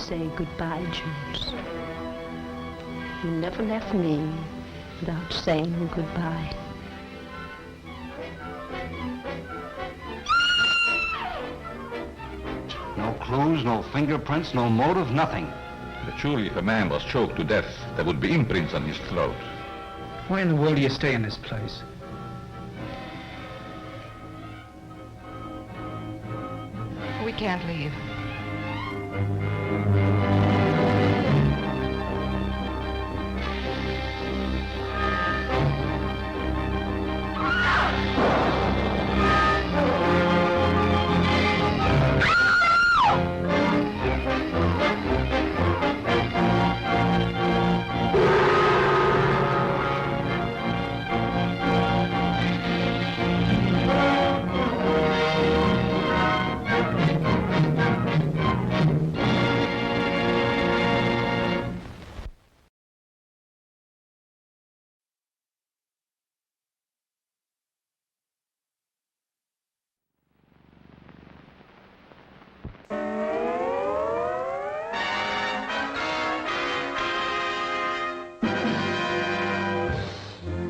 say goodbye, Jules. You never left me without saying goodbye. No clues, no fingerprints, no motive, nothing. But surely if a man was choked to death, there would be imprints on his throat. Why in the world do you stay in this place? We can't leave.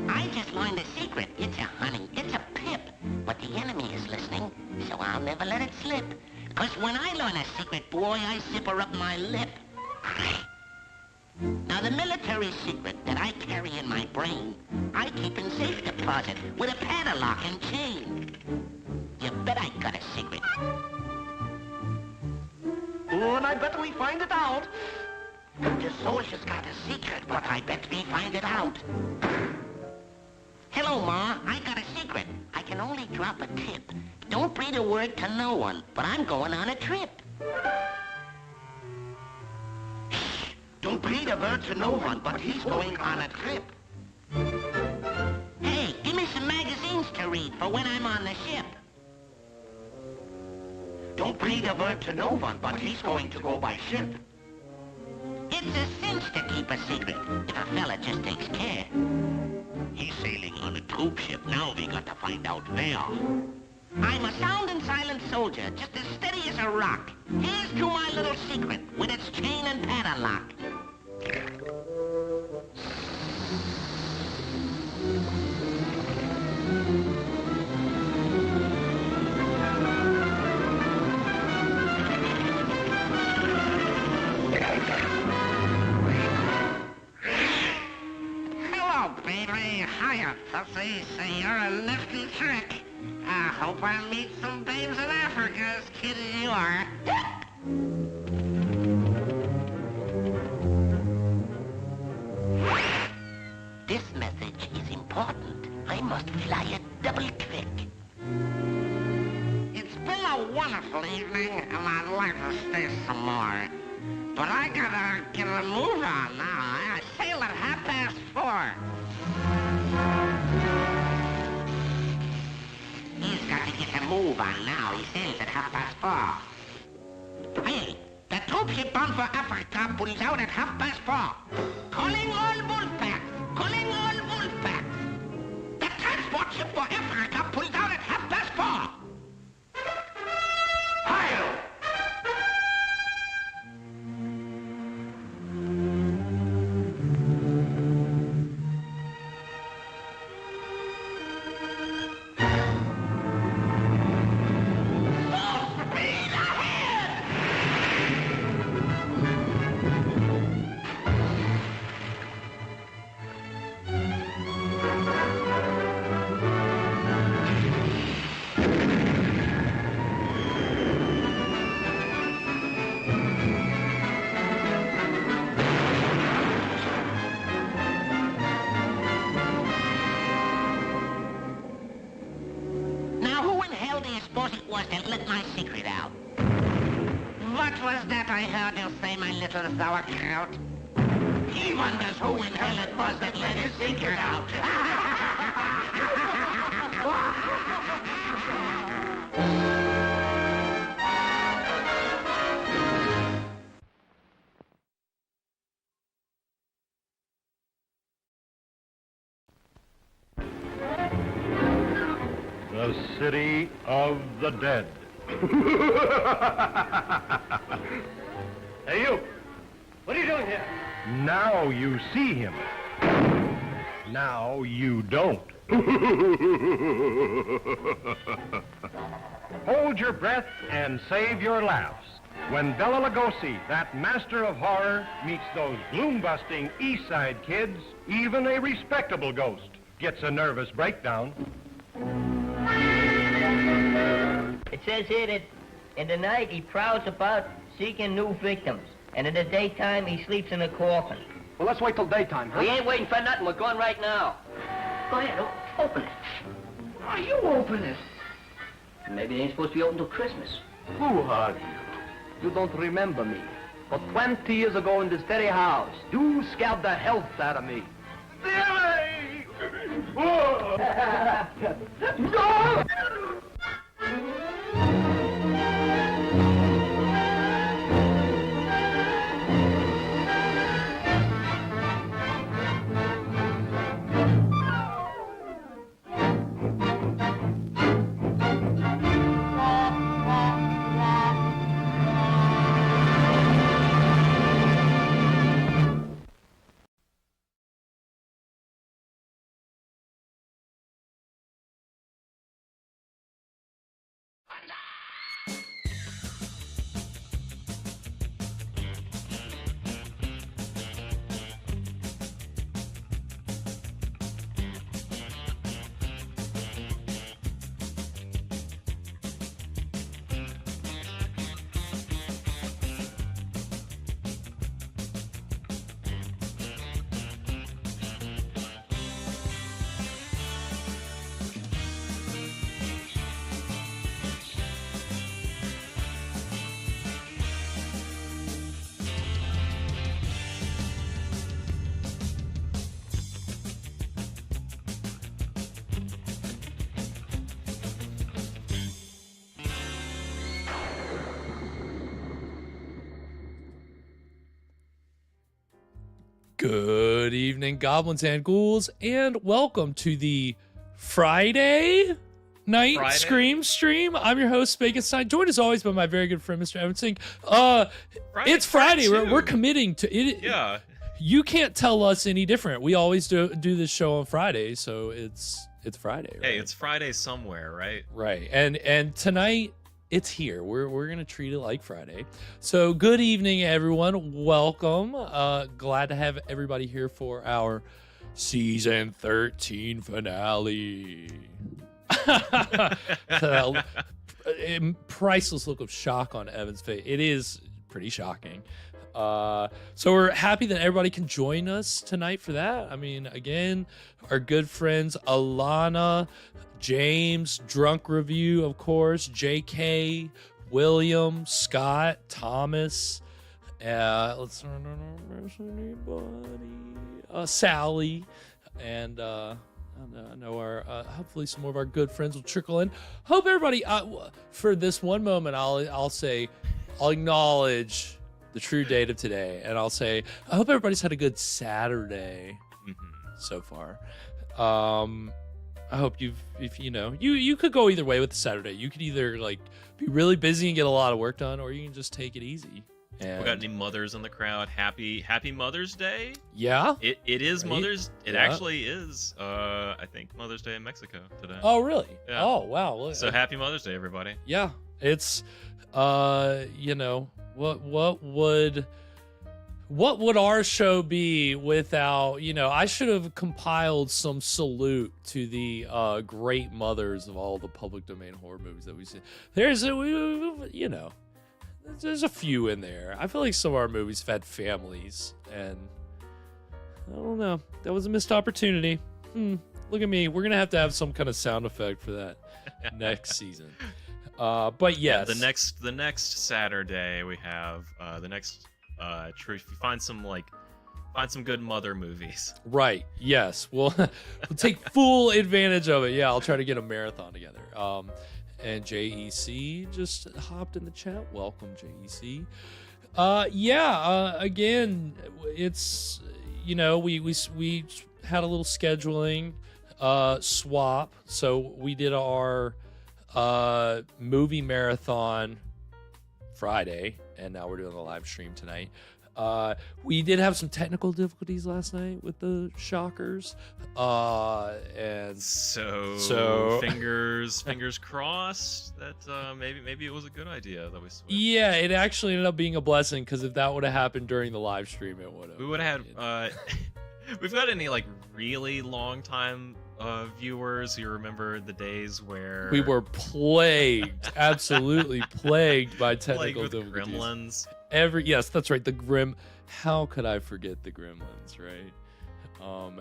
I just learned a secret. It's a honey. It's a pip. But the enemy is listening, so I'll never let it slip. 'Cause when I learn a secret, boy, I zipper up my lip. Now, the military secret that I carry in my brain, I keep in safe deposit with a padlock and chain. You bet I got a secret. Oh, and I bet we find it out. The soldier's got a secret, but I bet we find it out. Hello, Ma. I got a secret. I can only drop a tip. Don't breathe a word to no one, but I'm going on a trip. Shh! Don't breathe a word to no one, but he's going on a trip. Hey, give me some magazines to read for when I'm on the ship. Don't breathe a word to no one, but he's going to go by ship. It's a cinch to keep a secret if a fella just takes care. He's sailing on a troop ship. Now we got to find out where. I'm a sound and silent soldier, just as steady as a rock. Here's to my little secret with its chain and padlock. Baby, hiya, pussy. Say you're a nifty trick. I hope I meet some babes in Africa as cute as you are. This message is important. I must fly it double quick. It's been a wonderful evening, and I'd like to stay some more. But I gotta get a move on now. I sail at 4:30. He's got to get a move on now. He sails at 4:30. Hey, the troop ship bound for Africa pulls out at 4:30. Calling all Wolfpack! Calling all Wolfpack! The transport ship for Africa pulls out at 4:30. Hail! That let my secret out. What was that I heard you say, my little sauerkraut? He wonders who in hell it was that let his secret out. The city of the dead. Hey, you! What are you doing here? Now you see him. Now you don't. Hold your breath and save your laughs when Bela Lugosi, that master of horror, meets those gloom-busting East Side kids. Even a respectable ghost gets a nervous breakdown. It says here that in the night he prowls about seeking new victims, and in the daytime he sleeps in a coffin. Well, let's wait till daytime, huh? We ain't waiting for nothing. We're going right now. Go ahead, open it. Oh, you open it. Maybe it ain't supposed to be open till Christmas. Who are you? You don't remember me. But 20 years ago in this very house, you scared the health out of me. No! Good evening, goblins and ghouls, and welcome to the Friday night Scream stream. I'm your host, Spakenstein, joined as always by my very good friend, Mr. Evan Singh. It's Friday. We're committing to it. Yeah. You can't tell us any different. We always do this show on Friday, so it's Friday. Right? Hey, it's Friday somewhere, right? Right. And tonight, it's here. We're gonna treat it like Friday. So good evening, everyone. Welcome. Glad to have everybody here for our season 13 finale. Priceless look of shock on Evan's face. It is pretty shocking. So we're happy that everybody can join us tonight for that. I mean, again, our good friends Alana, James, Drunk Review, of course, JK, William, Scott, Thomas, let's anybody, Sally, and I know our hopefully some more of our good friends will trickle in. Hope everybody for this one moment I'll acknowledge the true date of today, and I'll say I hope everybody's had a good Saturday so far. I hope you could go either way with the Saturday. You could either like be really busy and get a lot of work done, or you can just take it easy. And we got any mothers in the crowd? Happy Mother's Day. Yeah, it is right? Mother's. It actually is. I think Mother's Day in Mexico today. Oh really? Yeah. Oh wow. So happy Mother's Day, everybody. Yeah, it's what would our show be without, I should have compiled some salute to the great mothers of all the public domain horror movies that we've seen. There's a few in there. I feel like some of our movies have had families, and I don't know. That was a missed opportunity. Look at me. We're going to have some kind of sound effect for that next season. But yes. Yeah, the next Saturday we have the next find some good mother movies. Right. Yes. We'll take full advantage of it. Yeah, I'll try to get a marathon together. And JEC just hopped in the chat. Welcome, JEC. Again, it's we had a little scheduling swap. So we did our movie marathon Friday, and now we're doing the live stream tonight. We did have some technical difficulties last night with the shockers, and so fingers crossed that maybe it was a good idea that we switched. Yeah, it actually ended up being a blessing, because if that would have happened during the live stream, it would have. We would have had. We've got any like really long time viewers who remember the days where we were plagued, absolutely plagued by technical difficulties. Gremlins. Yes, that's right. How could I forget the Gremlins, right?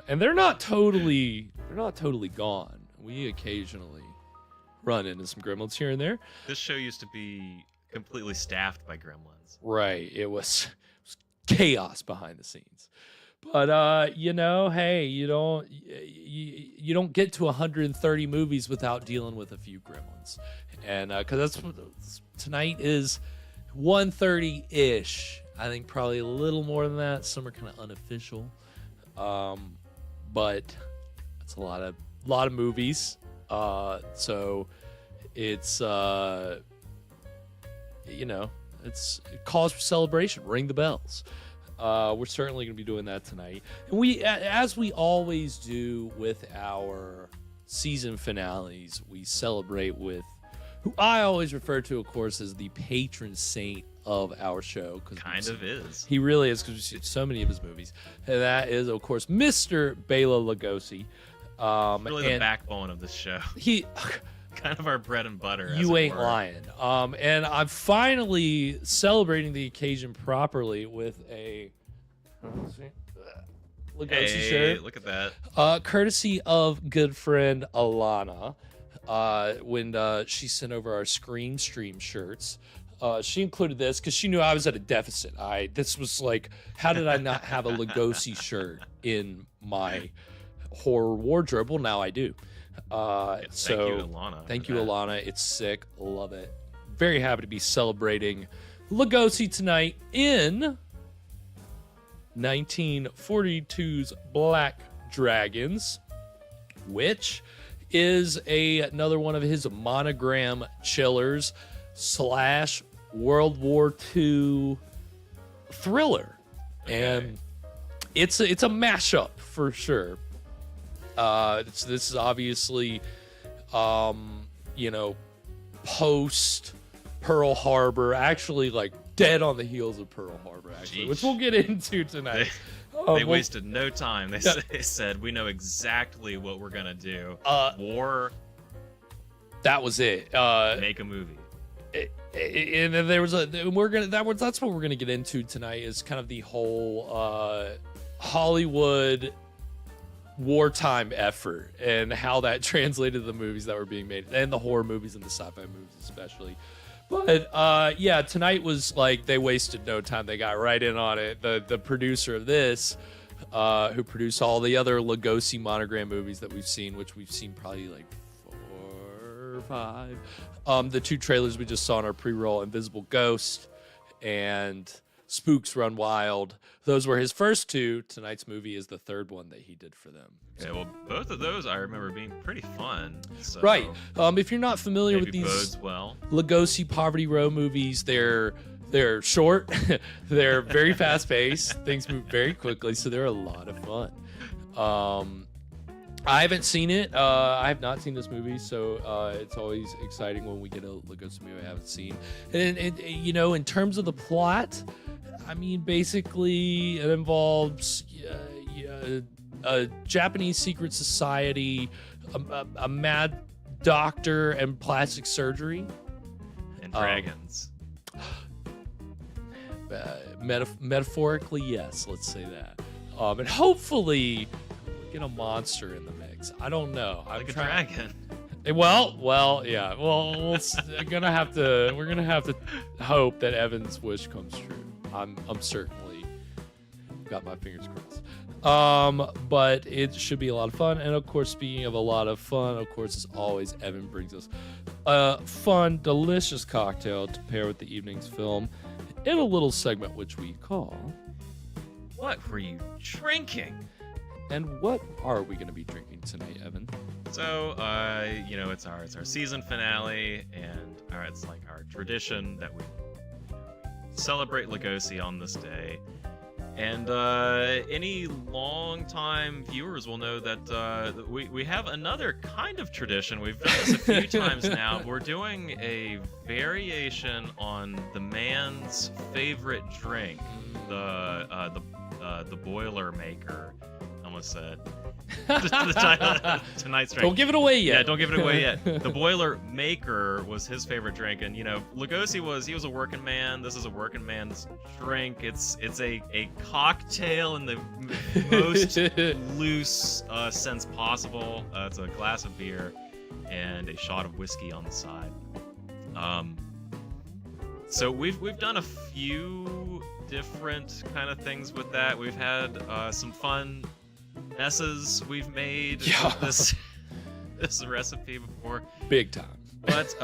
And they're not totally gone. We occasionally run into some Gremlins here and there. This show used to be completely staffed by Gremlins. Right. It was chaos behind the scenes. But hey, you don't get to 130 movies without dealing with a few Gremlins, and because that's what tonight is, 130-ish. I think probably a little more than that. Some are kind of unofficial, but it's a lot of movies. So it's it's cause for celebration. Ring the bells. We're certainly going to be doing that tonight. And we, as we always do with our season finales, we celebrate with who I always refer to, of course, as the patron saint of our show. Kind of is. He really is, because we've seen so many of his movies. And that is, of course, Mr. Bela Lugosi. Really the backbone of this show. Kind of our bread and butter. You ain't lying. And I'm finally celebrating the occasion properly with a Lugosi shirt. Look at that. Courtesy of good friend Alana. When she sent over our Scream Stream shirts, she included this because she knew I was at a deficit. This was like, how did I not have a Lugosi shirt in my horror wardrobe? Well, now I do. Thank you, Alana. Thank you, Alana. It's sick. Love it. Very happy to be celebrating Lugosi tonight in 1942's Black Dragons, which is another one of his monogram chillers / World War II thriller. Okay. And it's a mashup for sure. This is obviously, post Pearl Harbor, actually like dead on the heels of Pearl Harbor, actually, which we'll get into tonight. They wasted no time. They said, we know exactly what we're gonna do. War. That was it. Make a movie. And then there was that's what we're gonna get into tonight, is kind of the whole Hollywood wartime effort and how that translated to the movies that were being made, and the horror movies and the sci-fi movies especially. But tonight was like they wasted no time. They got right in on it. The producer of this, who produced all the other Lugosi monogram movies that we've seen, which we've seen probably like 4 or 5. The 2 trailers we just saw in our pre-roll, Invisible Ghost and Spooks Run Wild. Those were his first 2. Tonight's movie is the 3rd one that he did for them. Yeah, well, both of those I remember being pretty fun. So right. If you're not familiar with these Lugosi Poverty Row movies, they're short, they're very fast paced, things move very quickly, so they're a lot of fun. I haven't seen it. I have not seen this movie, so it's always exciting when we get a Lugosi movie I haven't seen. And in terms of the plot, I mean, basically, it involves a Japanese secret society, a mad doctor, and plastic surgery. And dragons. Metaphorically, yes, let's say that. And hopefully, get a monster in the mix. I don't know. Like a dragon. Well, yeah. Well, we're gonna have to hope that Evan's wish comes true. I'm certainly got my fingers crossed. But it should be a lot of fun. And of course, speaking of a lot of fun, of course, as always, Evan brings us a fun, delicious cocktail to pair with the evening's film in a little segment which we call What Were You Drinking? And what are we going to be drinking tonight, Evan? So, it's our season finale, and it's like our tradition that we celebrate Lugosi on this day. And any long-time viewers will know that we have another kind of tradition. We've done this a few times now. We're doing a variation on the man's favorite drink, the Boiler Maker. I almost said the title of tonight's drink. Don't give it away yet. Yeah, don't give it away yet. The Boiler Maker was his favorite drink, and you know, Lugosi was a working man. This is a working man's drink. It's a cocktail in the most loose sense possible. It's a glass of beer and a shot of whiskey on the side. So we've done a few different kind of things with that. We've had some fun messes we've made with this recipe before. Big time. But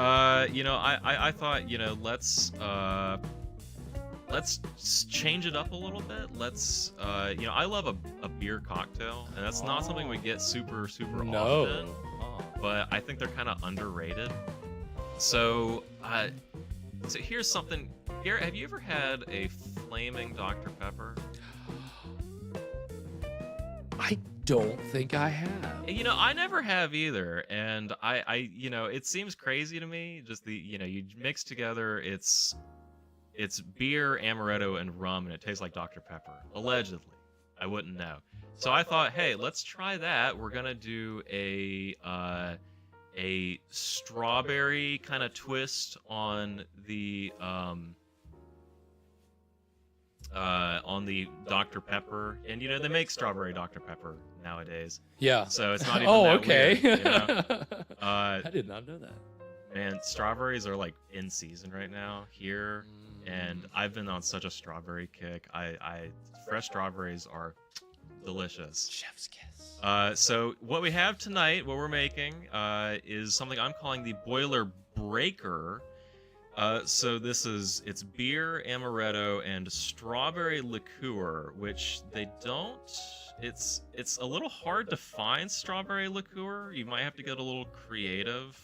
you know, I thought, you know, let's change it up a little bit. Let's you know, I love a beer cocktail, and that's not something we get super often. But I think they're kind of underrated. So so here's something. Garrett, have you ever had a flaming Dr. Pepper? I don't think I have. You know, I never have either, and I you know, it seems crazy to me. Just the, you know, you mix together it's beer, amaretto, and rum, and it tastes like Dr. Pepper. Allegedly, I wouldn't know. So I thought, hey, let's try that. We're gonna do a strawberry kind of twist on the Dr. Pepper, and you know, they make strawberry Dr. Pepper nowadays. Yeah. So it's not even that okay. weird, you know? I did not know that. Man, strawberries are like in season right now here, and I've been on such a strawberry kick. Fresh strawberries are delicious. Chef's kiss. So what we have tonight, what we're making, is something I'm calling the Boiler Breaker. So it's beer, amaretto, and strawberry liqueur, which they don't. It's a little hard to find strawberry liqueur. You might have to get a little creative.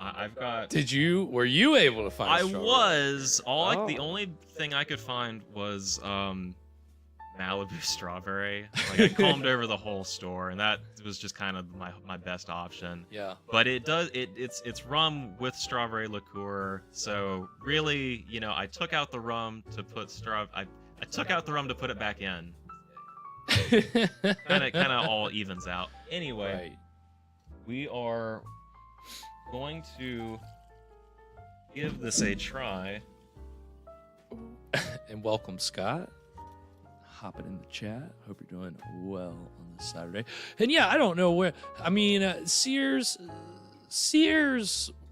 I've got. Were you able to find? I strawberry? Was. The only thing I could find was Malibu strawberry. Like, I combed over the whole store, and that was just kind of my best option. Yeah. But it's rum with strawberry liqueur. So really, you know, I took out the rum to put I took out the rum to put it back in. kind of all evens out. Anyway, Right. We are going to give this a try. And welcome, Scott. Hopping in the chat. Hope you're doing well on this Saturday. And yeah, I don't know where. I mean, Sears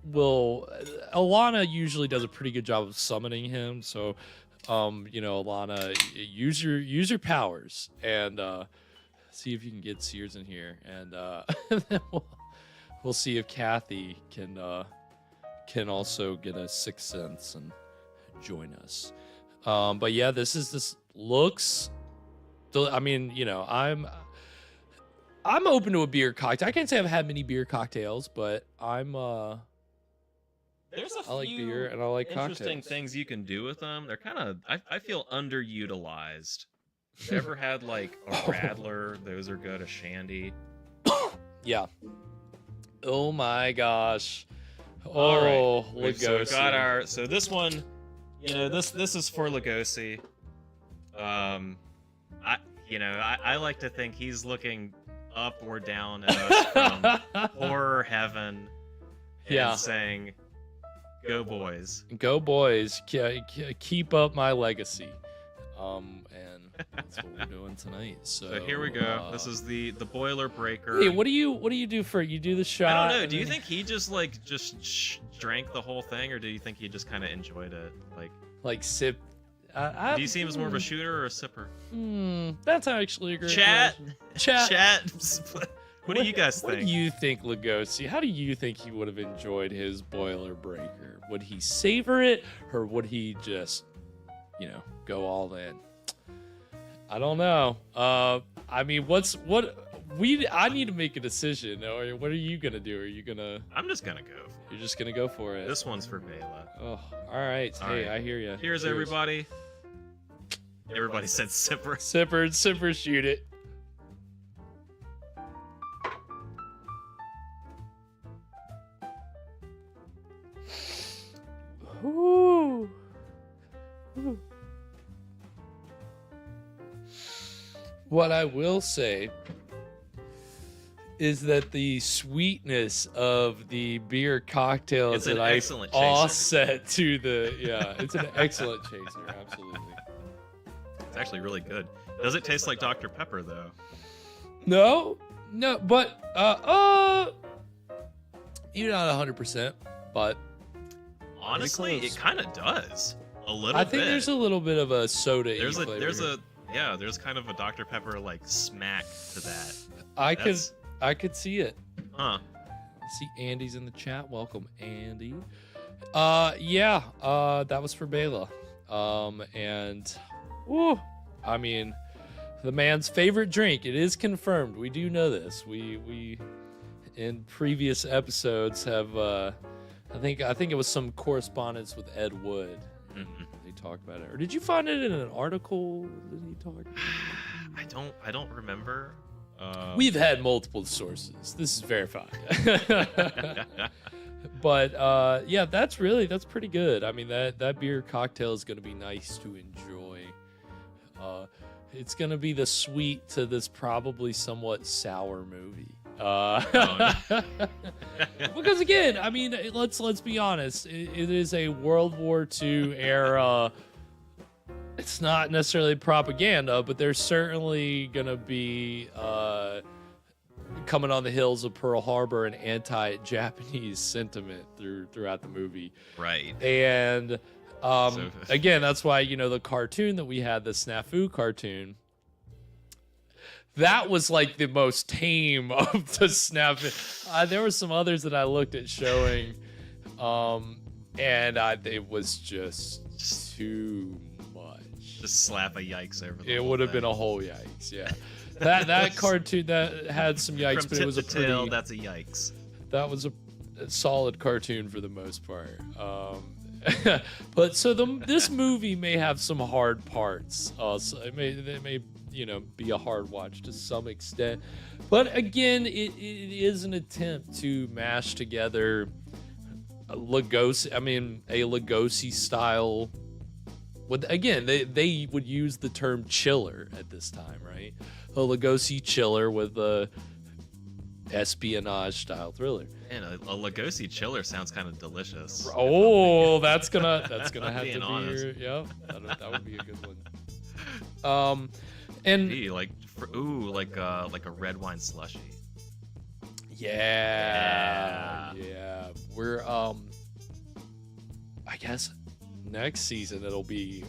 will. Alana usually does a pretty good job of summoning him. So, you know, Alana, use your powers and see if you can get Sears in here, and then we'll see if Kathy can also get a sixth sense and join us. But yeah, this looks. I mean, you know, I'm open to a beer cocktail. I can't say I've had many beer cocktails, but I'm There's a I like few beer and I like interesting cocktails. things you can do with them. They're kind of I feel underutilized. You ever had like a Radler? Those are good. A Shandy. Yeah. Oh my gosh. All Oh, right. So we've Lugosi. got so this one, you know, this is for Lugosi. I like to think he's looking up or down at us from horror heaven and saying, "Go boys." Go boys. Keep up my legacy. And that's what we're doing tonight. So here we go. This is the Boiler Breaker. Hey, what do you do for it? You do the shot? I don't know. and Do you then- think he just drank the whole thing, or do you think he just kind of enjoyed it? Like sip? Do you see him as more of a shooter or a sipper? That's actually a great Chat. question. Chat. What do you guys think? What do you think, Lugosi? How do you think he would have enjoyed his Boiler Breaker? Would he savor it, or would he just, go all in? I don't know. I mean, what I need to make a decision. Or what are you gonna do? Are you gonna? I'm just gonna go. You're just gonna go for it. This one's for Bela. Oh, all right. All Hey, right. I hear you. Cheers, everybody. Everybody said sipper. Sipper, shoot it. Ooh. Ooh. What I will say is that the sweetness of the beer cocktails that I offset to the it's an excellent chaser, absolutely. It's actually really good. Does it taste like Dr. Pepper though? No, but you're not 100%, but honestly, it kind of does a little bit. I think there's a little bit of a soda. There's kind of a Dr. Pepper like smack to that. I could see it. Huh. I see Andy's in the chat. Welcome, Andy. That was for Bela. And I mean, the man's favorite drink. It is confirmed. We do know this. We in previous episodes have I think it was some correspondence with Ed Wood. Mm-hmm. They talk about it. Or did you find it in an article that he talked about? I don't remember. We've had multiple sources. This is verified. But that's pretty good. I mean, that beer cocktail is going to be nice to enjoy. It's going to be the sweet to this probably somewhat sour movie. Because again, I mean, let's be honest. It is a World War II era. It's not necessarily propaganda, but there's certainly gonna be coming on the heels of Pearl Harbor an anti-Japanese sentiment throughout the movie. Right. And again, that's why the cartoon that we had, the Snafu cartoon. That was like the most tame of the Snafu. There were some others that I looked at showing, and it was just too much. Just slap a yikes over the It would have been a whole yikes, yeah. That cartoon that had some yikes, From but it was a tip to tail, that's a yikes. That was a solid cartoon for the most part. But so this movie may have some hard parts. So it may be a hard watch to some extent. But again, it is an attempt to mash together a Lugosi style. Again, they would use the term chiller at this time, right? A Lugosi chiller with a espionage style thriller. Man, a Lugosi chiller sounds kind of delicious. Oh, that's gonna have to honest. be that would be a good one. And like a red wine slushy. Yeah. We're I guess next season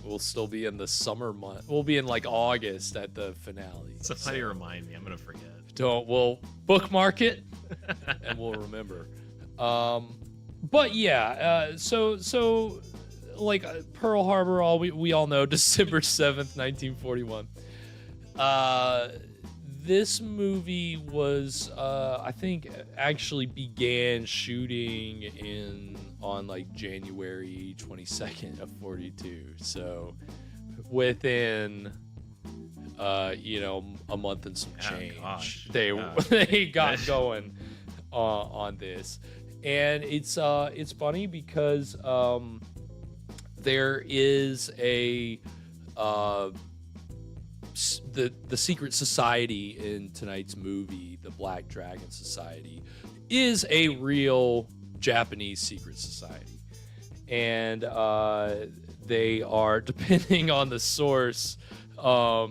we'll still be in the summer month. We'll be in like August at the finale. Somebody remind me. I'm gonna forget. We'll bookmark it and we'll remember. But yeah, so like Pearl Harbor, we all know December 7th, 1941. This movie was I think actually began shooting on like January 22nd of 42. So within a month and some change, they got going on this. And it's funny because there is the secret society in tonight's movie, the Black Dragon Society, is a real Japanese secret society. And they are, depending on the source, they're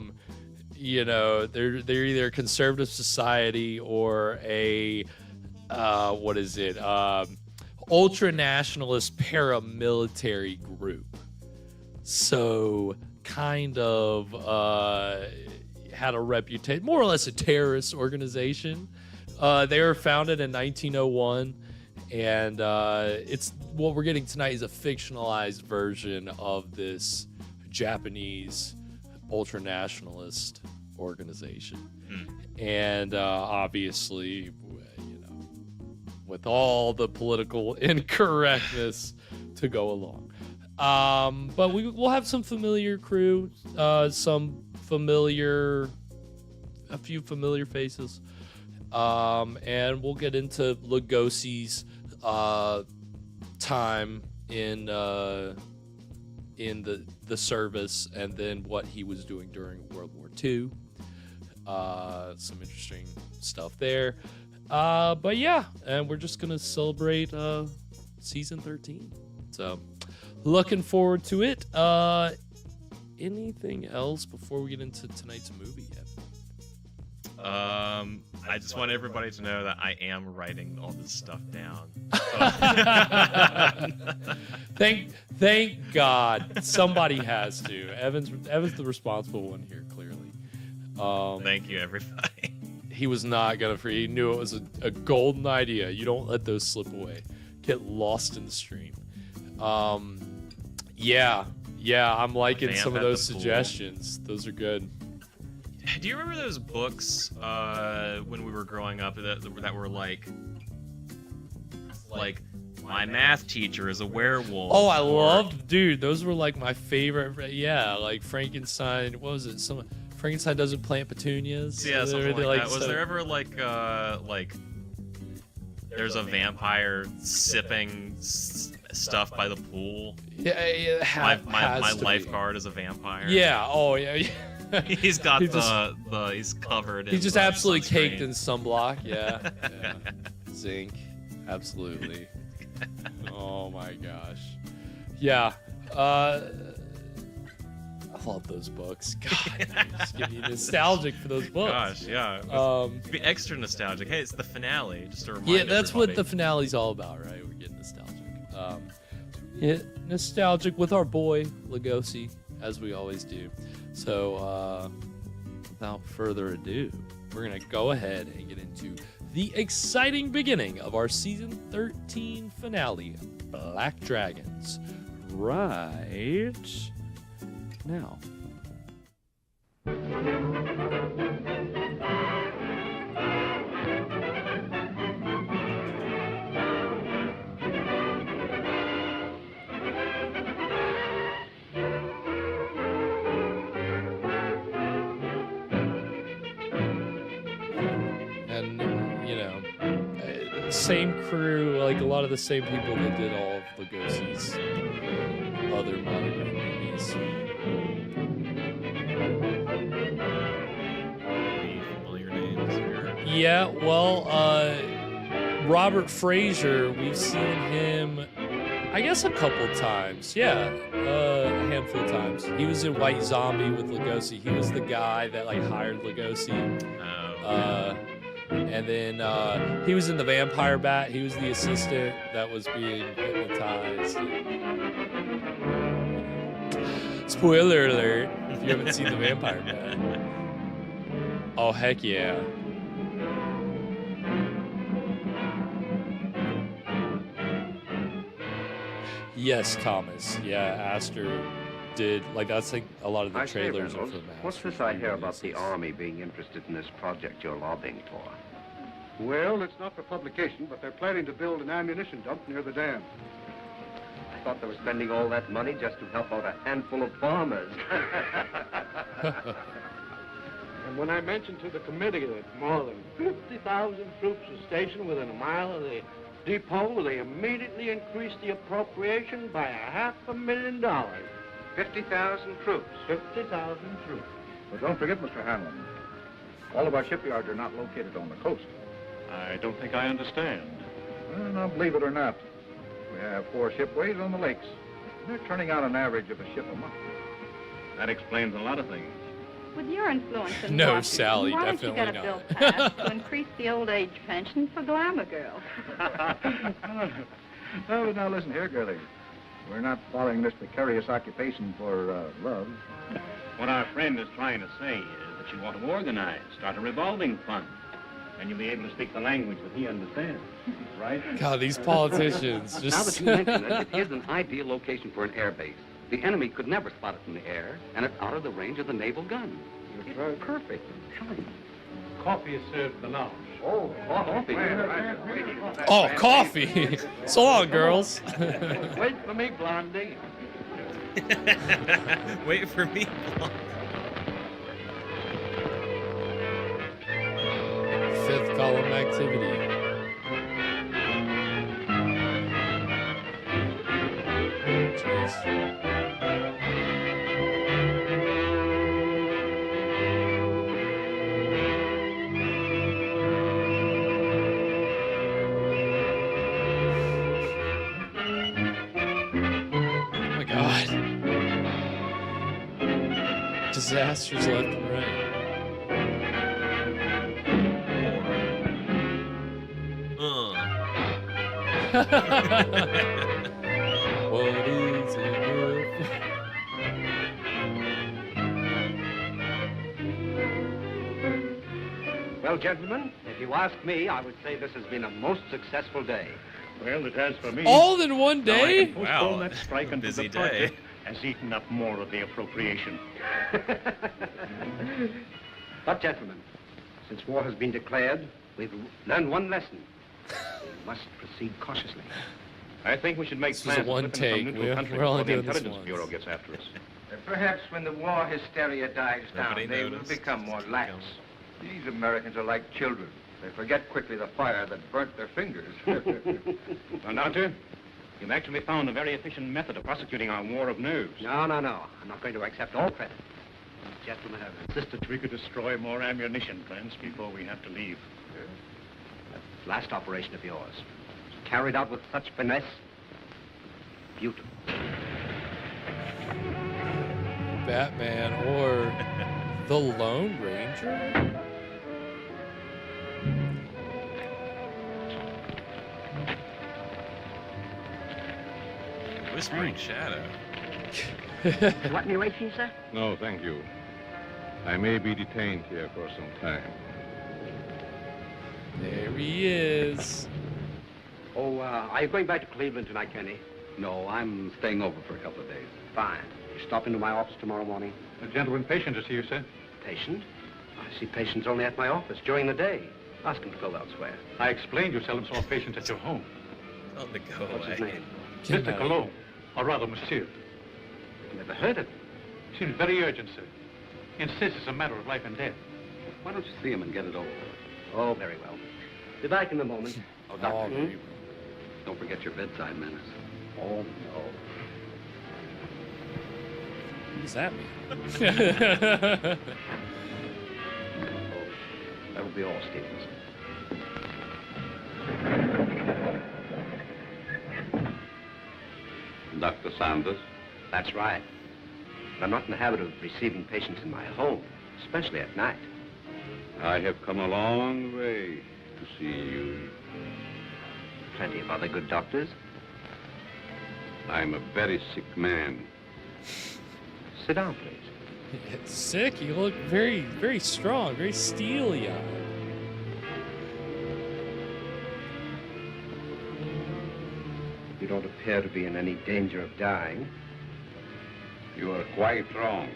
either a conservative society or a ultra-nationalist paramilitary group. So kind of had a reputation, more or less a terrorist organization. They were founded in 1901, and it's what we're getting tonight is a fictionalized version of this Japanese ultra-nationalist organization. And obviously, with all the political incorrectness to go along. But we'll have some familiar crew, a few familiar faces. And we'll get into Lugosi's time in the service, and then what he was doing during World War II. Some interesting stuff there. But yeah, and we're just gonna celebrate season 13. So looking forward to it. Anything else before we get into tonight's movie yet? I just want everybody to know that I am writing all this stuff down. Thank God somebody has to. Evan's the responsible one here, clearly. Thank you, everybody. He was not gonna free. He knew it was a golden idea. You don't let those slip away. Get lost in the stream. Yeah. I'm liking some of those suggestions. Those are good. Do you remember those books when we were growing up that were like my math teacher is a werewolf? Oh, I loved, dude. Those were like my favorite. Yeah, like Frankenstein. What was it? Frankenstein doesn't plant petunias. Yeah, something like that. Was there ever like there's a vampire sipping stuff by the pool? Yeah, my lifeguard is a vampire. Yeah. Oh, yeah. He's got he's covered. He's just absolutely caked in sunblock. Yeah. Zinc. Absolutely. Oh my gosh. Yeah. I love those books. God, just get me nostalgic for those books. Gosh, yeah. Be extra nostalgic. Hey, it's the finale. Just to remind that's everybody. what the finale's all about, right? We're getting nostalgic. Nostalgic with our boy Lugosi, as we always do. So, without further ado, we're gonna go ahead and get into the exciting beginning of our season 13 finale, Black Dragons, right now. And, same crew, like a lot of the same people that did all of Lugosi's other modern movies. Any familiar names here? Yeah, well, Robert Fraser, we've seen him, I guess, a couple times. Yeah, a handful of times. He was in White Zombie with Lugosi. He was the guy that hired Lugosi. And then he was in The Vampire Bat. He was the assistant that was being hypnotized. Spoiler alert, if you haven't seen The Vampire Bat. Oh, heck yeah. Yes, Thomas. Yeah, Astor did. That's a lot of the trailers are from Astor. What's this I hear about the Army being interested in this project you're lobbying for? Well, it's not for publication, but they're planning to build an ammunition dump near the dam. I thought they were spending all that money just to help out a handful of farmers. And when I mentioned to the committee that more than 50,000 troops are stationed within a mile of the depot, they immediately increased the appropriation by $500,000. 50,000 troops. 50,000 troops. But don't forget, Mr. Hanlon, all of our shipyards are not located on the coast. I don't think I understand. Well, now, believe it or not, we have 4 shipways on the lakes. They're turning out an average of a ship a month. That explains a lot of things. With your influence in No, Washington, Sally, why don't you definitely get a not. bill passed to increase the old age pension for glamour girls? Oh, now listen here, girlie. We're not following this precarious occupation for love. What our friend is trying to say is that you want to organize, start a revolving fund. And you'll be able to speak the language that he understands, right? God, these politicians just... Now that you mention it, it is an ideal location for an air base. The enemy could never spot it from the air, and it's out of the range of the naval guns. You're It's perfect. Tell him. Coffee is served at the lounge. Oh, coffee. Oh, coffee. So long, girls. Wait for me, Blondie. Wait for me. Fifth column activity. Jeez. Disasters left and right. What is it good for? Well, gentlemen, if you ask me, I would say this has been a most successful day. Well, it has for me. All in one day? Wow, that strike until busy the project day. has eaten up more of the appropriation. But, gentlemen, since war has been declared, we've learned one lesson. We must proceed cautiously. I think we should make This is a plans to one slip into take. some neutral We're country only before the doing this Intelligence once. Bureau gets after us. Perhaps when the war hysteria dies Nobody down, they will noticed. become more lax. These Americans are like children. They forget quickly the fire that burnt their fingers. Well, Doctor, you've actually found a very efficient method of prosecuting our war of nerves. No. I'm not going to accept all credit. These gentlemen have insisted. We could destroy more ammunition plants before we have to leave. That last operation of yours, carried out with such finesse, beautiful. Batman or the Lone Ranger? Whispering Shadow. What in relation, sir? No, thank you. I may be detained here for some time. There he is. Oh, are you going back to Cleveland tonight, Kenny? No, I'm staying over for a couple of days. Fine. You stop into my office tomorrow morning. A gentleman patient to see you, sir. Patient? I see patients only at my office during the day. Ask him to go elsewhere. I explained you seldom saw patients at your home. Tell him to go What's his away. name? Mr. Cologne, or rather, monsieur. Never heard of him. Seems very urgent, sir. Insists it's a matter of life and death. Why don't you see him and get it over? Oh, very well. Be back in a moment. Oh, Doctor. very Don't forget your bedside manners. Oh, no. What does that mean? That will be all, Stevens. Dr. Sanders? That's right. But I'm not in the habit of receiving patients in my home, especially at night. I have come a long way to see you. Plenty of other good doctors. I'm a very sick man. Sit down, please. Sick? You look very, very strong, very steely-eyed. You don't appear to be in any danger of dying. You are quite wrong.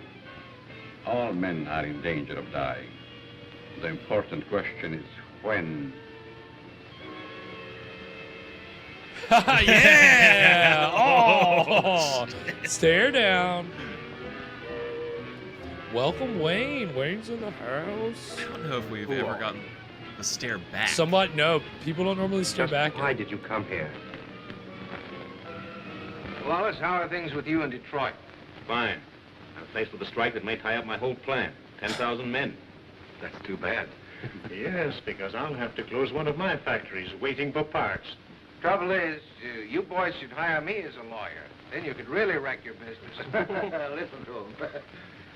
All men are in danger of dying. The important question is when. Yeah! Oh! Stare down. Welcome, Wayne. Wayne's in the house. I don't know if we've ever gotten the stare back. Somebody, no, people don't normally stare back. Why did you come here? Wallace, how are things with you in Detroit? Fine. I'm faced with a strike that may tie up my whole plan. 10,000 men. That's too bad. Yes, because I'll have to close one of my factories waiting for parts. Trouble is, you boys should hire me as a lawyer. Then you could really wreck your business. Listen to him.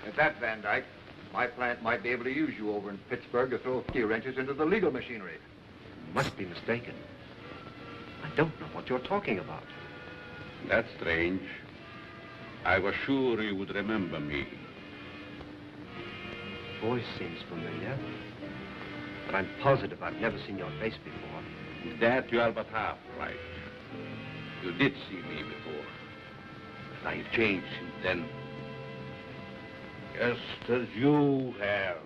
At that, Van Dyke, my plant might be able to use you over in Pittsburgh to throw key wrenches into the legal machinery. You must be mistaken. I don't know what you're talking about. That's strange. I was sure you would remember me. Voice seems familiar, but I'm positive I've never seen your face before. That you are but half right. You did see me before. But I've changed since then. Just as you have.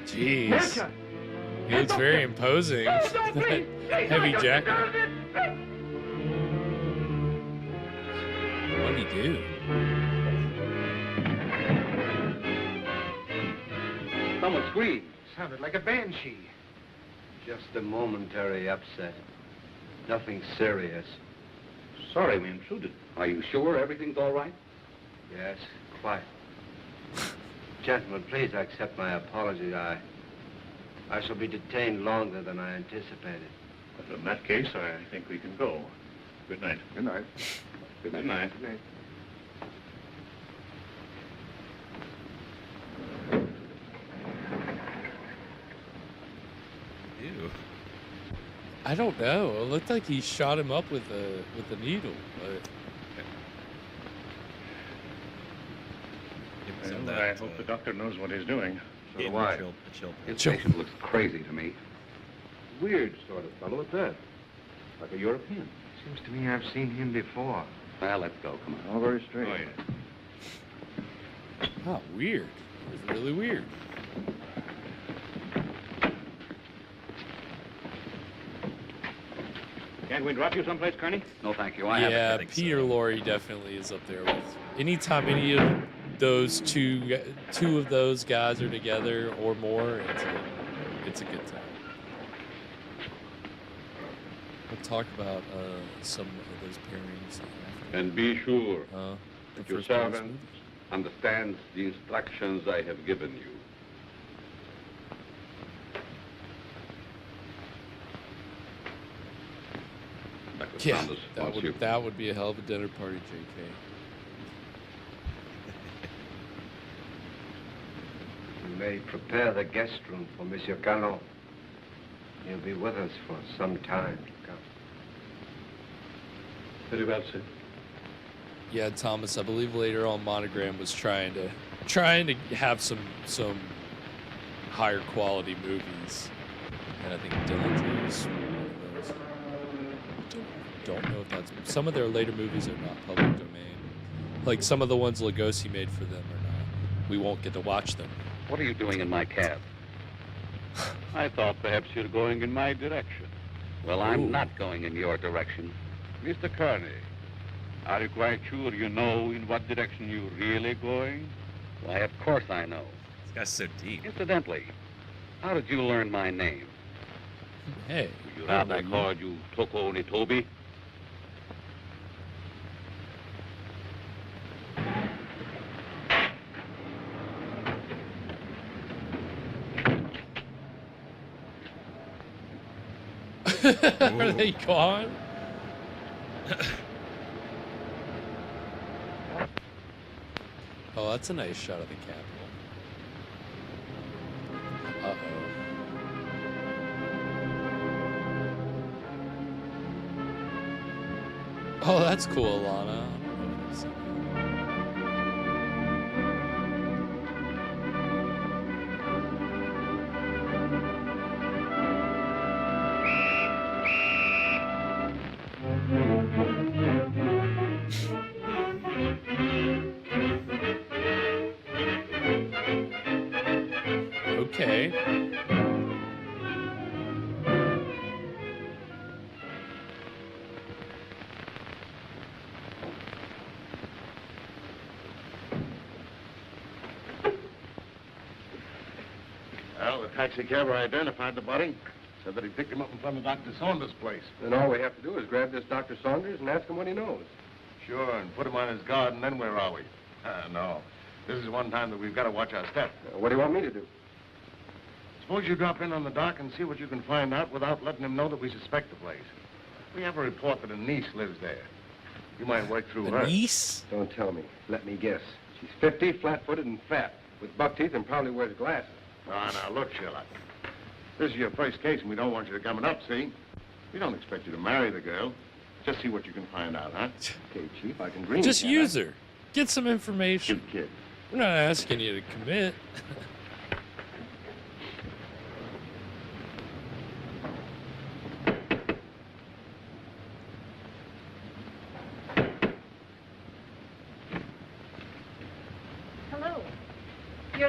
Jeez. He looks very imposing. Heavy jacket. What did he do? Someone screamed. Sounded like a banshee. Just a momentary upset. Nothing serious. Sorry we intruded. Are you sure everything's all right? Yes, quite. Gentlemen, please accept my apology. I shall be detained longer than I anticipated. But in that case, I think we can go. Good night. Good night. Good night. Good night. Ew. I don't know. It looked like he shot him up with a needle. But I hope the doctor knows what he's doing. So do I. His patient looks crazy to me. Weird sort of fellow at that. Like a European. Seems to me I've seen him before. Well, let's go. Come on. All very strange. Oh, yeah. oh, weird. It was really weird. Can't we drop you someplace, Kearney? No, thank you. I Yeah, haven't. Peter Lorre definitely is up there with. Anytime any of those two of those guys are together or more, it's a good time. We'll talk about some of those pairings. And be sure the that your first part of this servant understands the instructions I have given you. Yeah, that would be a hell of a dinner party, JK. You may prepare the guest room for Monsieur Galland. He'll be with us for some time to come. Very well, sir. Yeah, Thomas, I believe later on Monogram was trying to have some higher quality movies, and I think Dillinger is one of those. Don't know if that's some of their later movies are not public domain. Like some of the ones Lugosi made for them are not. We won't get to watch them. What are you doing in my cab? I thought perhaps you're going in my direction. Well, I'm not going in your direction. Mr. Kearney, are you quite sure you know in what direction you're really going? Why, of course I know. This guy's so deep. Incidentally, how did you learn my name? Hey. You heard I called you Toko Nitobi? Are they gone? Oh, that's a nice shot of the Capitol. Uh-oh. Oh, that's cool, Alana. Okay. Well, the taxi cabber identified the body. Said that he picked him up in front of Dr. Saunders' place. Then all we have to do is grab this Dr. Saunders and ask him what he knows. Sure, and put him on his guard, and then where are we? No. This is one time that we've got to watch our step. What do you want me to do? Suppose you drop in on the dock and see what you can find out without letting him know that we suspect the place. We have a report that a niece lives there. You might work through her. Niece? Don't tell me. Let me guess. She's 50, flat-footed, and fat, with buck teeth and probably wears glasses. Now, look, Sherlock. This is your first case, and we don't want you to come up, see? We don't expect you to marry the girl. Just see what you can find out, huh? Okay, Chief, I can dream. Just use her. Get some information. Good kid. We're not asking you to commit.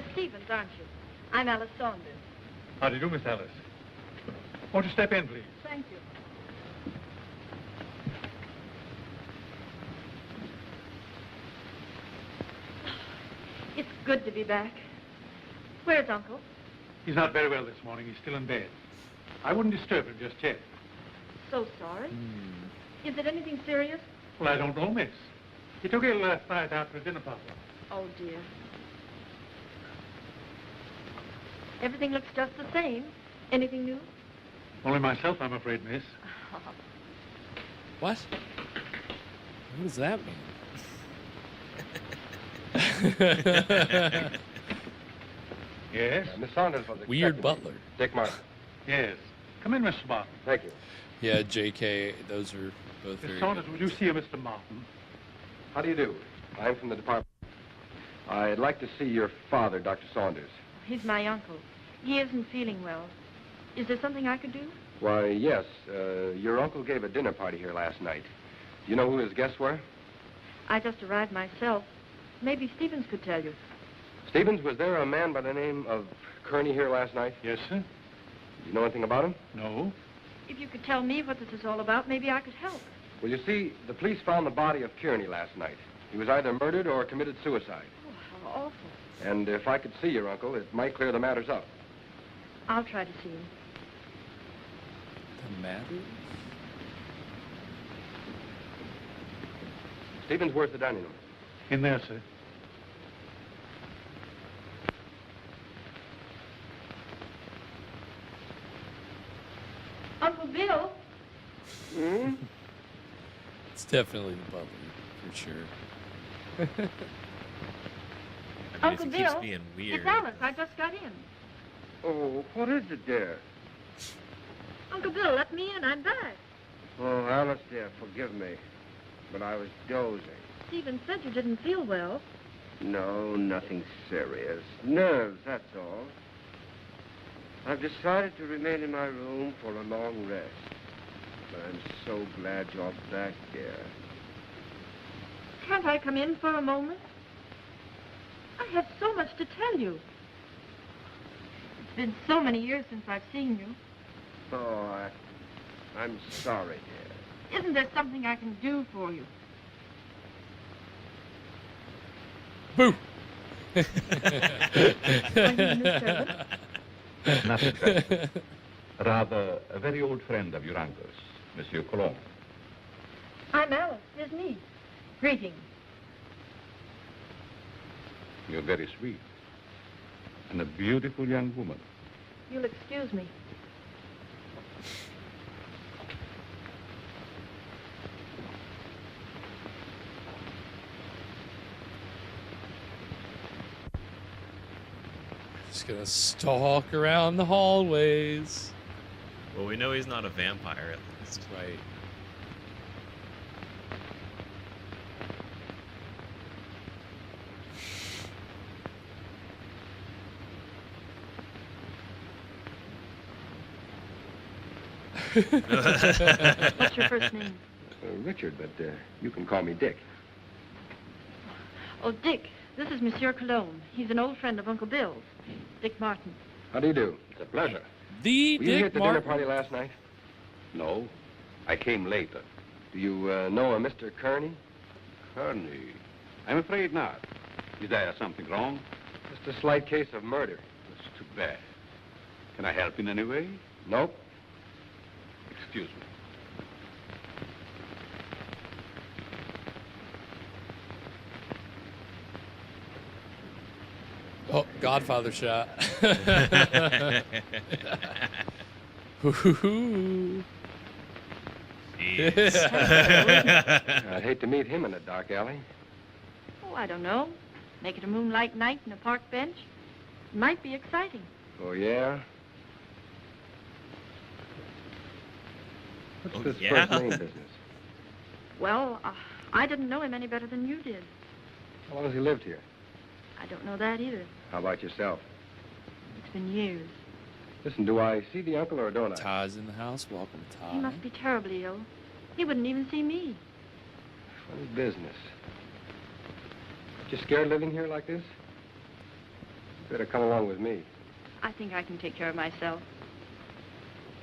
You're Stevens, aren't you? I'm Alice Saunders. How do you do, Miss Alice? Won't you step in, please? Thank you. It's good to be back. Where's Uncle? He's not very well this morning. He's still in bed. I wouldn't disturb him just yet. So sorry. Is it anything serious? Well, I don't know, miss. He took ill last night after a dinner party. Oh, dear. Everything looks just the same. Anything new? Only myself, I'm afraid, miss. What? What does that mean? Yes? Miss Saunders was Weird expecting butler. me. Dick Martin. Yes. Come in, Mr. Martin. Thank you. Yeah, JK, those are both Miss very Saunders, good. would you see a Mr. Martin? How do you do? I'm from the department. I'd like to see your father, Dr. Saunders. He's my uncle. He isn't feeling well. Is there something I could do? Why, yes. Your uncle gave a dinner party here last night. Do you know who his guests were? I just arrived myself. Maybe Stevens could tell you. Stevens, was there a man by the name of Kearney here last night? Yes, sir. Do you know anything about him? No. If you could tell me what this is all about, maybe I could help. Well, you see, the police found the body of Kearney last night. He was either murdered or committed suicide. Oh, how awful. And if I could see your uncle, it might clear the matters up. I'll try to see him. The matter? Stevens, where's the dining room? In there, sir. Uncle Bill? Hmm? It's definitely the butler, for sure. I mean, Uncle if he keeps Bill, being weird. it's Alice. I just got in. Oh, what is it, dear? Uncle Bill, let me in. I'm back. Oh, Alice, dear, forgive me. But I was dozing. Stephen said you didn't feel well. No, nothing serious. Nerves, that's all. I've decided to remain in my room for a long rest. But I'm so glad you're back, dear. Can't I come in for a moment? I have so much to tell you. It's been so many years since I've seen you. Oh, I'm sorry, dear. Isn't there something I can do for you? Boo! Nothing, sir. Rather, a very old friend of your uncle's, Monsieur Cologne. I'm Alice, his niece. Greetings. You're very sweet. And a beautiful young woman. You'll excuse me. Just gonna stalk around the hallways. Well, we know he's not a vampire, at least. Right. What's your first name? Richard, but you can call me Dick. Oh, Dick. This is Monsieur Cologne. He's an old friend of Uncle Bill's. Dick Martin. How do you do? It's a pleasure. The Were you here Dick at the Martin. dinner party last night? No, I came later. Do you know a Mr. Kearney? Kearney? I'm afraid not. Is there something wrong? Just a slight case of murder. That's too bad. Can I help in any way? Nope. Excuse me. Oh, Godfather shot. Ooh. I'd hate to meet him in a dark alley. Oh, I don't know. Make it a moonlight night in a park bench. It might be exciting. Oh, yeah? What's Oh, this yeah? first name business? Well, I didn't know him any better than you did. How long has he lived here? I don't know that either. How about yourself? It's been years. Listen, do I see the uncle or don't I? Ty's in the house. Welcome, Ty. He must be terribly ill. He wouldn't even see me. Funny business. You scared living here like this? Better come along with me. I think I can take care of myself.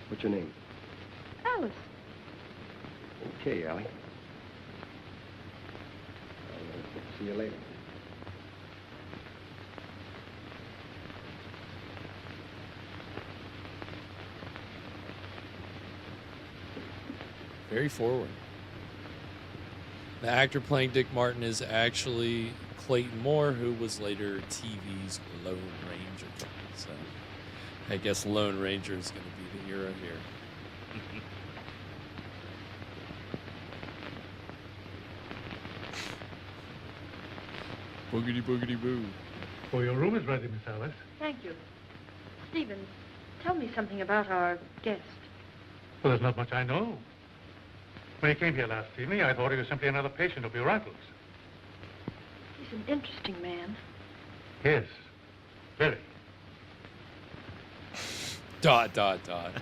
What's your name? Alice. Okay, Allie. I'll see you later. Very forward. The actor playing Dick Martin is actually Clayton Moore, who was later TV's Lone Ranger. So I guess Lone Ranger is going to be the hero here. Boogity boogity boo. Oh, your room is ready, Miss Alice. Thank you. Stephen, tell me something about our guest. Well, there's not much I know. When he came here last evening, I thought he was simply another patient of your uncle's. He's an interesting man. Yes, very. Dot, dot, dot.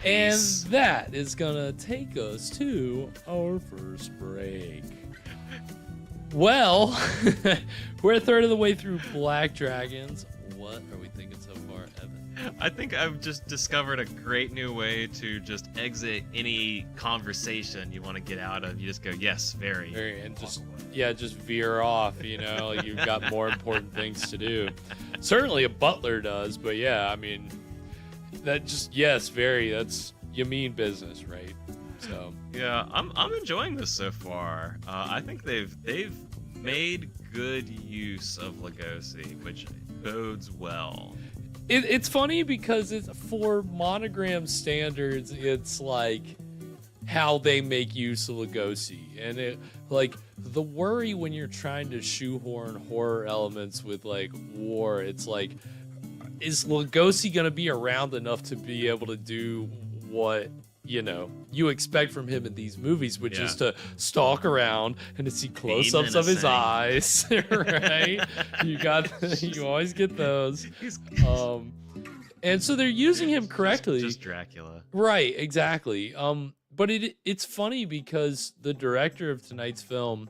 And that is gonna take us to our first break. Well, we're a third of the way through Black Dragons. What are we thinking so far, Evan? I think I've just discovered a great new way to just exit any conversation you want to get out of. You just go, yes, very. Very, and just veer off, you know, like you've got more important things to do. Certainly a butler does, but yeah, I mean, that just, yes, very, you mean business, right? So yeah, I'm enjoying this so far. I think they've made good use of Lugosi, which bodes well. It's funny because for Monogram standards, it's like how they make use of Lugosi, and it like the worry when you're trying to shoehorn horror elements with like war. It's like, is Lugosi gonna be around enough to be able to do what you expect from him in these movies, which is to stalk around and to see close-ups of his eyes, right? You always get those. And so they're using him correctly. Just Dracula. Right, exactly. But it's funny because the director of tonight's film,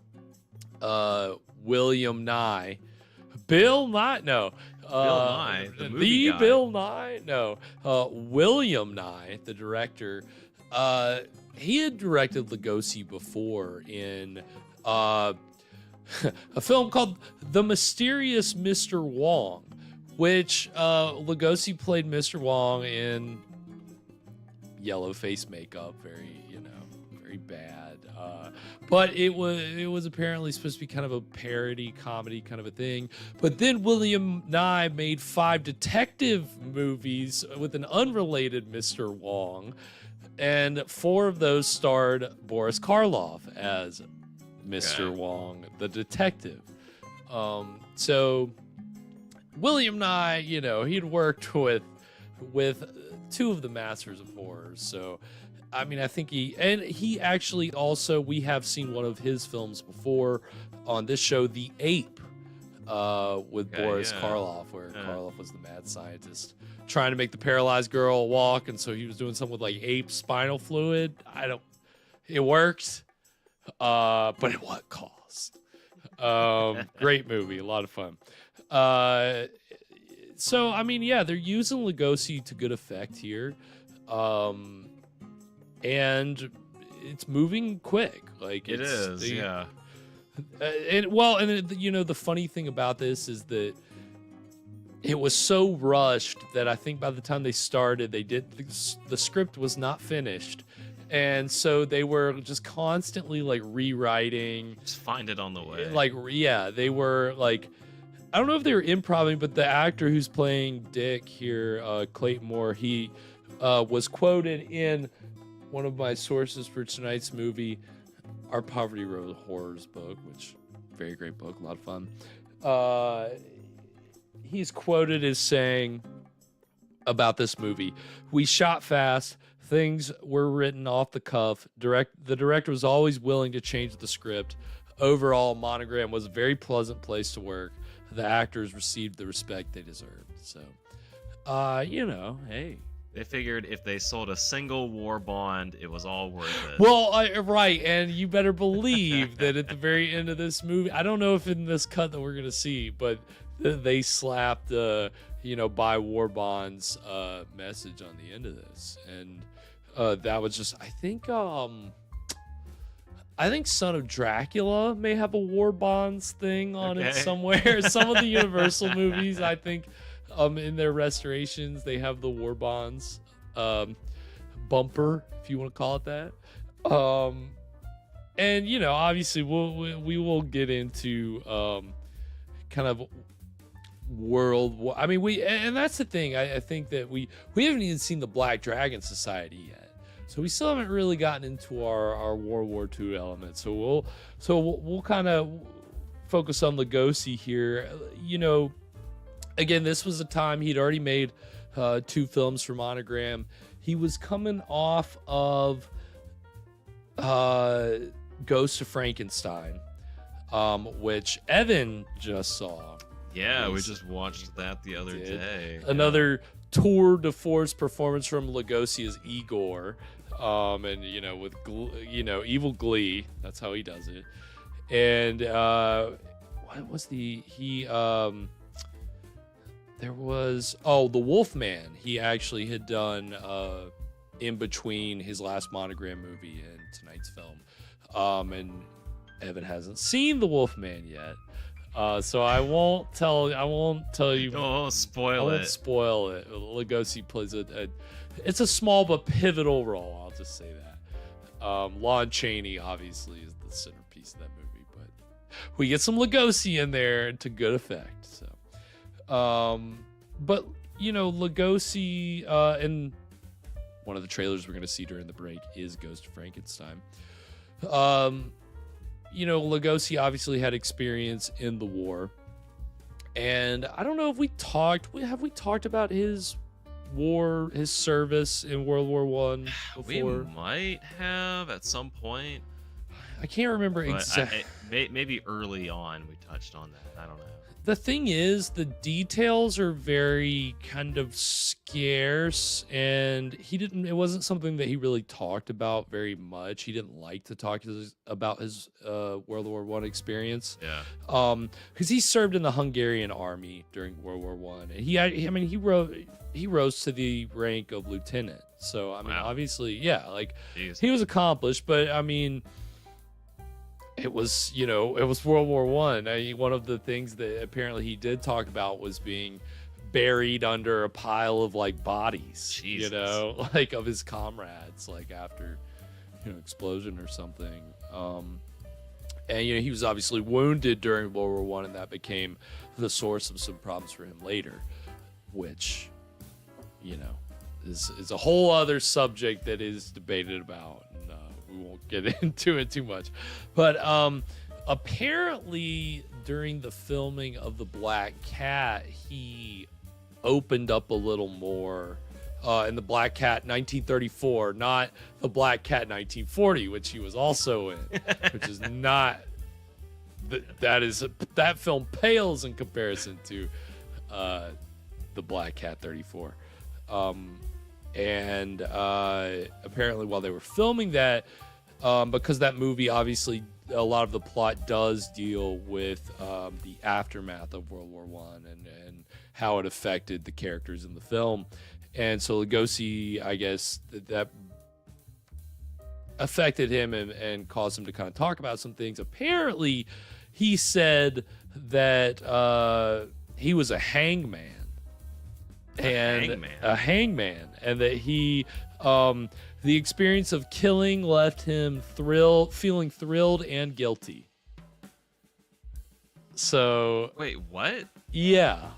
William Nye, Bill Nye, no. Bill Nye, the movie guy. Bill Nye, no. William Nye, the director, he had directed Lugosi before in a film called The Mysterious Mr. Wong, which Lugosi played Mr. Wong in yellow face makeup, very bad. But it was apparently supposed to be kind of a parody comedy kind of a thing. But then William Nye made 5 detective movies with an unrelated Mr. Wong, and 4 of those starred Boris Karloff as Mr. Wong, the detective. So William Nye, he'd worked with 2 of the masters of horror. So I mean, I think he actually also, we have seen one of his films before on this show, The Ape, with Boris Karloff, where Karloff was the mad scientist trying to make the paralyzed girl walk, and so he was doing something with like ape spinal fluid. It worked, but at what cost? Great movie, a lot of fun. So I mean, yeah, they're using Lugosi to good effect here. And it's moving quick. Like it is, yeah. And the funny thing about this is that it was so rushed that I think by the time they started, the script was not finished, and so they were just constantly like rewriting. Just find it on the way. Like, yeah, they were like, I don't know if they were improvising, but the actor who's playing Dick here, Clayton Moore, he was quoted in one of my sources for tonight's movie, Our Poverty Road Horrors book, which very great book, a lot of fun. He's quoted as saying about this movie, "We shot fast, things were written off the cuff. The director was always willing to change the script. Overall, Monogram was a very pleasant place to work. The actors received the respect they deserved." So, hey. They figured if they sold a single war bond, it was all worth it. Well, right, and you better believe that at the very end of this movie, I don't know if in this cut that we're going to see, but they slapped buy war bonds message on the end of this, and that was just I think Son of Dracula may have a war bonds thing on it somewhere. Some of the Universal movies, I think, in their restorations, they have the war bonds bumper, if you want to call it that. And obviously we will get into kind of world war. I mean, and that's the thing. I think that we haven't even seen the Black Dragon Society yet. So we still haven't really gotten into our World War II element. So we'll kind of focus on Lugosi here. Again, this was a time he'd already made 2 films for Monogram. He was coming off of Ghost of Frankenstein, which Evan just saw. Yeah, we just watched that the other day. Another tour de force performance from Lugosi as Igor, and with evil glee. That's how he does it. And what was there was the Wolfman. He actually had done in between his last Monogram movie and tonight's film, and Evan hasn't seen the Wolfman yet. So I won't tell you. Don't spoil it. I won't spoil it. Lugosi plays it's a small but pivotal role. I'll just say that. Lon Chaney obviously is the centerpiece of that movie, but we get some Lugosi in there to good effect. So, but Lugosi in one of the trailers we're going to see during the break is Ghost of Frankenstein. Lugosi obviously had experience in the war, and I don't know if we talked about his service in World War I before. We might have at some point. I can't remember exactly. Maybe early on we touched on that. I don't know. The thing is, the details are very kind of scarce, and it wasn't something that he really talked about very much. He didn't like to talk about his World War I experience. Yeah. Because he served in the Hungarian army during World War I, and he rose to the rank of lieutenant. So obviously, yeah, Jeez. He was accomplished, but it was World War I. One of the things that apparently he did talk about was being buried under a pile of bodies, Jesus. of his comrades, after explosion or something. And he was obviously wounded during World War I, and that became the source of some problems for him later, which is a whole other subject that is debated about. We won't get into it too much, but apparently during the filming of The Black Cat, he opened up a little more in The Black Cat 1934, not The Black Cat 1940, which he was also in, which is not that film pales in comparison to The Black Cat 34. And apparently while they were filming that, because that movie, obviously, a lot of the plot does deal with the aftermath of World War I and how it affected the characters in the film. And so Lugosi, I guess, that affected him and caused him to kind of talk about some things. Apparently, he said that he was a hangman. A hangman, and that he the experience of killing left him feeling thrilled and guilty. So wait, what? Yeah,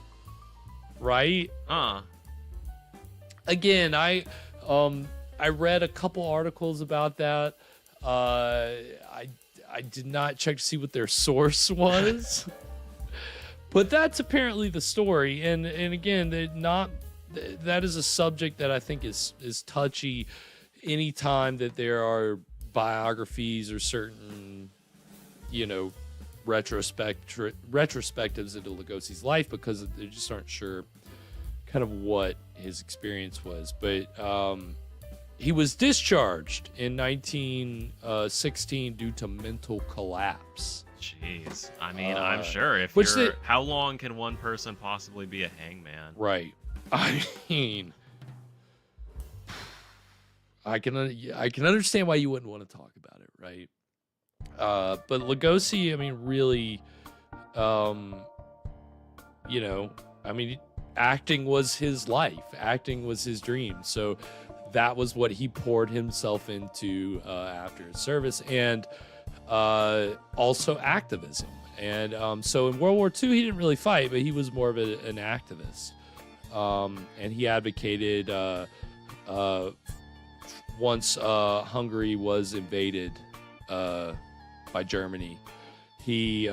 right. Again, I read a couple articles about that. I did not check to see what their source was. But that's apparently the story, and again, that is a subject that I think is touchy anytime that there are biographies or certain, retrospectives into Lugosi's life, because they just aren't sure kind of what his experience was. But he was discharged in 1916 due to mental collapse. Jeez. I mean, I'm sure if which you're... How long can one person possibly be a hangman? Right. I mean, I can understand why you wouldn't want to talk about it, right? But Lugosi, I mean, really, you know, I mean, acting was his life. Acting was his dream. So that was what he poured himself into after his service, and also activism. And so in World War II, he didn't really fight, but he was more of an activist. And he advocated once Hungary was invaded by Germany, he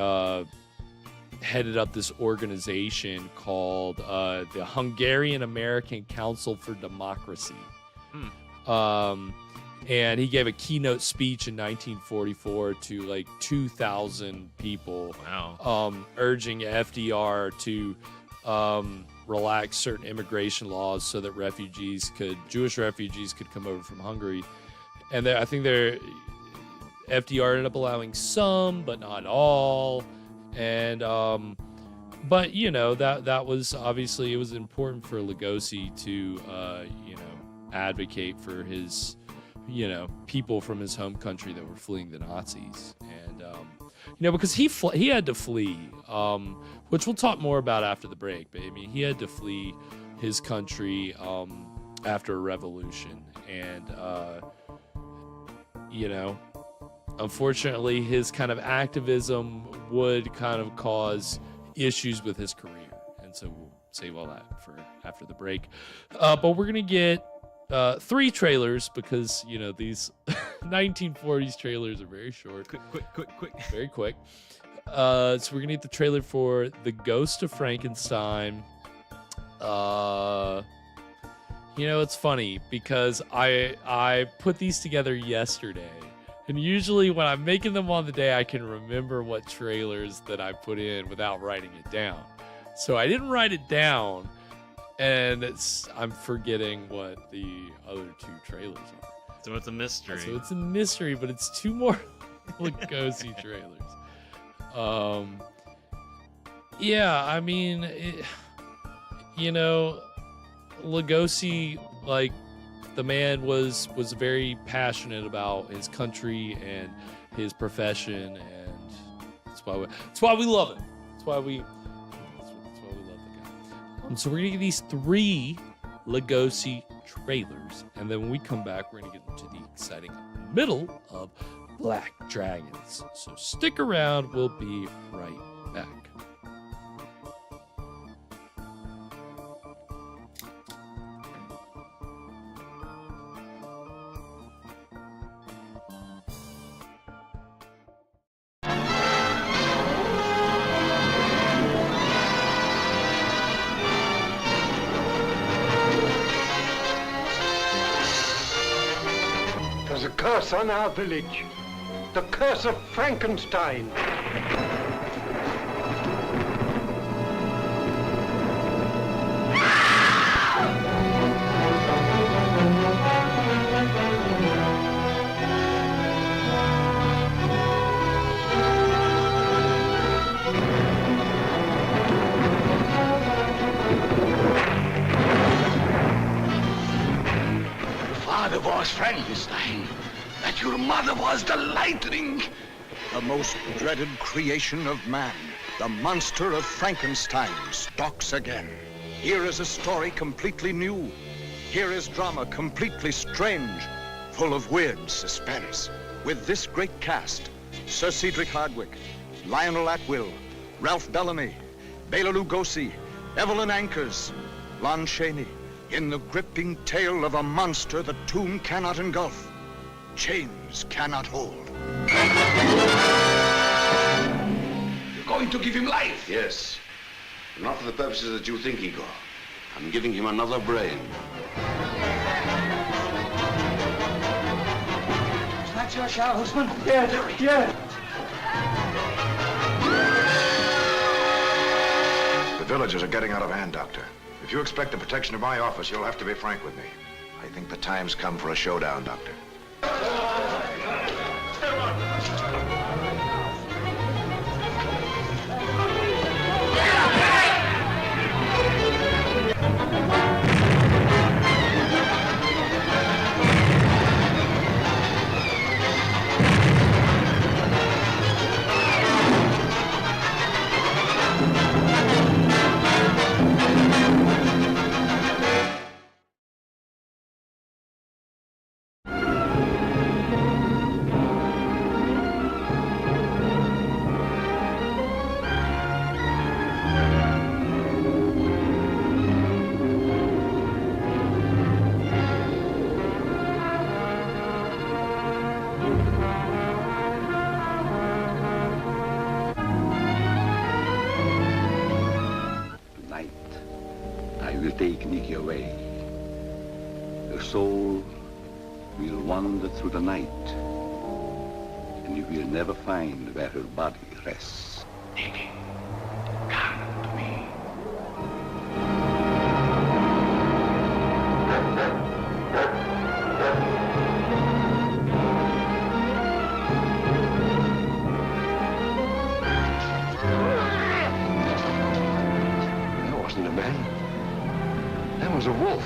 headed up this organization called the Hungarian American Council for Democracy. And he gave a keynote speech in 1944 to like 2,000 people. Wow. Urging FDR to relax certain immigration laws so that Jewish refugees could come over from Hungary. And I think FDR ended up allowing some, but not all. And but you know, that was obviously, it was important for Lugosi to you know, advocate for his, you know, people from his home country that were fleeing the Nazis. And you know, because he had to flee, which we'll talk more about after the break, but I mean, he had to flee his country after a revolution. And you know, unfortunately, his kind of activism would kind of cause issues with his career. And so we'll save all that for after the break. But we're going to get 3 trailers because, you know, these 1940s trailers are very short. Quick. Very quick. So we're going to get the trailer for The Ghost of Frankenstein. You know, it's funny because I put these together yesterday. And usually when I'm making them on the day, I can remember what trailers that I put in without writing it down. So I didn't write it down, and I'm forgetting what the other 2 trailers are. So it's a mystery. So it's a mystery, but it's 2 more Lugosi trailers. Yeah, I mean, you know, Lugosi, like, the man was very passionate about his country and his profession, and that's why we love him. That's why we love the guy. So we're gonna get these 3 Lugosi trailers, and then when we come back, we're gonna get into the exciting middle of Black Dragons. So stick around. We'll be right back. There's a curse on our village. The curse of Frankenstein. Your father was Frankenstein. That your mother was the lightning. The most dreaded creation of man, the monster of Frankenstein, stalks again. Here is a story completely new. Here is drama completely strange, full of weird suspense. With this great cast, Sir Cedric Hardwicke, Lionel Atwill, Ralph Bellamy, Bela Lugosi, Evelyn Ankers, Lon Chaney, in the gripping tale of a monster the tomb cannot engulf, chains cannot hold. You're going to give him life? Yes. Not for the purposes that you think, Igor. I'm giving him another brain. Is that your shower, husband? Yeah. The villagers are getting out of hand, Doctor. If you expect the protection of my office, you'll have to be frank with me. I think the time's come for a showdown, Doctor. take Nikki away, her soul will wander through the night, and you will never find where her body rests. Nikki, come to me. That wasn't a man. That was a wolf.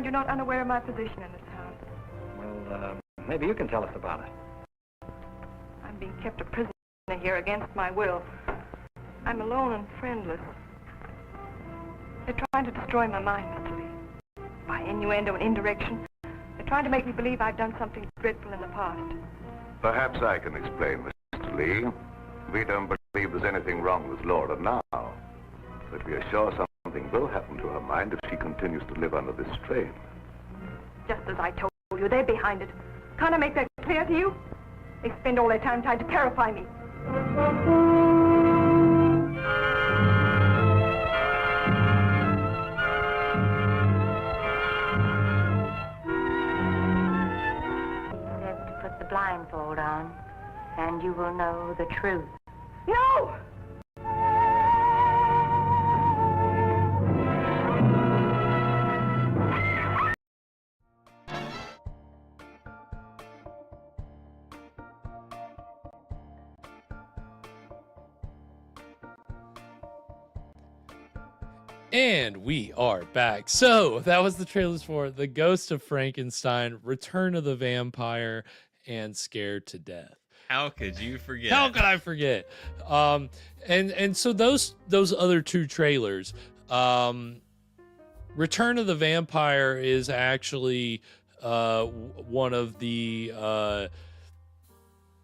You're not unaware of my position in this house. Well, maybe you can tell us about it. I'm being kept a prisoner here against my will. I'm alone and friendless. They're trying to destroy my mind, Mr. Lee. By innuendo and indirection, they're trying to make me believe I've done something dreadful in the past. Perhaps I can explain, Mr. Lee. We don't believe there's anything wrong with Laura now. But we are sure something will happen to her mind if she continues to live under this strain. Just as I told you, they're behind it. Can't I make that clear to you? They spend all their time trying to terrify me. Just put the blindfold on, and you will know the truth. No! And we are back. So that was the trailers for The Ghost of Frankenstein, Return of the Vampire, and Scared to Death. How could you forget? How could I forget? And so those other two trailers, Return of the Vampire is actually one of the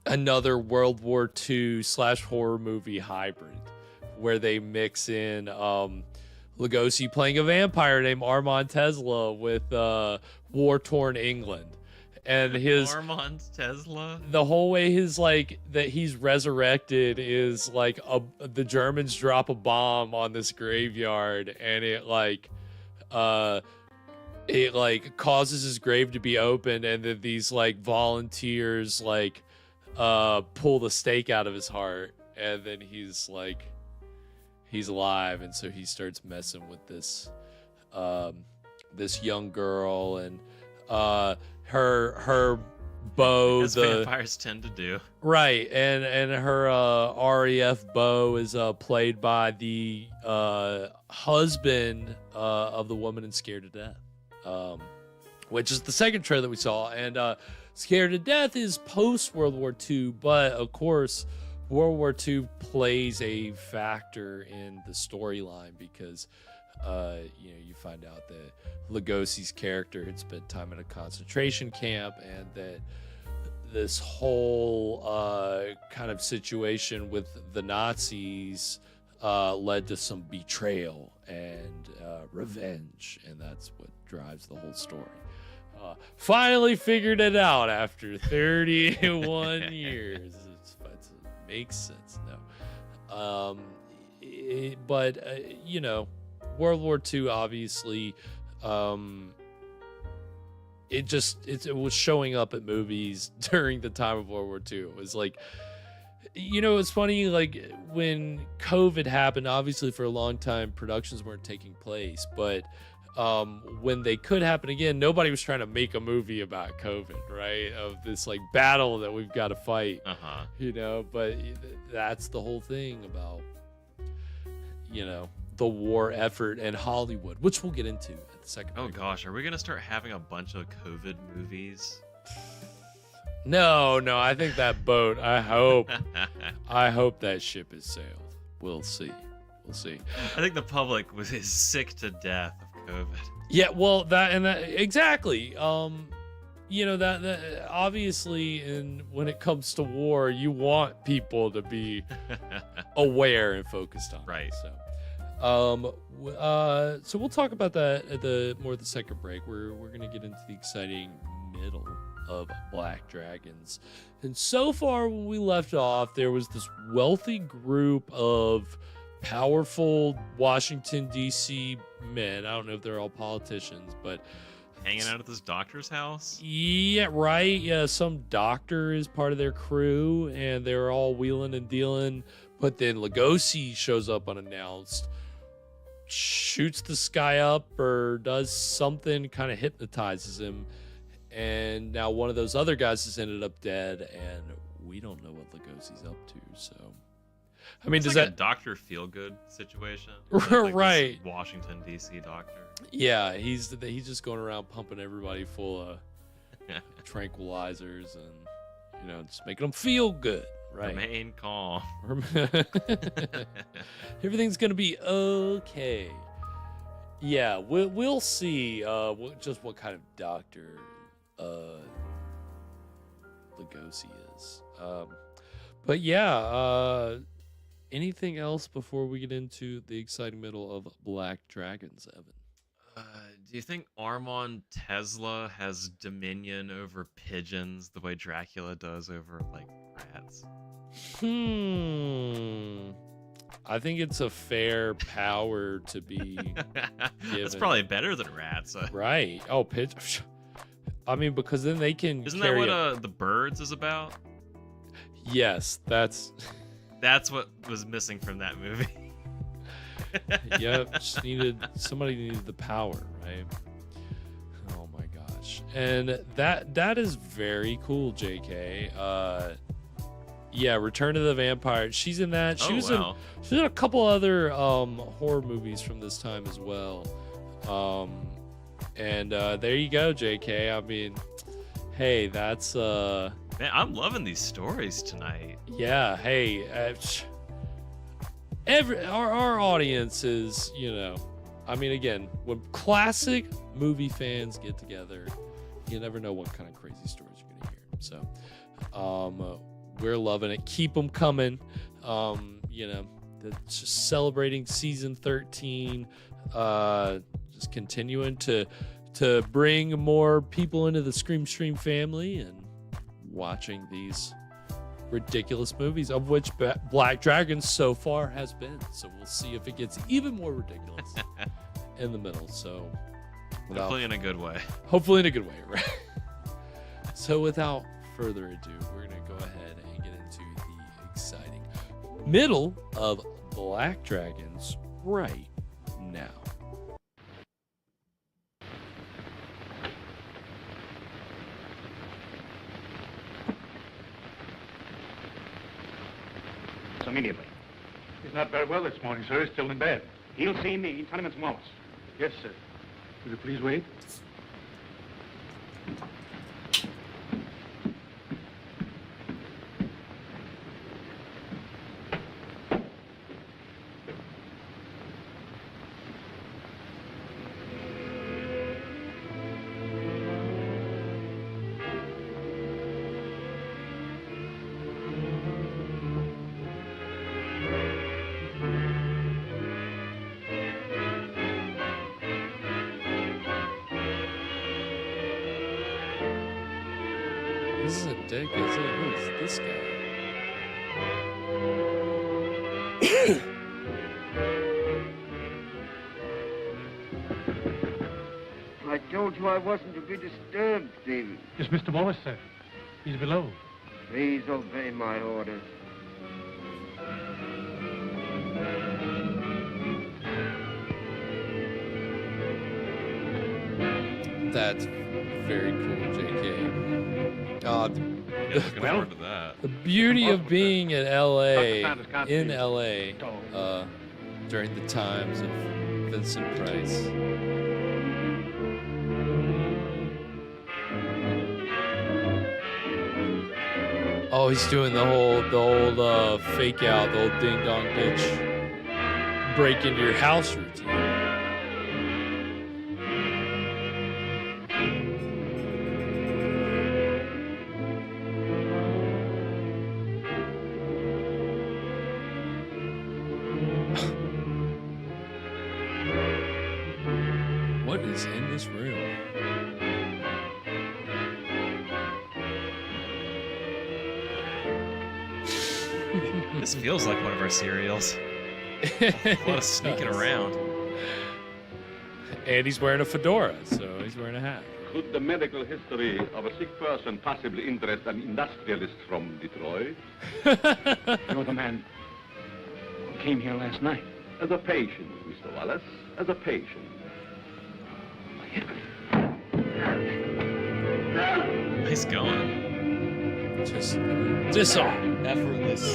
another World War II / horror movie hybrid, where they mix in Lugosi playing a vampire named Armand Tesla with war-torn England. And his Armand Tesla, the whole way his like that he's resurrected is like the Germans drop a bomb on this graveyard, and it causes his grave to be opened, and then these like volunteers like pull the stake out of his heart, and then he's alive, and so he starts messing with this this young girl, and her bow, as vampires tend to do, right, and her RAF bow is played by the husband of the woman in Scared to Death, which is the second trailer that we saw. And Scared to Death is post World War II, but of course World War II plays a factor in the storyline because you find out that Lugosi's character had spent time in a concentration camp, and that this whole kind of situation with the Nazis led to some betrayal and revenge, and that's what drives the whole story. Finally figured it out after 31 years. It makes sense now. World War II obviously it was showing up at movies during the time of World War II. It was like, it's funny, like when COVID happened, obviously for a long time productions weren't taking place, but when they could happen again, nobody was trying to make a movie about COVID, right? Of this like battle that we've got to fight. But that's the whole thing about the war effort in Hollywood, which we'll get into at the second. Oh gosh, are we gonna start having a bunch of COVID movies? No, I think that boat. I hope that ship has sailed. We'll see. I think the public is sick to death of COVID. Yeah, well, that exactly. That obviously, and when it comes to war, you want people to be aware and focused on. Right. So, so we'll talk about that at the second break. We're gonna get into the exciting middle of Black Dragons, and so far when we left off, there was this wealthy group of powerful Washington D.C. men. I don't know if they're all politicians, but hanging out at this doctor's house. Yeah, right. Yeah, some doctor is part of their crew, and they're all wheeling and dealing. But then Lugosi shows up unannounced, shoots this guy up, or does something, kind of hypnotizes him, and now one of those other guys has ended up dead, and we don't know what Lugosi's up to. So, I mean, it's does like that a Dr. Feelgood situation? Right. This Washington D.C. doctor. Yeah, he's just going around pumping everybody full of tranquilizers and just making them feel good, right? Remain calm. Everything's gonna be okay. Yeah, we'll see just what kind of doctor Lugosi is. But yeah, anything else before we get into the exciting middle of Black Dragons, Evan? Do you think Armand Tesla has dominion over pigeons the way Dracula does over, like, rats? I think it's a fair power to be given. That's probably better than rats. Right. Oh, I mean, because then they can Isn't that what The Birds is about? Yes, that's what was missing from that movie. Yep, somebody needed the power, right? Oh my gosh. And that is very cool, JK. Yeah, Return of the Vampire. She's in that. She's in a couple other horror movies from this time as well. And there you go, JK. I mean, hey, that's man, I'm loving these stories tonight. Yeah, hey, our audience is, I mean, again, when classic movie fans get together, you never know what kind of crazy stories you're gonna hear. So, we're loving it. Keep them coming. Just celebrating season 13. Just continuing to bring more people into the Scream Stream family and watching these ridiculous movies, of which Black Dragons so far has been. So we'll see if it gets even more ridiculous in the middle. So hopefully in a good way. Hopefully in a good way, right? So without further ado, we're going to go ahead and get into the exciting middle of Black Dragons right now. Immediately. He's not very well this morning, sir. He's still in bed. He'll see me. Tell him it's Wallace. Yes, sir. Will you please wait? This is a dick, is it? Who is this guy? I told you I wasn't to be disturbed, Stephen. It's Mr. Wallace, sir. He's below. Please obey my orders. That's very cool, JK. Looking forward to that. The beauty of being in LA, during the times of Vincent Price. Oh, he's doing the old fake out, the old ding dong ditch, break into your house routine. What is in this room? This feels like one of our serials. A lot of sneaking around. And he's wearing a fedora, so he's wearing a hat. Could the medical history of a sick person possibly interest an industrialist from Detroit? You're the man who came here last night. As a patient, Mr. Wallace. As a patient. Nice going. Just on. Effortless.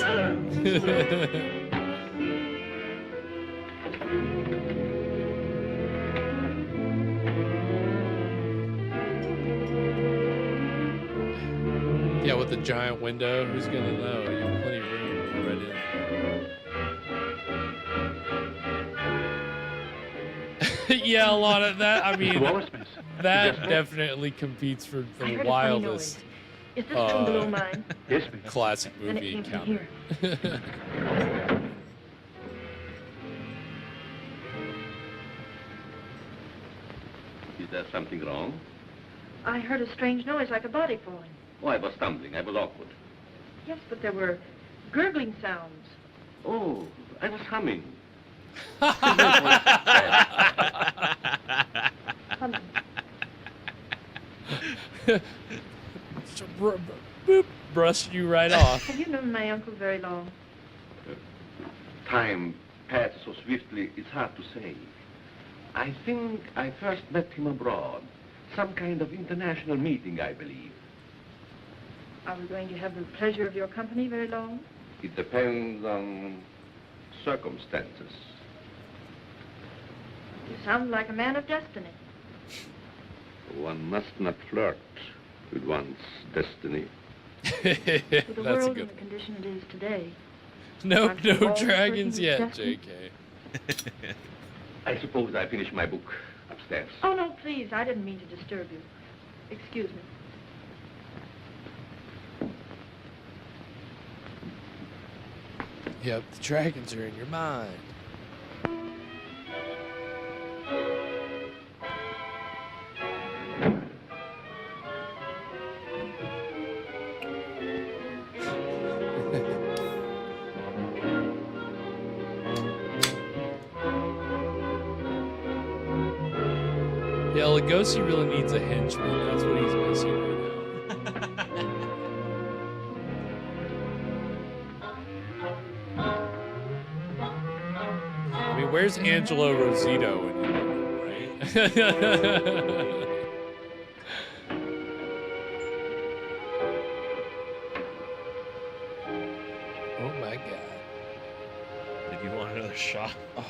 Yeah, with the giant window, who's gonna know? You have plenty of room right in. Yeah, a lot of that. I mean, that definitely competes for the wildest Is this room below mine? Yes, ma'am. classic Then it movie came from encounter. Is there something wrong? I heard a strange noise like a body falling. Oh, I was stumbling. I was awkward. Yes, but there were gurgling sounds. Oh, I was humming. Boop, brushed you right off. Have you known my uncle very long? Time passed so swiftly, it's hard to say. I think I first met him abroad. Some kind of international meeting, I believe. Are we going to have the pleasure of your company very long? It depends on circumstances. You sound like a man of destiny. One must not flirt with one's destiny. With the That's a world good in the condition it is today. Nope, Aren't we no all dragons working yet, with destiny? JK. I suppose I finished my book upstairs. Oh, no, please. I didn't mean to disturb you. Excuse me. Yep, the dragons are in your mind. Yeah, Lugosi really needs a henchman. That's what he's missing right now. I mean, where's Angelo Rosito in here, right? Oh my god. Did you want another shot? Oh,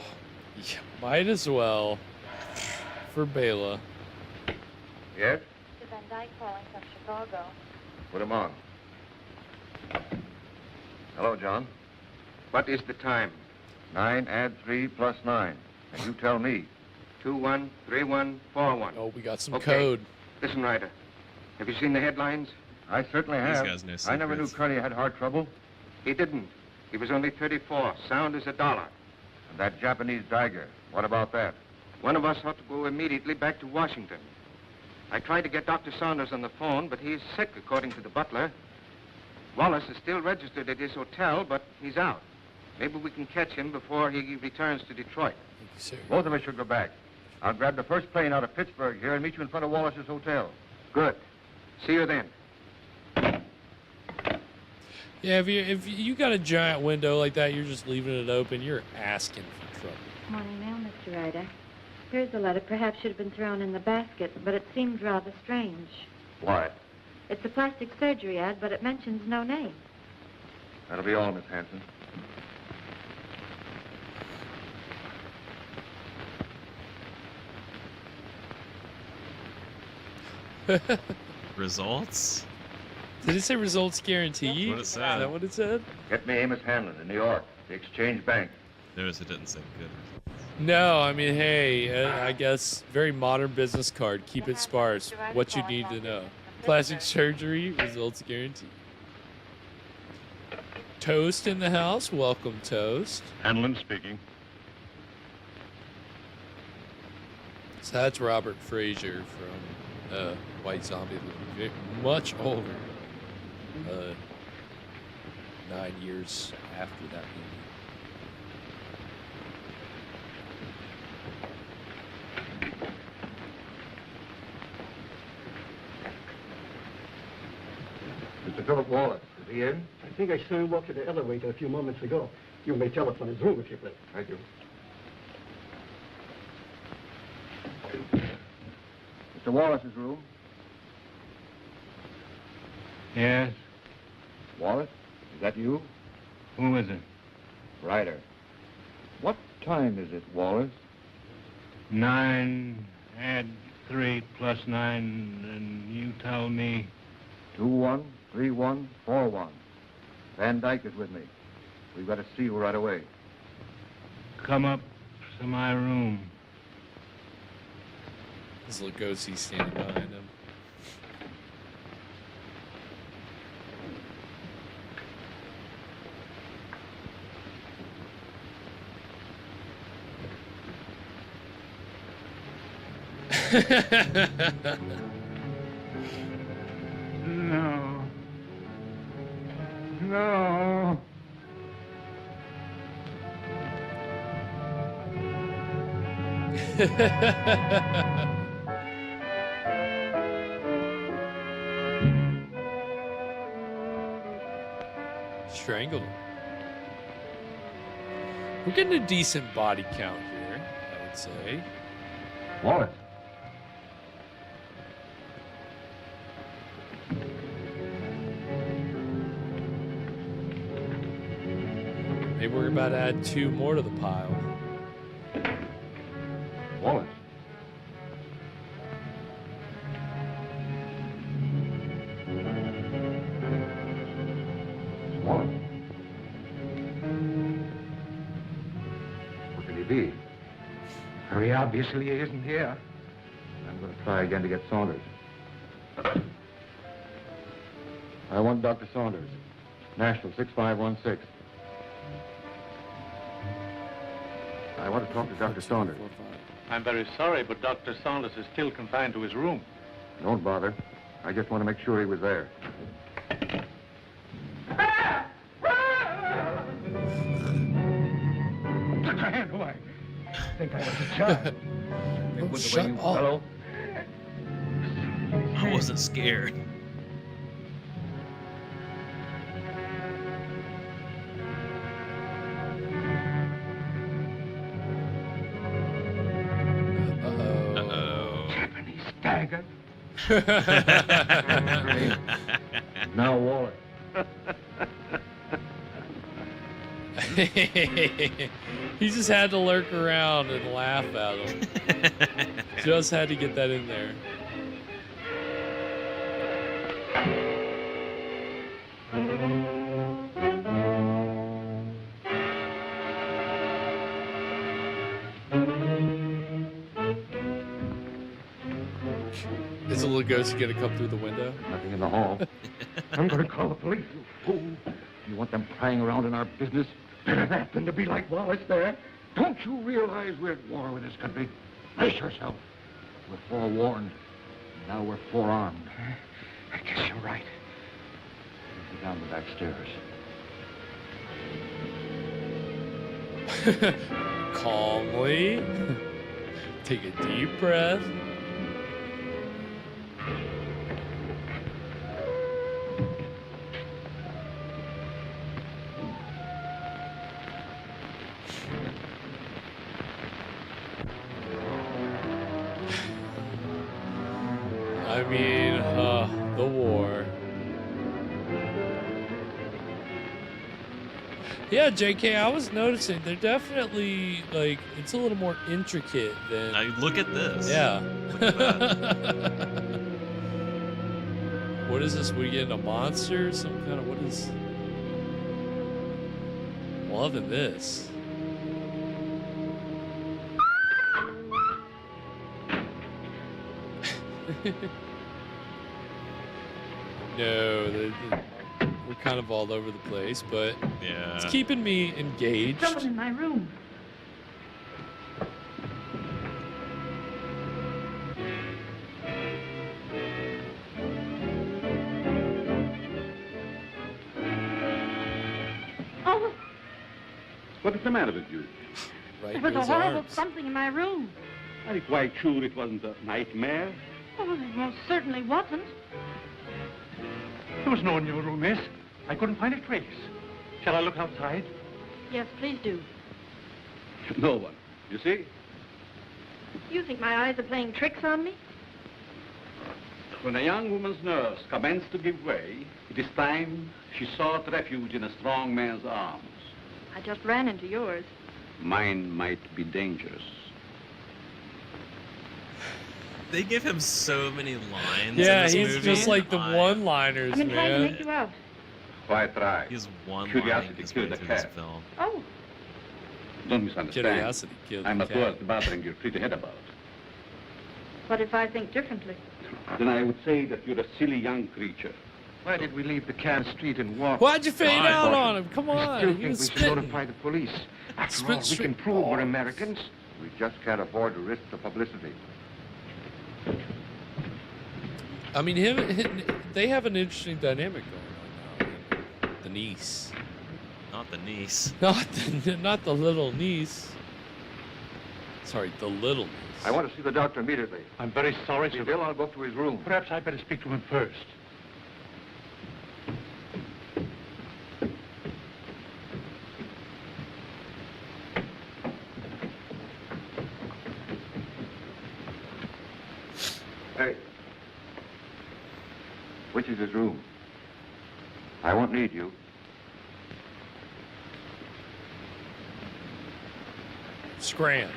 yeah, might as well. For Bela. Yes? Mr. Van Dyke calling from Chicago. Put him on. Hello, John. What is the time? 9 add 3 plus 9. And you tell me. 213141. Oh, we got some Okay. code. Listen, Ryder. Have you seen the headlines? I certainly These have. guys know I never knew secrets. Curly had heart trouble. He didn't. He was only 34, sound as a dollar. And that Japanese dagger, what about that? One of us ought to go immediately back to Washington. I tried to get Dr. Saunders on the phone, but he's sick, according to the butler. Wallace is still registered at his hotel, but he's out. Maybe we can catch him before he returns to Detroit. Both of us should go back. I'll grab the first plane out of Pittsburgh here and meet you in front of Wallace's hotel. Good. See you then. Yeah, if you got a giant window like that, you're just leaving it open, you're asking for trouble. Morning mail, Mr. Ryder. Here's the letter. Perhaps should have been thrown in the basket, but it seemed rather strange. Why? It's a plastic surgery ad, but it mentions no name. That'll be all, Miss Hanson. Results? Did it say results guaranteed? What it said. Is that what it said? Get me Amos Hanlon in New York, the Exchange Bank. Notice it didn't say good. No, I mean, hey, I guess very modern business card. Keep it sparse. What you need to know. Plastic surgery, results guaranteed. Toast in the house. Welcome, Toast. Hanlon speaking. So that's Robert Frazier from White Zombie, much older. 9 years after that movie. Mr. Philip Wallace, is he in? I think I saw him walk to the elevator a few moments ago. You may telephone his room if you please. Thank you. Mr. Wallace's room. Yes? Wallace, is that you? Who is it? Ryder. What time is it, Wallace? 9, add 3 plus 9, and you tell me... 213141. Van Dyke is with me. We've got to see you right away. Come up to my room. There's Lugosi standing behind him. No. No. Strangled him. We're getting a decent body count here, I would say. Wallace. Maybe we're about to add 2 more to the pile. Wallace. Wallace. Where could he be? Very obviously he isn't here. I'm going to try again to get Saunders. I want Dr. Saunders. National 6516. I want to talk to Dr. Saunders. I'm very sorry, but Dr. Saunders is still confined to his room. Don't bother. I just want to make sure he was there. Took my hand away. I think I was a child. Oh, shut up. I wasn't scared. Dagger. Now, Wallace. He just had to lurk around and laugh at him. Just had to get that in there. Is Lugosi gonna come through the window? Nothing in the hall. I'm going to call the police, you fool. You want them prying around in our business? Better that than to be like Wallace there. Don't you realize we're at war with this country? Brace yourself. We're forewarned. Now we're forearmed. I guess you're right. We'll go down the back stairs. Calmly. Take a deep breath. I mean, the war. Yeah, JK, I was noticing they're definitely, like, it's a little more intricate than... Now look at this. Yeah. Look at that. What is this? We getting a monster? Some kind of, what is... Loving this. No, we're kind of all over the place, but yeah, it's keeping me engaged. Someone in my room. Oh, What is the matter with you? Right there was in a his horrible arms. something in my room. Are you quite sure it wasn't a nightmare? Oh, it most certainly wasn't. There was no one in your room, miss. I couldn't find a trace. Shall I look outside? Yes, please do. No one. You see? You think my eyes are playing tricks on me? When a young woman's nerves commence to give way, it is time she sought refuge in a strong man's arms. I just ran into yours. Mine might be dangerous. They give him so many lines. Yeah, in this he's movie. just like the one-liners, I've been trying to man. make you out. Quite right. He's one Curiosity line killed the this cat. film. Oh, Don't misunderstand. Curiosity killed I'm the not cat. worth bothering your pretty head about. what if I think differently? Then I would say that you're a silly young creature. Why did we leave the cat street and walk? Why'd you fade out Caution. on him? Come I on, still he think was we should spitting. notify the police. After Spit all, we straight- can prove we're Americans. We just can't afford to risk the publicity. I mean, they have an interesting dynamic going on now. The niece. Not the niece. Not the little niece. Sorry, the little niece. I want to see the doctor immediately. I'm very sorry, Sir Bill, I'll go up to his room. Perhaps I'd better speak to him first. Hey. Which is his room? I won't need you. Scram.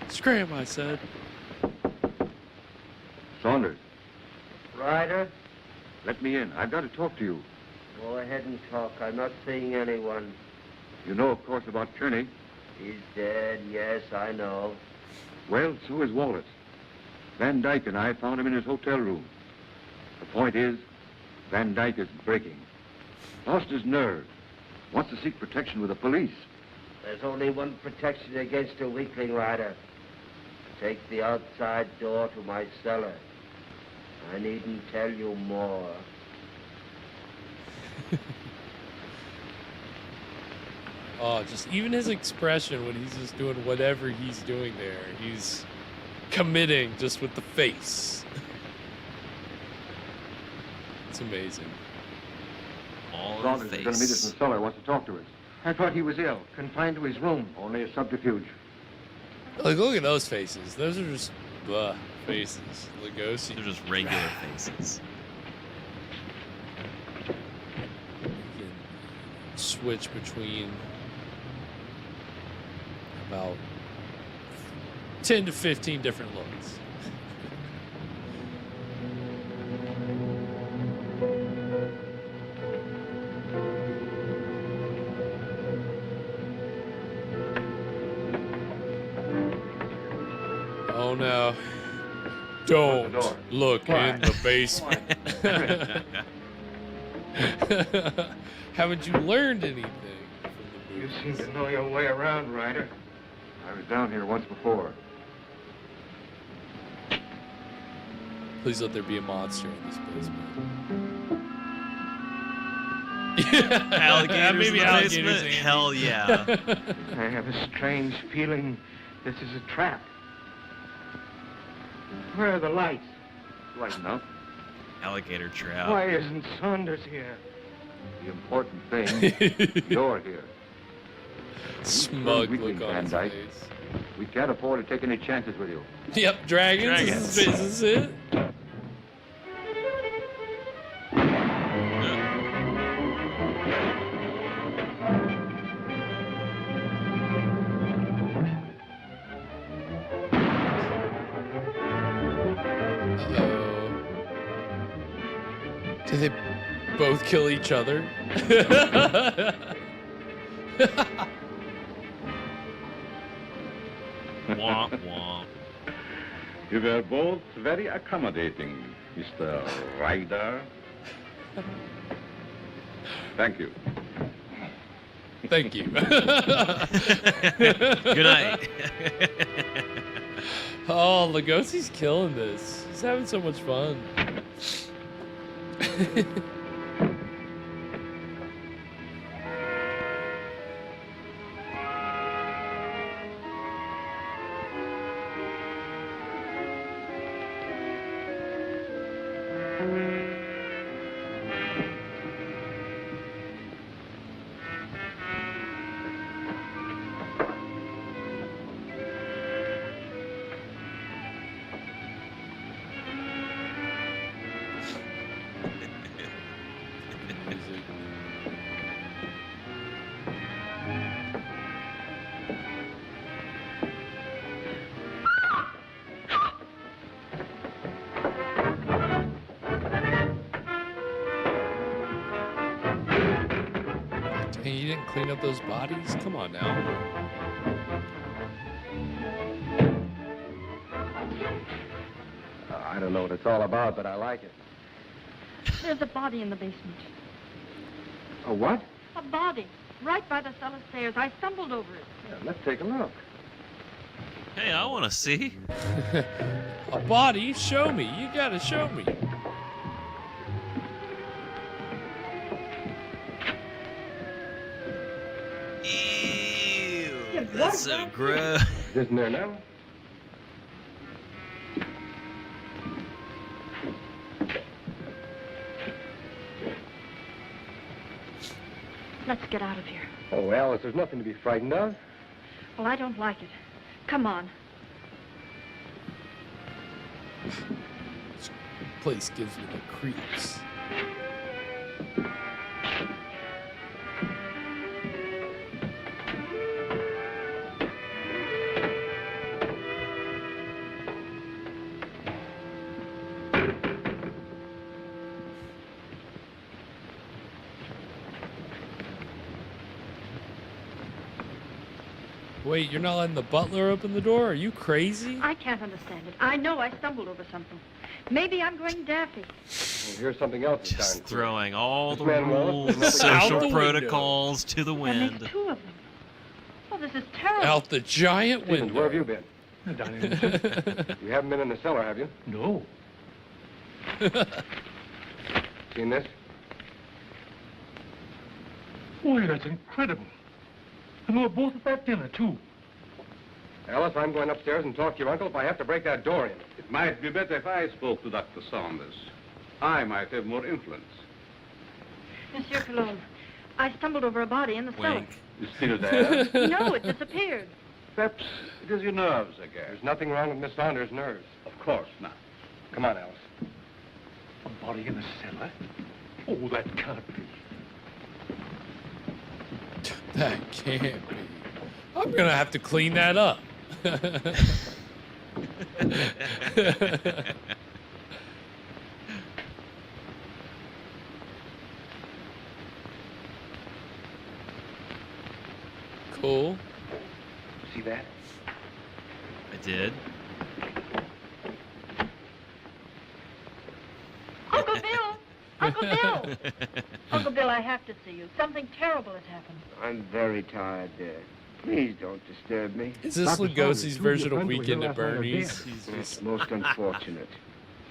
Scram, I said. Saunders, Ryder, let me in. I've got to talk to you. go ahead and talk. I'm not seeing anyone. You know, of course, about Kearney. He's dead, yes, I know. Well, so is Wallace. Van Dyke and I found him in his hotel room. The point is, Van Dyke is breaking. Lost his nerve. Wants to seek protection with the police. There's only one protection against a weakling, Ryder. Take the outside door to my cellar. I needn't tell you more. Oh, just even his expression when he's just doing whatever he's doing there. He's committing just with the face. It's amazing. All in Saunders the is going to meet us in face. the cellar. Wants to talk to us. I thought he was ill, confined to his room. Only a subterfuge. Like, look at those faces. Those are just faces. Lugosi. They're just regular faces. You can switch between about 10 to 15 different looks. Oh no. Don't look in the basement. Haven't you learned anything from the You movies? seem to know your way around, Ryder. I was down here once before. Please let there be a monster in this basement. Alligators Maybe in the alligators, basement? Andy. Hell yeah. I have a strange feeling this is a trap. Where are the lights? Lighten up. Alligator trap. Why isn't Saunders here? The important thing, you're here. Smug Weakling, look on Van his Dyke. face. We can't afford to take any chances with you. Yep, dragons. This is it. they both kill each other? Womp womp. You were both very accommodating, Mr. Ryder. Thank you. Thank you. Good night. Oh, Lugosi's killing this. He's having so much fun. Hey, you didn't clean up those bodies? Come on now. I don't know what it's all about, but I like it. There's a body in the basement. A what? A body. Right by the cellar stairs. I stumbled over it. Yeah, let's take a look. Hey, I want to see. A body? Show me. You gotta show me. Ew, that's so gross. Isn't there now? Let's get out of here. Oh, Alice, there's nothing to be frightened of. Well, I don't like it. Come on. This place gives me the creeps. Wait, you're not letting the butler open the door? Are you crazy? I can't understand it. I know I stumbled over something. Maybe I'm going daffy. Well, here's something else. Just throwing all the Man, well, rules, nothing out social the protocols to the That wind. makes two of them. Oh, this is terrible. Out the giant Stevens, window. where have you been? Down in the You haven't been in the cellar, have you? No. Seen this? Boy, that's incredible. And we were both at that dinner, too. Alice, I'm going upstairs and talk to your uncle if I have to break that door in. It might be better if I spoke to Dr. Saunders. I might have more influence. Monsieur Cologne, I stumbled over a body in the cellar. Is still there? No, it disappeared. Perhaps it is your nerves again. There's nothing wrong with Miss Saunders' nerves. Of course not. Come on, Alice. A body in the cellar? Oh, that can't be. That can't be. I'm gonna have to clean that up. Cool. See that? I did. Uncle Bill! Uncle Bill! Uncle Bill, I have to see you. Something terrible has happened. I'm very tired, dear. Please don't disturb me. Is this Lugosi's version of Weekend at Bernie's? It's most unfortunate.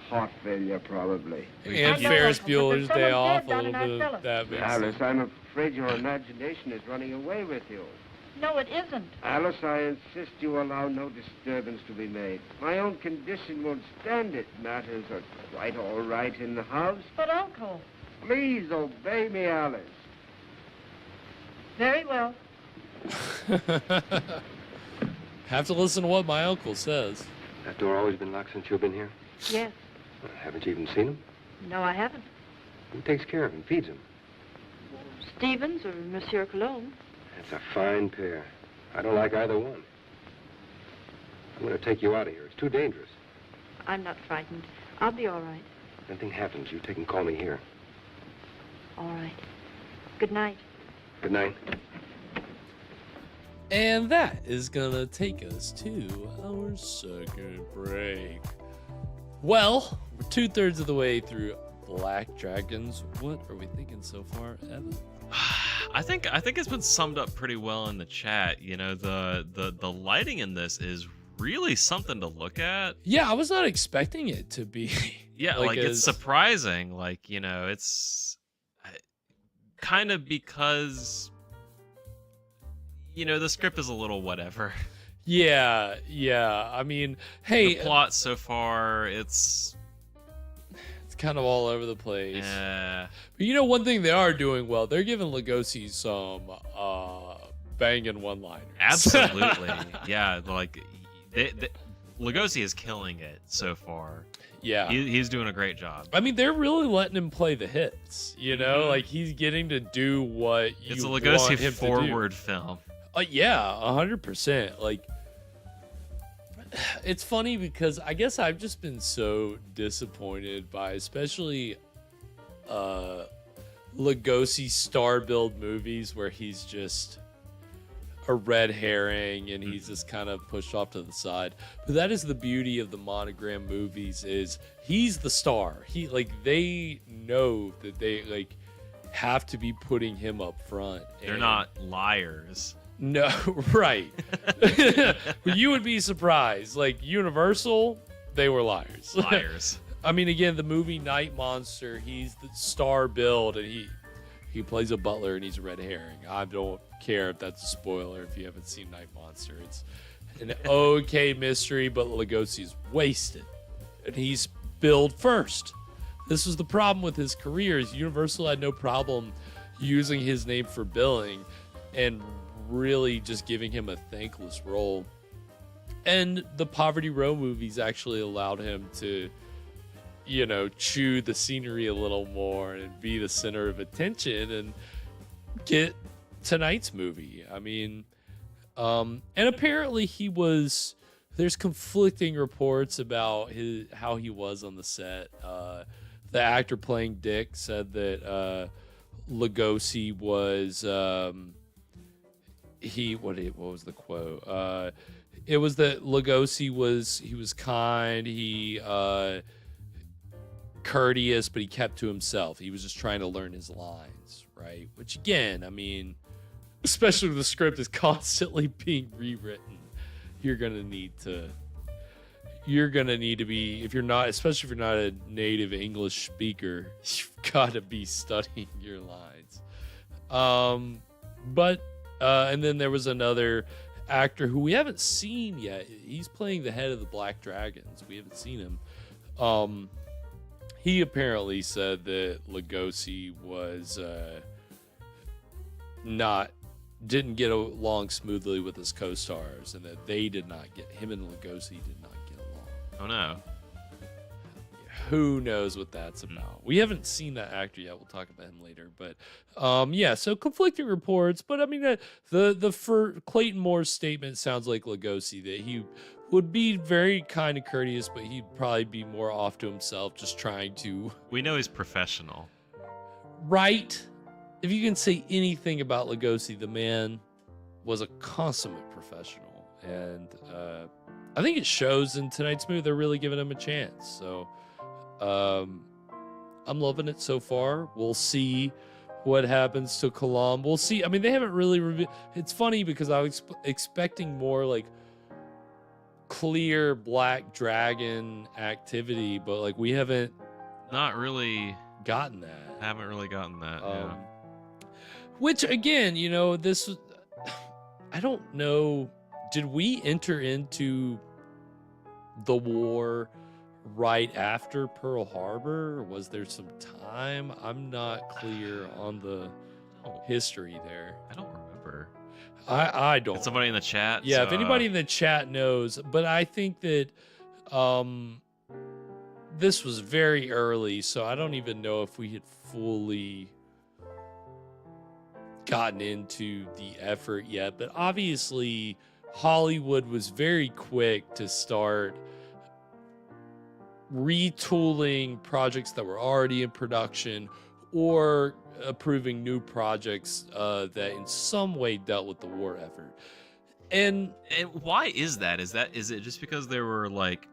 Heart failure, probably. And Ferris Bueller's Day Off, a little bit of that makes Alice, sense. I'm afraid your imagination is running away with you. No, it isn't. Alice, I insist you allow no disturbance to be made. My own condition won't stand it. Matters are quite all right in the house. But, Uncle. Please obey me, Alice. Very well. Have to listen to what my uncle says. That door always been locked since you've been here? Yes. Haven't you even seen him? No, I haven't. Who takes care of him, feeds him? Stevens or Monsieur Cologne. That's a fine pair. I don't like either one. I'm going to take you out of here. It's too dangerous. I'm not frightened. I'll be all right. If anything happens, you take and call me here. All right. Good night. Good night. And that is gonna take us to our second break. Well, we're 2/3 of the way through Black Dragons. What are we thinking so far, Evan? I think it's been summed up pretty well in the chat. You know, the lighting in this is really something to look at. Yeah, I was not expecting it to be. Yeah, like it's surprising. Like, you know, it's kind of because, you know, the script is a little whatever. Yeah. I mean, hey, the plot so far, it's kind of all over the place. Yeah. But you know, one thing they are doing well, they're giving Lugosi some banging one-liners. Absolutely. Yeah, like Lugosi is killing it so far. Yeah. He's doing a great job. I mean, they're really letting him play the hits, you know? Like, he's getting to do what you It's a want Lugosi him forward to do. film. Yeah, 100%. Like, it's funny because I guess I've just been so disappointed by especially Lugosi star-build movies where he's just a red herring and he's just kind of pushed off to the side. But that is the beauty of the Monogram movies, is he's the star. They know that they like have to be putting him up front. They're not liars. No, right. But you would be surprised. Like Universal, they were liars. Liars. I mean, again, the movie Night Monster, he's the star build, and he plays a butler, and he's a red herring. I don't care if that's a spoiler if you haven't seen Night Monster. It's an okay mystery, but Lugosi's wasted, and he's billed first. This was the problem with his career. Is Universal had no problem using his name for billing, and really just giving him a thankless role. And the Poverty Row movies actually allowed him to, you know, chew the scenery a little more and be the center of attention and get tonight's movie. I mean, and apparently there's conflicting reports about how he was on the set. The actor playing Dick said that Lugosi was what was the quote? It was that Lugosi was kind, he courteous, but he kept to himself. He was just trying to learn his lines, right? Which again, I mean, especially when the script is constantly being rewritten, you're gonna need to be, if you're not, especially if you're not a native English speaker, you've got to be studying your lines. And then there was another actor who we haven't seen yet. He's playing the head of the Black Dragons. We haven't seen him. He apparently said that Lugosi was didn't get along smoothly with his co-stars, and that him and Lugosi did not get along. Oh no. Who knows what that's about? We haven't seen that actor yet. We'll talk about him later. But yeah, so conflicting reports. But I mean, for Clayton Moore's statement sounds like Lugosi, that he would be very kind and courteous, but he'd probably be more off to himself, just trying to. We know he's professional, right? If you can say anything about Lugosi, the man was a consummate professional, and I think it shows in tonight's movie. They're really giving him a chance. So. I'm loving it so far. We'll see what happens to Kalam. We'll see. I mean, they haven't really revealed. It's funny because I was expecting more like clear Black Dragon activity, but like we haven't not really gotten that. Haven't really gotten that. Yeah. Which again, you know, I don't know. Did we enter into the war right after Pearl Harbor, or was there some time? I'm not clear on the history there. I don't remember. I don't. It's somebody in the chat. Yeah, so, if anybody in the chat knows, but I think that this was very early, so I don't even know if we had fully gotten into the effort yet. But obviously, Hollywood was very quick to start retooling projects that were already in production or approving new projects that in some way dealt with the war effort. And why is that? Is it just because they were like,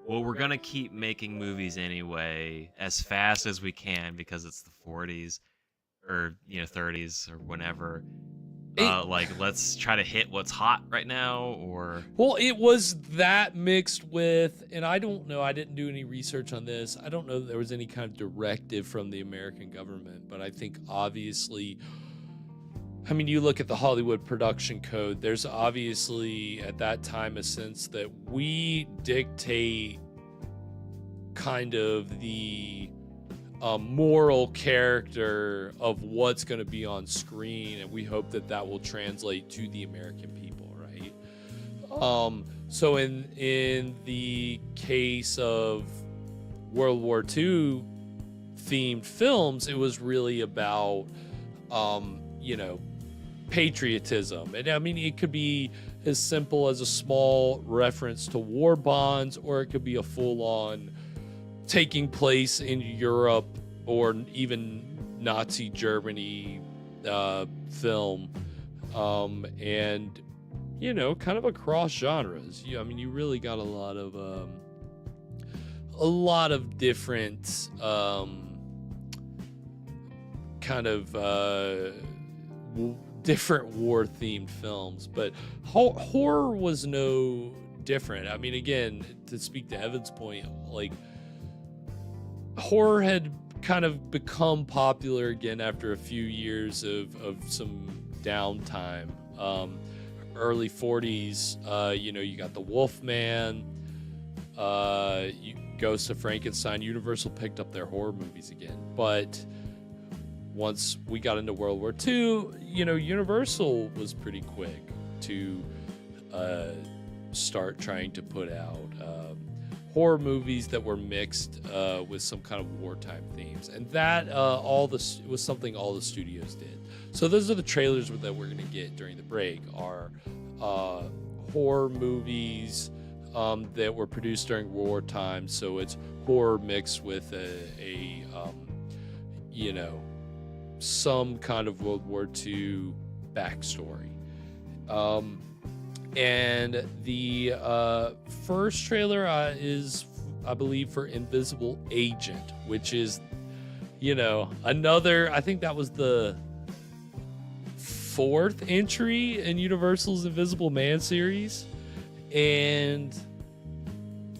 well, we're gonna keep making movies anyway as fast as we can because it's the 40s or 30s or whenever. Like, let's try to hit what's hot right now, or... Well, it was that mixed with, and I don't know, I didn't do any research on this. I don't know that there was any kind of directive from the American government, but I think obviously, I mean, you look at the Hollywood production code, there's obviously at that time a sense that we dictate kind of the moral character of what's going to be on screen, and we hope that that will translate to the American people, right? So in the case of World War II themed films, it was really about patriotism. And I mean, it could be as simple as a small reference to war bonds, or it could be a full-on taking place in Europe or even Nazi Germany film, and kind of across genres. I mean, you really got a lot of different different war-themed films, but horror was no different. I mean, again, to speak to Evan's point, like, horror had kind of become popular again after a few years of some downtime. Early 40s, you got the Wolfman, Ghost of Frankenstein. Universal picked up their horror movies again. But once we got into World War II, Universal was pretty quick to start trying to put out horror movies that were mixed with some kind of wartime themes, and that was something all the studios did. So those are the trailers that we're going to get during the break, are horror movies that were produced during wartime. So it's horror mixed with some kind of World War II backstory. And the first trailer is, I believe, for Invisible Agent, which is, another, I think that was the 4th entry in Universal's Invisible Man series. And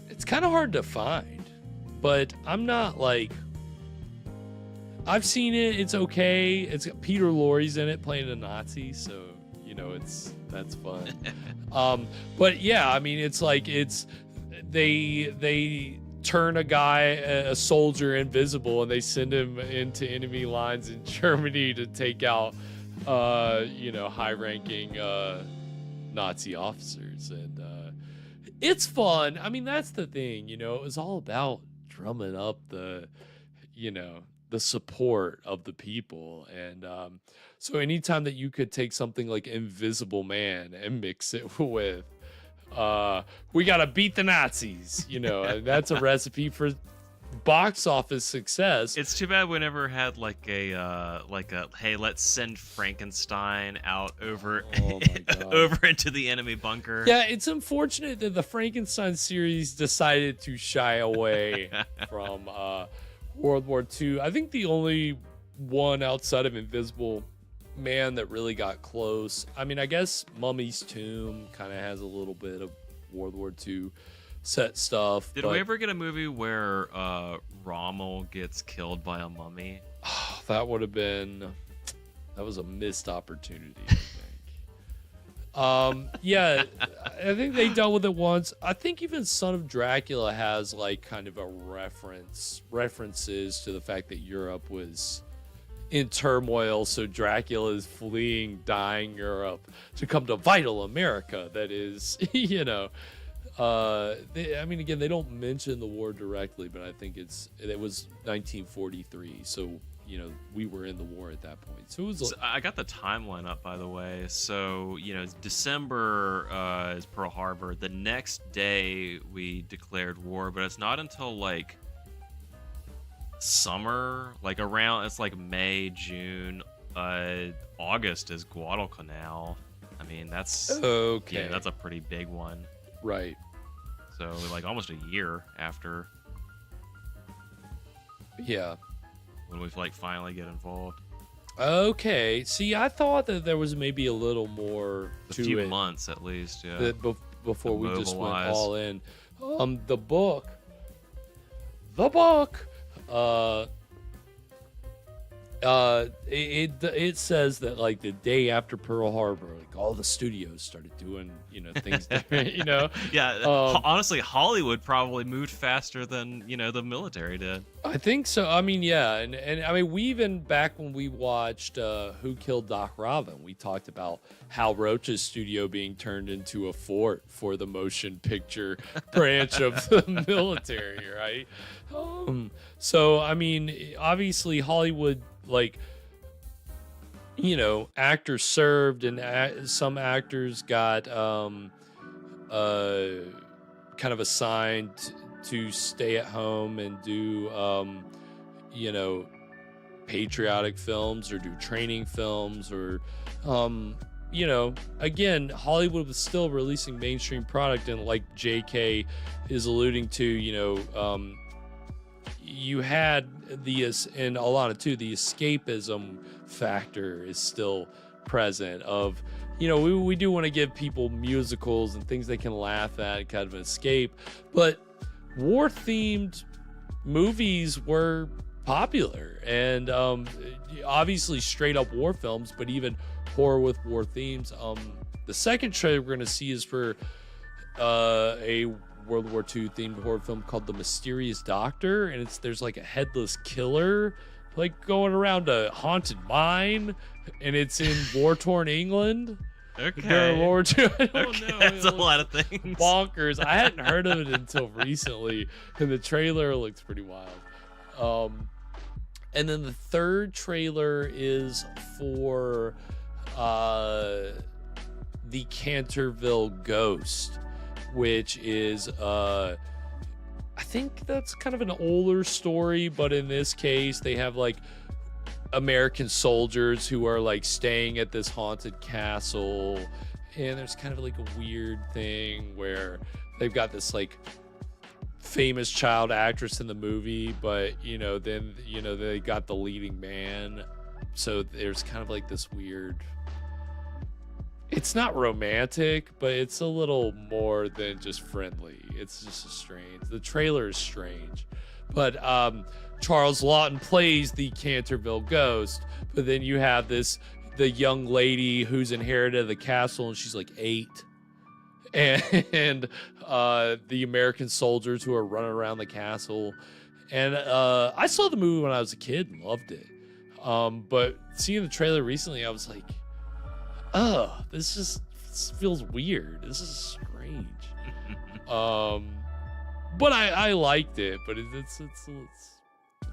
it's kind of hard to find, but I'm not like, I've seen it. It's okay. It's got Peter Lorre's in it playing a Nazi, so that's fun. But yeah, I mean, it's like they turn a soldier invisible, and they send him into enemy lines in Germany to take out high-ranking Nazi officers, and it's fun. I mean, that's the thing, it was all about drumming up the support of the people. And so anytime that you could take something like Invisible Man and mix it with we gotta beat the Nazis, and that's a recipe for box office success. It's too bad we never had like a hey, let's send Frankenstein out over over into the enemy bunker. Yeah, it's unfortunate that the Frankenstein series decided to shy away from World War II. I think the only one outside of Invisible Man that really got close, I mean, I guess Mummy's Tomb kind of has a little bit of World War II set stuff. Did we ever get a movie where Rommel gets killed by a mummy? That was a missed opportunity, I think. Yeah, I think they dealt with it once. I think even Son of Dracula has like kind of a references to the fact that Europe was in turmoil, so Dracula is fleeing dying Europe to come to vital America. That is, I mean, again, they don't mention the war directly, but I think it was 1943, so we were in the war at that point. So it was. I got the timeline up, by the way. So December is Pearl Harbor. The next day we declared war, but it's not until like summer, like around, it's like May, June, August is Guadalcanal. I mean, that's okay. Yeah, that's a pretty big one. Right. So like almost a year after. Yeah. When we like finally get involved. Okay. See, I thought that there was maybe a little more to a few it. months at least, yeah. That before we just went mobilize. all in. The book. It says that like the day after Pearl Harbor, like all the studios started doing, things different, Yeah, honestly, Hollywood probably moved faster than, the military did. I think so. I mean, yeah, and I mean, we even back when we watched Who Killed Doc Robin, we talked about Hal Roach's studio being turned into a fort for the motion picture branch of the military, right? So I mean, obviously Hollywood, like, actors served, and some actors got kind of assigned to stay at home and do patriotic films or do training films, or again, Hollywood was still releasing mainstream product, and like JK is alluding to, you had and Alana too, the escapism factor is still present of, we do want to give people musicals and things they can laugh at, kind of an escape, but war-themed movies were popular, and obviously straight up war films, but even horror with war themes. The second trailer we're going to see is for a World War II themed horror film called The Mysterious Doctor, and there's like a headless killer like going around a haunted mine, and it's in war-torn England. Okay. During World War II. I don't know. That's a lot of things. Bonkers. I hadn't heard of it until recently, and the trailer looks pretty wild. And then the third trailer is for the Canterville Ghost, which is I think that's kind of an older story, but in this case they have like American soldiers who are like staying at this haunted castle, and there's kind of like a weird thing where they've got this like famous child actress in the movie, but then they got the leading man, so there's kind of like this weird, it's not romantic, but it's a little more than just friendly. It's just strange. The trailer is strange, but Charles Lawton plays the Canterville Ghost, but then you have the young lady who's inherited the castle, and she's like 8, and the American soldiers who are running around the castle. And I saw the movie when I was a kid and loved it, but seeing the trailer recently, I was like, this feels weird. This is strange. But I liked it, but it's a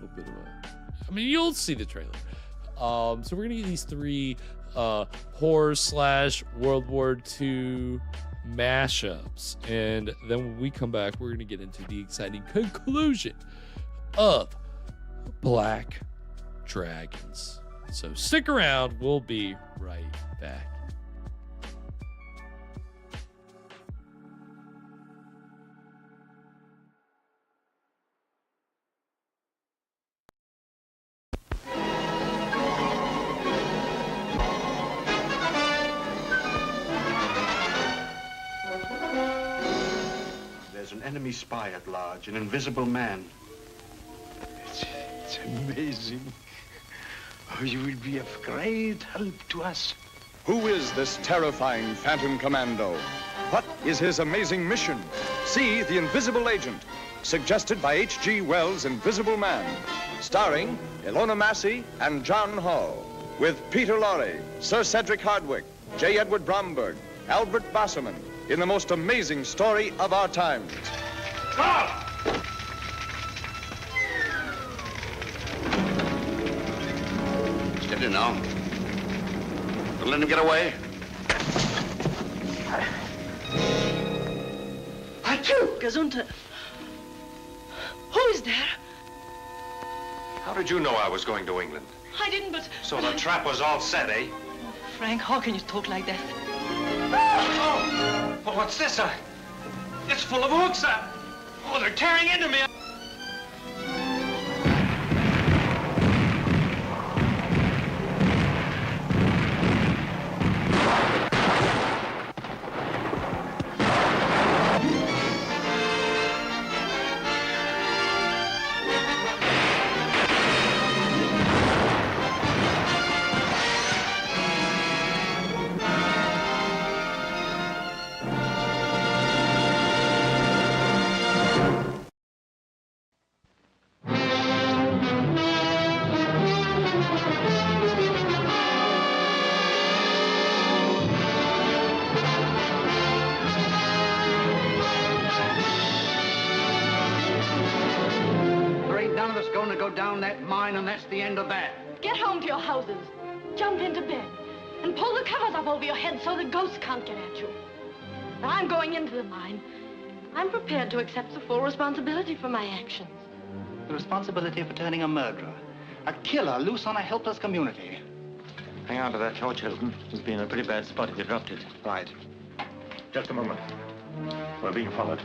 little bit of I mean, you'll see the trailer. So we're gonna get these 3 horror / World War II mashups, and then when we come back, we're gonna get into the exciting conclusion of Black Dragons. So stick around, we'll be right back. There's an enemy spy at large, an invisible man. It's amazing. Oh, you will be of great help to us. Who is this terrifying Phantom Commando? What is his amazing mission? See The Invisible Agent, suggested by H.G. Wells' Invisible Man, starring Ilona Massey and John Hall, with Peter Lorre, Sir Cedric Hardwicke, J. Edward Bromberg, Albert Basserman, in the most amazing story of our times. Stop! Steady now. Don't let him get away. Achoo! Gesundheit. Who is there? How did you know I was going to England? I didn't, but... So the trap was all set, eh? Frank, how can you talk like that? Oh! Well, what's this? It's full of hooks. Oh, they're tearing into me. Down that mine, and that's the end of that. Get home to your houses. Jump into bed. And pull the covers up over your head so the ghosts can't get at you. Now, I'm going into the mine. I'm prepared to accept the full responsibility for my actions. The responsibility for turning a murderer. A killer loose on a helpless community. Hang on to that torch, Hilton. We'd be in a pretty bad spot if you dropped it. Right. Just a moment. We're being followed.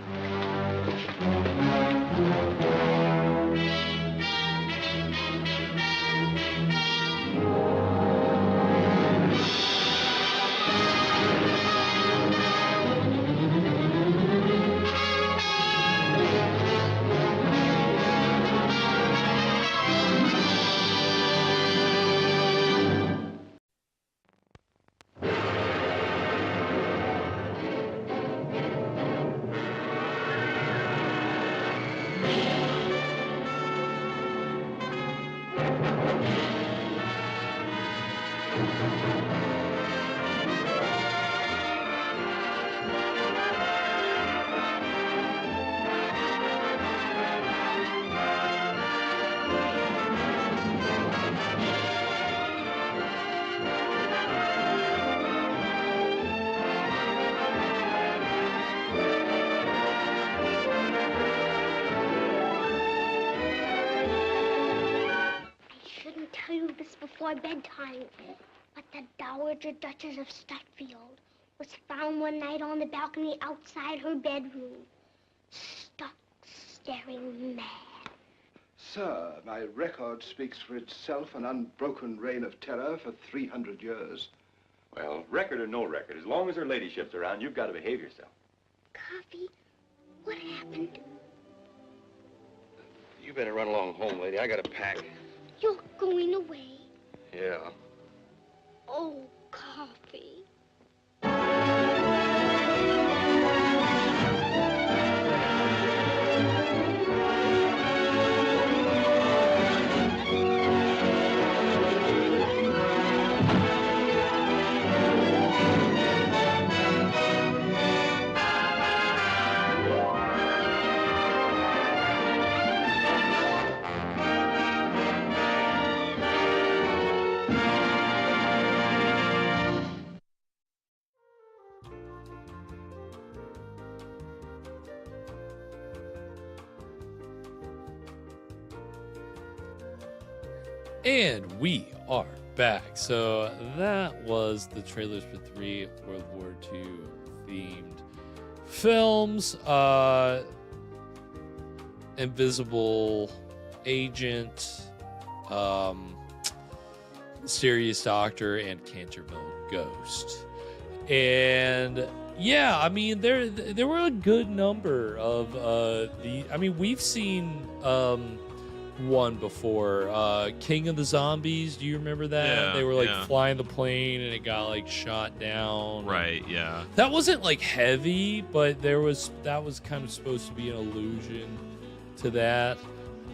Before bedtime, but the Dowager Duchess of Stutfield was found one night on the balcony outside her bedroom, stuck staring mad. Sir, my record speaks for itself, an unbroken reign of terror for 300 years. Well, record or no record, as long as her ladyship's around, you've got to behave yourself. Coffee, what happened? You better run along home, lady. I gotta pack. You're going away. Yeah. Oh, Coffee. And we are back. So that was the trailers for 3 World War II themed films. Invisible Agent, Serious Doctor, and Canterville Ghost. And yeah, I mean there were a good number of we've seen one before, King of the Zombies. Do you remember that? Yeah, they were like yeah. flying the plane and it got like shot down. Right, yeah. That wasn't like heavy, but that was kind of supposed to be an allusion to that.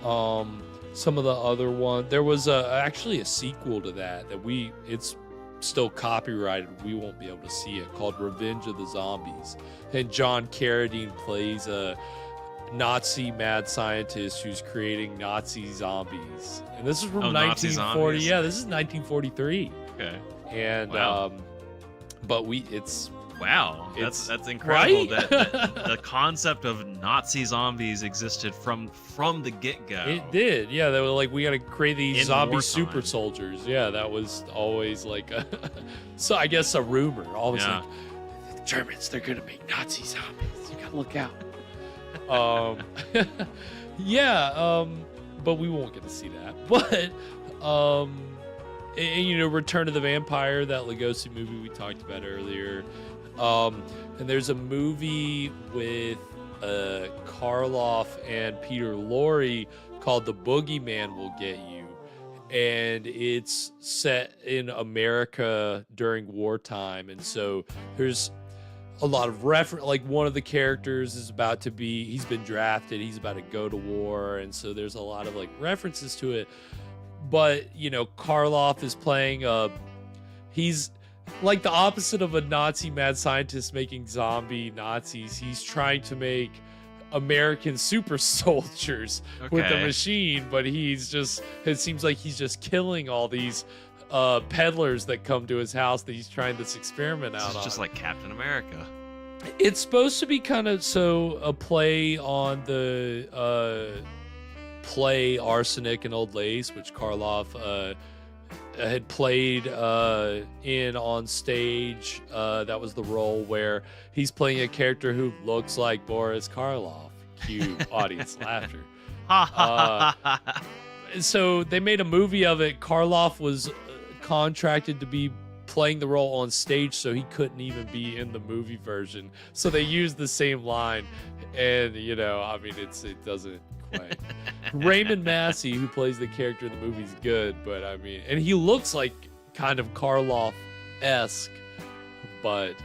Some of the other one, there was actually a sequel to that it's still copyrighted. We won't be able to see it, called Revenge of the Zombies. And John Carradine plays a Nazi mad scientist who's creating Nazi zombies. And this is from 1940. Yeah, this is 1943. Okay. And wow. But it's wow. That's incredible. Right? that the concept of Nazi zombies existed from the get-go. It did, yeah. They were like, we got to create these In zombie wartime. super soldiers. Yeah, that was always like, so I guess a rumor. Always Yeah. like, the Germans, they're gonna make Nazi zombies. You gotta look out. Yeah, but we won't get to see that. But, and, you know, Return of the Vampire, that Lugosi movie we talked about earlier. And there's a movie with Karloff and Peter Lorre called The Boogeyman Will Get You. And it's set in America during wartime. And so there's a lot of reference, like one of the characters is about to be, he's been drafted, he's about to go to war. And so there's a lot of like references to it. But, you know, Karloff is playing he's like the opposite of a Nazi mad scientist making zombie Nazis. He's trying to make American super soldiers with a machine, but he's just, it seems like he's just killing all these peddlers that come to his house that he's trying this experiment out on. It's just like Captain America. It's supposed to be kind of a play on the play Arsenic and Old Lace, which Karloff had played in on stage. That was the role where he's playing a character who looks like Boris Karloff. Cue audience laughter. So they made a movie of it. Karloff was contracted to be playing the role on stage, so he couldn't even be in the movie version. So they used the same line, and you know, I mean, it doesn't quite. Raymond Massey, who plays the character in the movie, is good, but I mean, and he looks like kind of Karloff-esque, but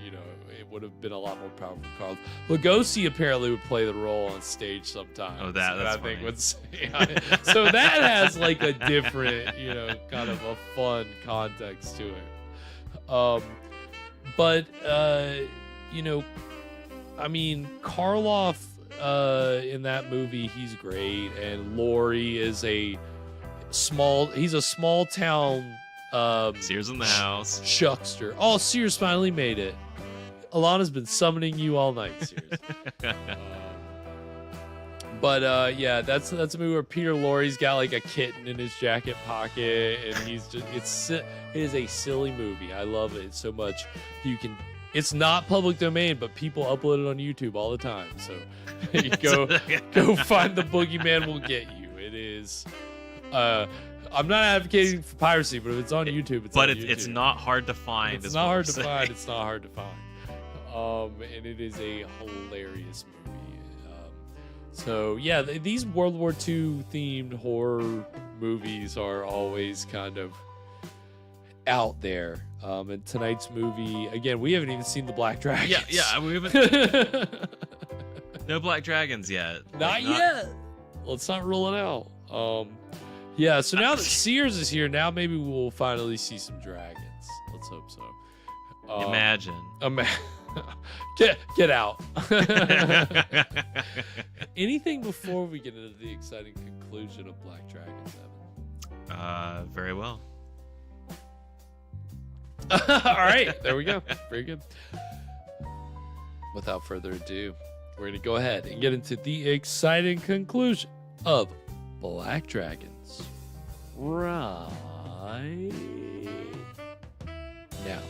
you know, it would have been a lot more powerful for Karloff. Lugosi apparently would play the role on stage sometimes. Oh, that's I think would say. So that has like a different, you know, kind of a fun context to it. But you know, I mean, Karloff in that movie, he's great, and Lorre is he's a small town Sears in the house. Chuckster. Oh, Sears finally made it. Alana's been summoning you all night, Sears. But yeah, that's a movie where Peter Lorre's got like a kitten in his jacket pocket, and he's just it is a silly movie. I love it so much. It's not public domain, but people upload it on YouTube all the time. So you go find The Boogeyman Will Get You. It is. I'm not advocating for piracy, but if it's on YouTube, it's not hard to find. It's not hard to find. It's not hard to find. And it is a hilarious movie. So yeah, these World War II themed horror movies are always kind of out there. And tonight's movie, again, we haven't even seen the Black Dragons. Yeah, we haven't. No Black Dragons yet. Not yet. Let's not rule it out. Yeah, so now that Sears is here, now maybe we'll finally see some dragons. Let's hope so. Imagine. Get out. Anything before we get into the exciting conclusion of Black Dragons, Evan? Very well. All right, there we go. Very good. Without further ado, we're going to go ahead and get into the exciting conclusion of Black Dragons right now.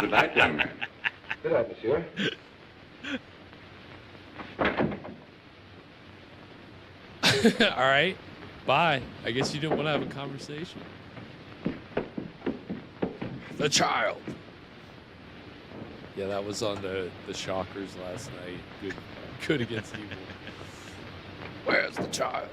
Good night, young man. Good night, monsieur. All right. Bye. I guess you didn't want to have a conversation. The child. Yeah, that was on the Shockers last night. Good against evil. Where's the child?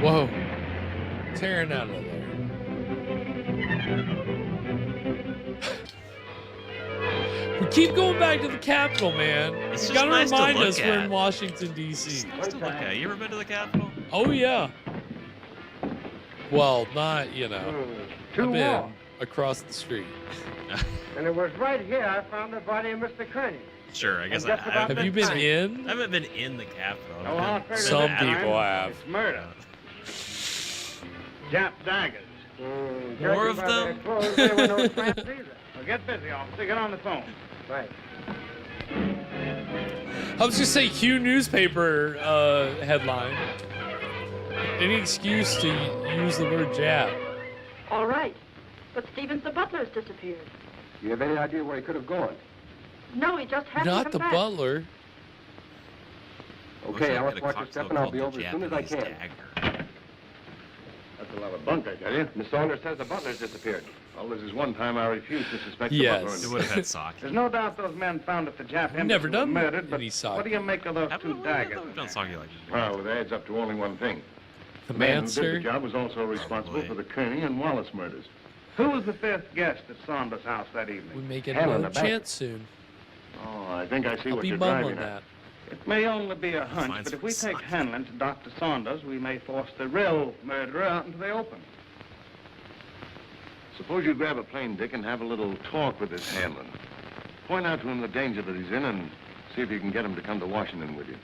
Whoa. Tearing out of there. We keep going back to the Capitol, man. It's You just gotta nice to remind look us we're in at. Washington, D.C. Nice to look at. You ever been to the Capitol? Oh, yeah. Well, not, you know. Two I've been more. across the street. And it was right here I found the body of Mr. Kearney. Sure, I guess And just about Have you been in? I haven't been in the Capitol. Oh, I'll tell you Some that. people have. It's murder. Jap daggers. More of them? There were no traps either. Well, get busy, officer. Get on the phone. Right. I was just say Hugh newspaper headline. Any excuse to use the word Jap. All right. But Stevens the butler's disappeared. You have any idea where he could have gone? No, he just happened Not to the come back. butler. Okay, Looks Alice, like watch a your step cocktail and I'll called be the over as soon as I Japanese can. dagger. That's a lot of bunk, I tell you. Miss Saunders says the butler's disappeared. Well, this is one time I refused to suspect Yes. the butler. It would have had sake. There's no doubt those men found at the Jap We've embassy never were done murdered, but any sake. what do you make of those two daggers? We've done sake like this. Well, it adds up to only one thing. The man who did manster. the job was also responsible boy. for the Kearney and Wallace murders. Who was the fifth guest at Saunders' house that We evening? may get Helen, another the back. chance soon. Oh, I think I see I'll what be you're mumbling driving at. that. It may only be a hunch, Find but if some we take sake. Hanlon to Dr. Saunders, we may force the real murderer out into the open. Suppose you grab a plane, Dick, and have a little talk with this Hanlon. Point out to him the danger that he's in and see if you can get him to come to Washington with you.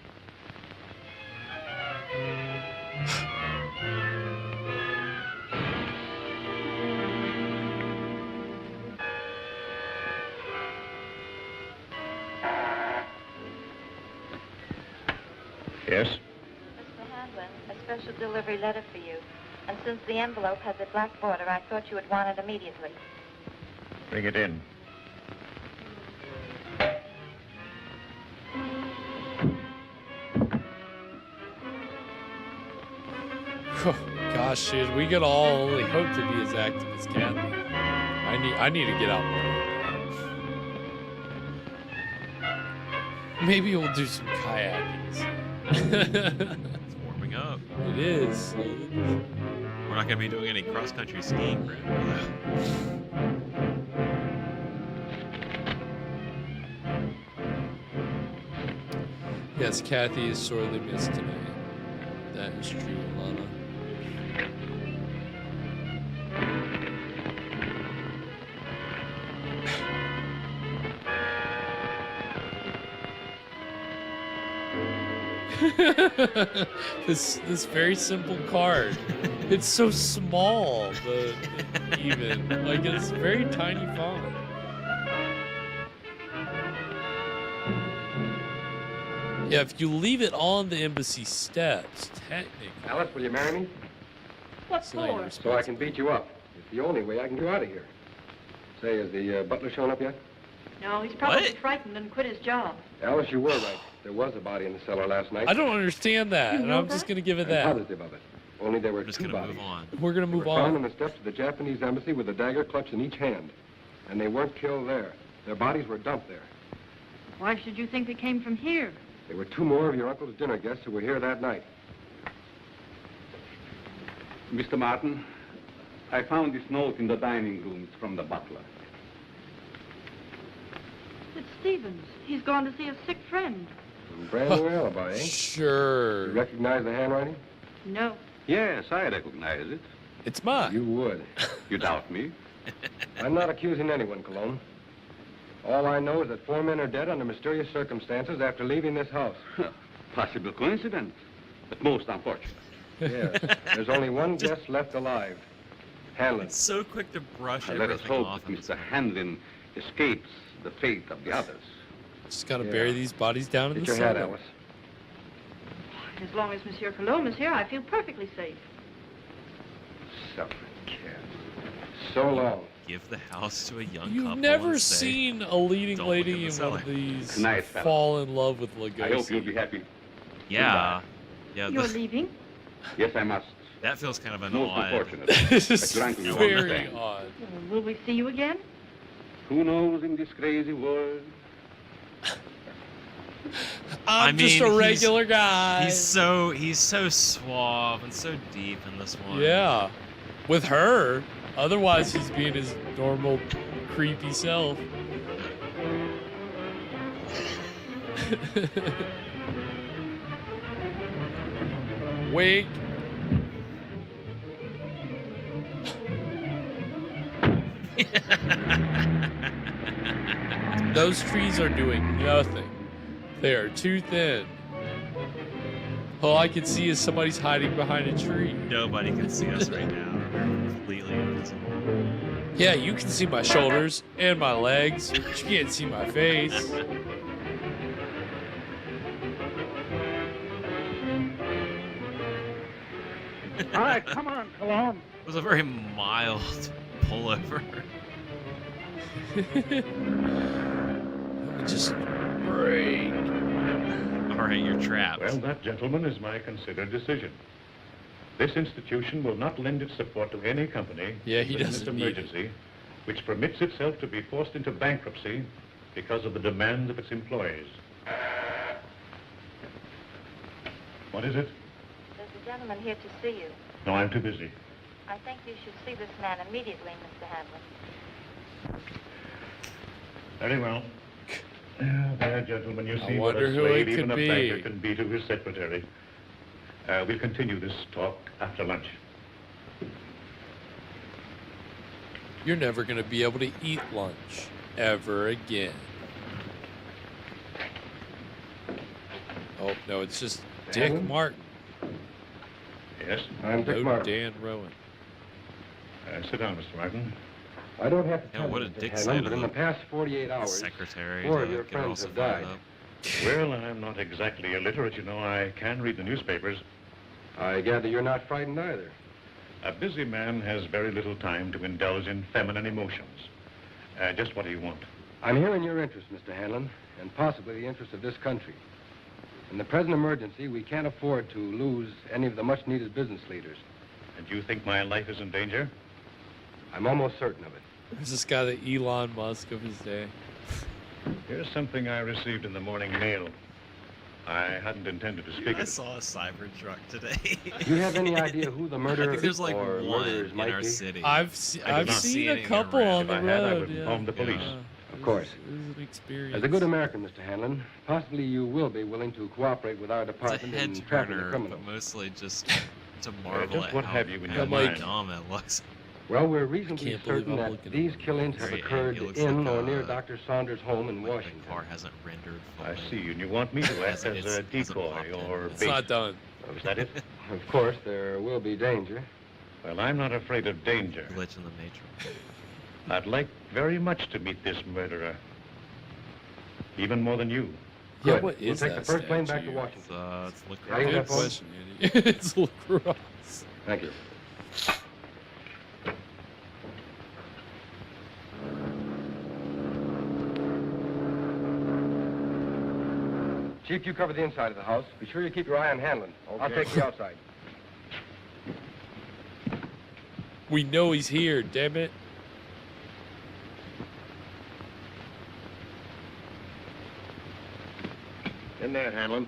Yes? Mr. Hanlon, a special delivery letter for you. And since the envelope has a black border, I thought you would want it immediately. Bring it in. Gosh, dude, we could all only hope to be as active as Kathy. I need to get out more. Maybe we'll do some kayaking. It's warming up. It is. We're not going to be doing any cross-country skiing, Brad. Yes, Kathy is sorely missed tonight. That is true, Lana. this very simple card. It's so small, even like it's very tiny font. Yeah, if you leave it on the embassy steps, technically. Alice, will you marry me? What it's not your for? So I can beat you up. It's the only way I can get out of here. Say, has the butler shown up yet? No, he's probably What? frightened and quit his job. Alice, you were right. There was a body in the cellar last night. I don't understand that, You and know I'm just that? gonna give it I'm that. positive of it. Only there were We're just two going to bodies. move on. We're gonna They move were found on on. the steps of the Japanese embassy with a dagger clutched in each hand. And they weren't killed there. Their bodies were dumped there. Why should you think they came from here? There were two more of your uncle's dinner guests who were here that night. Mr. Martin, I found this note in the dining room. It's from the butler. It's Stevens. He's gone to see a sick friend. Brand new alibi, eh? Sure. You recognize the handwriting? No. Yes, I recognize it. It's mine. You would. You doubt me? I'm not accusing anyone, Cologne. All I know is that 4 men are dead under mysterious circumstances after leaving this house. Possible coincidence, but most unfortunate. Yes. There's only one guest left alive. Hanlon. It's so quick to brush Let us everything hope off. that Mr. Hanlon escapes the fate of the others. Just gotta bury these bodies down in Get the your hat, cellar. Alice. As long as Monsieur Cologne is here, I feel perfectly safe. Suffering cat. So long. Give the house to a young You've couple never and say, seen a leading "Don't look lady in the in cellar." one of these Good night, fella. fall in love with Lugosi. I hope you'll be happy. Yeah. Yeah, You're leaving? Yes, I must. that feels kind of an Most odd. unfortunate. This is I drank you very understand. odd. Will we see you again? Who knows in this crazy world? I'm just a regular guy. He's so suave and so deep in this one. Yeah. With her. Otherwise, he's being his normal, creepy self. Wake. Those trees are doing nothing. They are too thin. All I can see is somebody's hiding behind a tree. Nobody can see us right now. We're completely invisible. Yeah, you can see my shoulders and my legs, but you can't see my face. All right, come on, Cologne. It was a very mild pullover. Just break. All right, you're trapped. Well, that, gentlemen, is my considered decision. This institution will not lend its support to any company Yeah, he in this doesn't need emergency which permits itself to be forced into bankruptcy because of the demands of its employees. What is it? There's a gentleman here to see you. No, I'm too busy. I think you should see this man immediately, Mr. Hanlon. Very well. There, gentlemen, you I see what wonder a who slave it even could a be. banker can be to his secretary. We'll continue this talk after lunch. You're never going to be able to eat lunch ever again. Oh, no, it's just Dick Dan? Martin. Yes? I'm Dick No Martin. Dan Rowan. Sit down, Mr. Martin. I don't have to Yeah, tell what you, did Mr. Dick Hanlon, say to but in the the past 48 hours, secretary 4 of to your get her all friends have fired died. up? Well, I'm not exactly illiterate, you know. I can read the newspapers. I gather you're not frightened either. A busy man has very little time to indulge in feminine emotions. Just what do you want? I'm here in your interest, Mr. Hanlon, and possibly the interest of this country. In the present emergency, we can't afford to lose any of the much-needed business leaders. And you think my life is in danger? I'm almost certain of it. There's this guy, the Elon Musk of his day. Here's something I received in the morning mail. I hadn't intended to speak I it. saw a Cybertruck today. Do you have any idea who the I murderer think there's like or one murderers in might our be? city. I've I did not seen see a any couple around. on the If I had, I road. would Yeah. inform the police. Of course. It was an experience. As a good American, Mr. Hanlon, possibly you will be willing to cooperate with our It's a department head in tracking the turner, criminals. but mostly just to marvel just at what how, have you in how your mind? dumb it looks. Well, we're reasonably can't believe certain I'm that looking these killings have Very occurred angry. It looks in like, or near Dr. Saunders' home in Like Washington. the car hasn't rendered I fully. see, and you want me to act Hasn't- as it's- a hasn't decoy popped in. or It's It's bait. not done. Is that it? Of course, there will be danger. Well, I'm not afraid of danger. Glitch in the matrix. I'd like very much to meet this murderer. Even more than you. Yeah, Good. what We'll is take that the first plane back to statue? Washington. It's Are you Good there, folks? question, Andy. It's lacrosse. Thank you. Chief, you cover the inside of the house. Be sure you keep your eye on Hanlon. I'll Okay. take the outside. We know he's here, damn it. In there, Hanlon.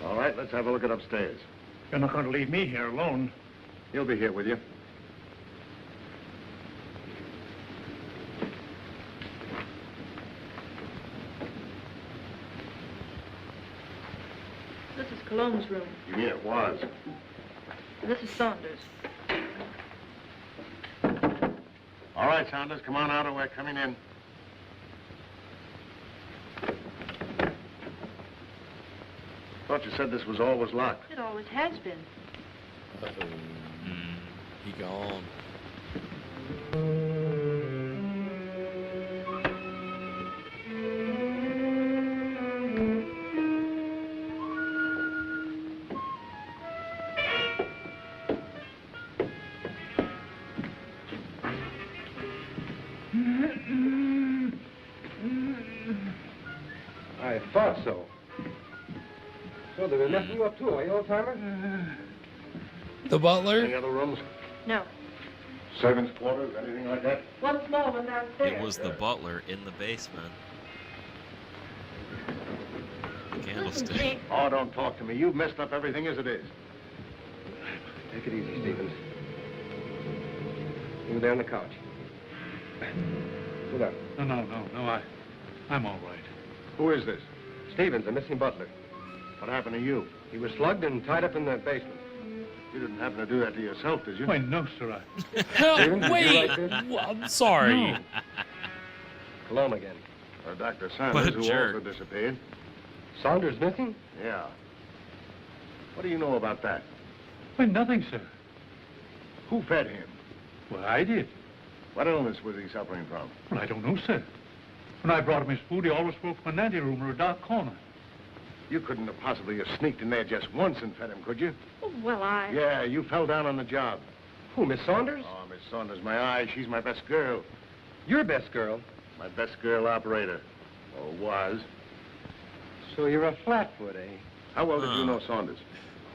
All right, let's have a look at upstairs. You're not going to leave me here alone. He'll be here with you. This is Cologne's room. You mean it was? This is Saunders. All right, Saunders, come on out or we're coming in. Thought you said this was always locked. It always has been. Uh-oh. He gone. I thought so. So they were messing you up too, are you, old-timer? The butler? Any other rooms? No. Servants' quarters, anything like that? Once more when downstairs. It was the butler in the basement. The candlestick. Oh, don't talk to me. You've messed up everything as it is. Take it easy, Stevens. You there on the couch. Sit up. No, I'm all right. Who is this? Stevens, the missing butler. What happened to you? He was slugged and tied up in the basement. You didn't happen to do that to yourself, did you? Why, no, sir. Stevens, did you Wait, like this? I'm sorry. No. Cologne again. Dr. What Sanders, a who jerk. also disappeared. Saunders missing? Yeah. What do you know about that? Why, nothing, sir. Who fed him? Well, I did. What illness was he suffering from? Well, I don't know, sir. When I brought him his food, he always spoke from an anteroom or a dark corner. You couldn't have possibly have sneaked in there just once and fed him, could you? Well, I... Yeah, you fell down on the job. Who, Miss Saunders? Oh, Miss Saunders, my eye. She's my best girl. Your best girl. My best girl operator. Or was. So you're a flatfoot, eh? How well did you know Saunders?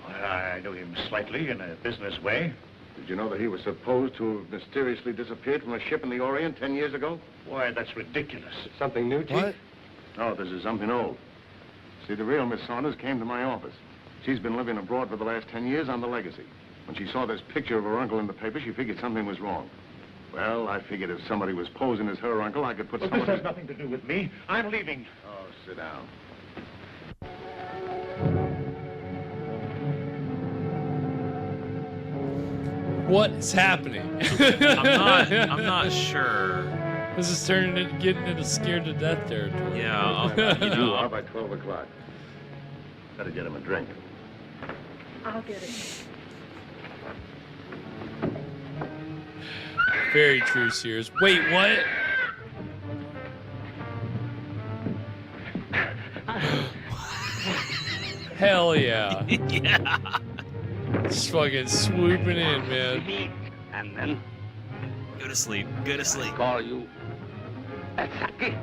Well, I knew him slightly in a business way. Did you know that he was supposed to have mysteriously disappeared from a ship in the Orient 10 years ago? Why, that's ridiculous. Something new, Chief? What? No, this is something old. See, the real Miss Saunders came to my office. She's been living abroad for the last 10 years on the legacy. When she saw this picture of her uncle in the paper, she figured something was wrong. Well, I figured if somebody was posing as her uncle, I could put Well, someone... this has nothing to do with me. I'm leaving. Oh, sit down. What is happening? I'm not sure. This is turning into getting into scared to death territory. Yeah, you You know. are by 12 o'clock. Better get him a drink. I'll get it. Very true, Sears. Wait, what? Hell yeah. Yeah. Just fucking swooping in, man. And then Go to sleep. Go to sleep. call you Saki.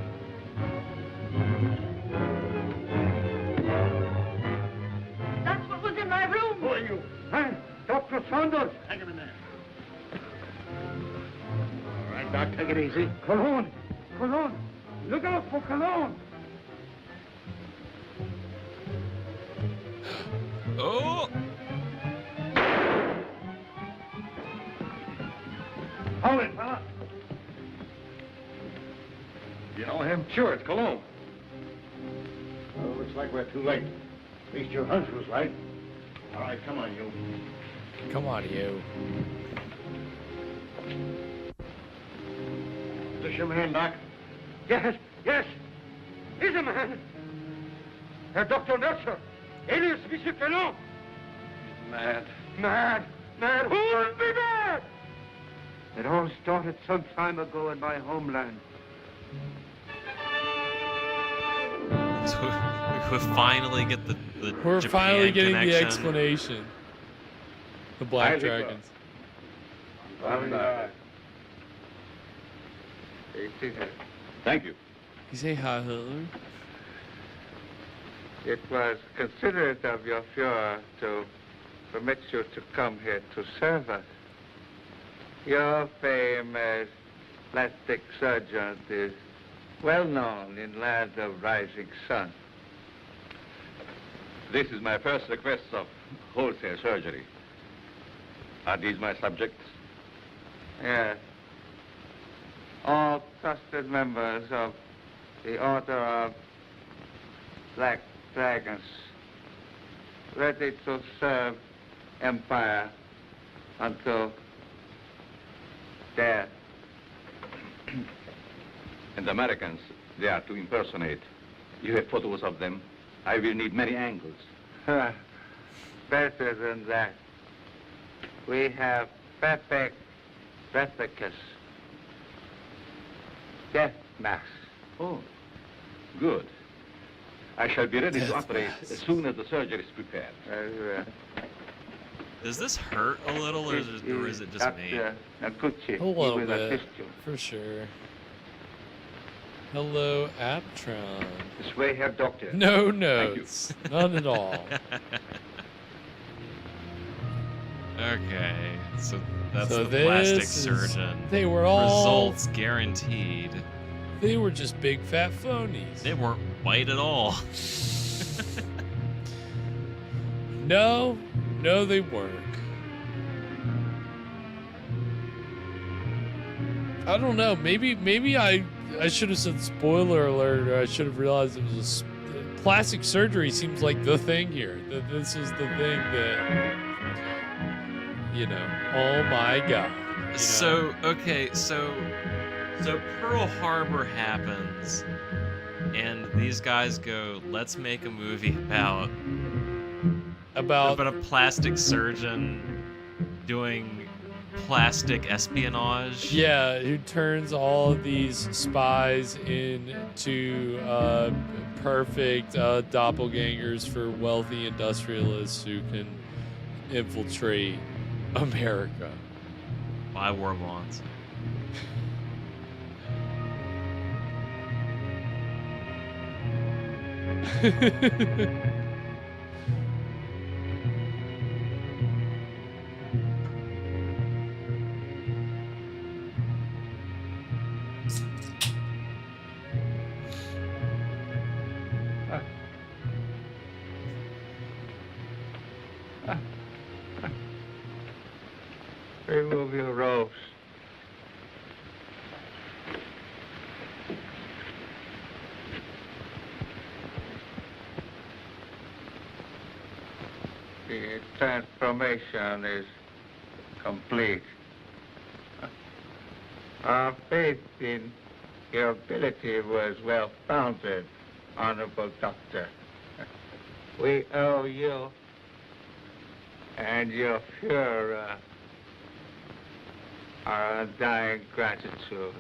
That's what was in my room. Who are you? Hey, Dr. Saunders. Hang him in there. All right, Doc, take it easy. Cologne. Cologne. Look out for Cologne. Oh! Hold it, fella. You know him? Sure, it's Cologne. Well, looks like we're too late. At least your hunch was right. All right, come on, you. Come on, you. Is this your man, Doc? Yes, yes. He's a man. Herr Dr. Nurser. Alias Monsieur Cologne. Mad. Mad. Mad. Who would be mad? It all started some time ago in my homeland. So we finally get the We're Japan finally getting the connection. explanation. The Black Isaac, Dragons. Thank you. You say hi, Hitler? It was considerate of your Fuhrer to permit you to come here to serve us. Your fame as plastic surgeon is well known in land of rising sun. This is my first request of wholesale surgery. Are these my subjects? Yes. All trusted members of the Order of Black Dragons, ready to serve Empire until death. And the Americans, they are to impersonate. You have photos of them. I will need many angles. Better than that. We have perfect replicas. Death masks. Oh, good. I shall be ready to operate as soon as the surgery is prepared. Does this hurt a little, or is it just me? A little bit, for sure. Hello, Aptron. This way, Herr Doctor. No notes. None at all. Okay, so that's So the plastic this is- surgeon. they were all- results guaranteed. They were just big fat phonies. They weren't white at all. No, they weren't. I don't know. Maybe I should have said spoiler alert, or I should have realized it was plastic surgery. Seems like the thing here. That this is the thing that, you know. Oh my God. You know? So okay, so Pearl Harbor happens, and these guys go, let's make a movie about a plastic surgeon doing plastic espionage. Yeah, who turns all of these spies into perfect doppelgangers for wealthy industrialists who can infiltrate America. Buy war bonds. Remove your robes. The transformation is complete. Our faith in your ability was well founded, Honorable Doctor. We owe you and your Fuhrer our undying gratitude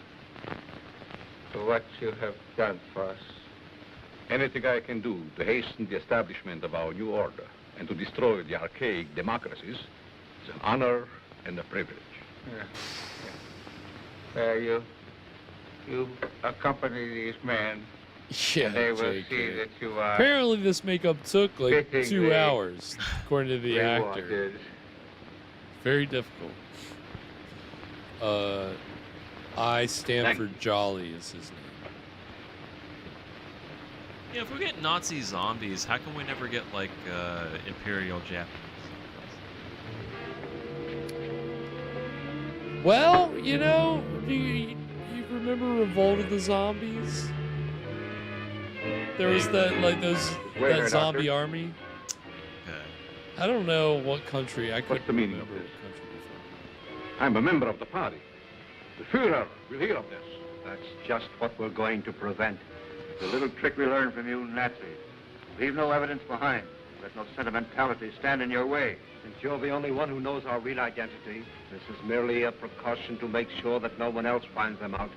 for what you have done for us. Anything I can do to hasten the establishment of our new order and to destroy the archaic democracies is an honor and a privilege. You accompany these men, Yeah, and they will JK. see that you are Apparently, this makeup took like 2 fittingly hours, according to the actor. rewarded. Very difficult. I stand for Jolly is his name. Yeah, if we get Nazi zombies, how come we never get like Imperial Japanese? Well, you know, you remember Revolt of the Zombies? There was that that zombie army. I don't know what country. I couldn't the meaning remember of this? what country before. I'm a member of the party. The Führer will hear of this. That's just what we're going to prevent. The little trick we learned from you Nazis. Leave no evidence behind. Let no sentimentality stand in your way. Since you're the only one who knows our real identity, this is merely a precaution to make sure that no one else finds them out.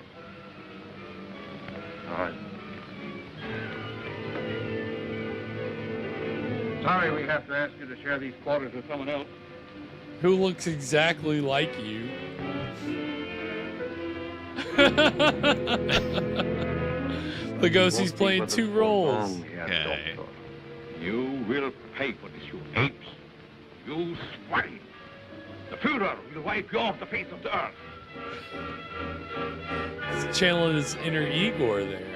All right. Sorry we have to ask you to share these quarters with someone else. Who looks exactly like you? Lugosi's playing 2 roles. Okay. You will pay for this, you apes. You swine. The Führer will wipe you off the face of the earth. He's channeling his inner Igor there.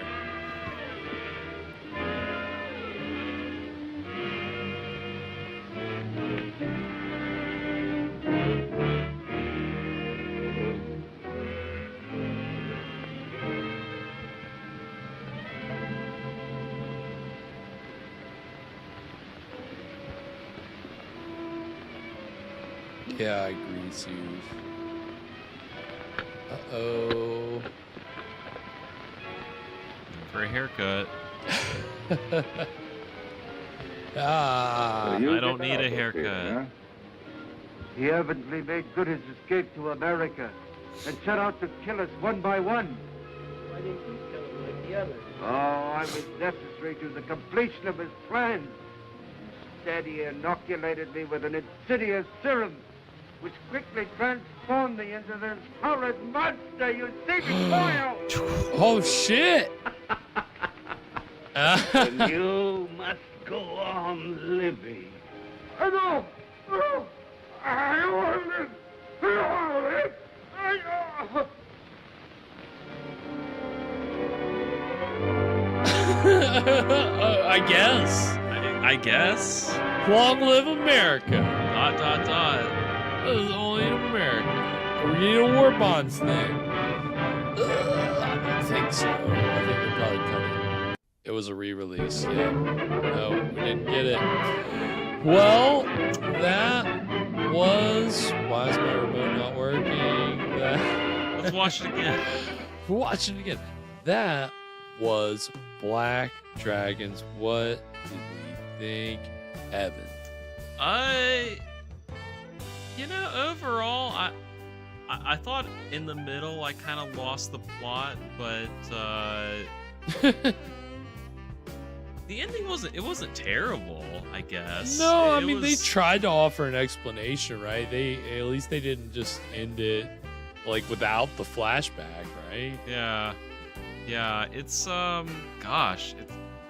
Yeah, I grease you. Uh-oh. For a haircut. Ah. I don't need a haircut. He evidently made good his escape to America and set out to kill us one by one. Why didn't you kill him like the others? Oh, I was necessary to the completion of his plan. Instead, he inoculated me with an insidious serum, which quickly transformed me into this horrid monster you see before you. Oh, shit! And you must go on living. No! No! I don't want to live. I don't want to live. I guess. I guess. Long live America. Dot, dot, dot. This is only in America. Are we getting a war bonds thing? I don't think so. I think we probably cut it. It was a re-release. Yeah. No, we didn't get it. Well, that was... Why is my remote not working? Let's watch it again. We're watching it again. That was Black Dragons. What did we think, Evan? Overall, I thought in the middle I kind of lost the plot, but the ending wasn't terrible, I guess. No, I mean they tried to offer an explanation, right? At least they didn't just end it like without the flashback, right? Yeah. It's gosh,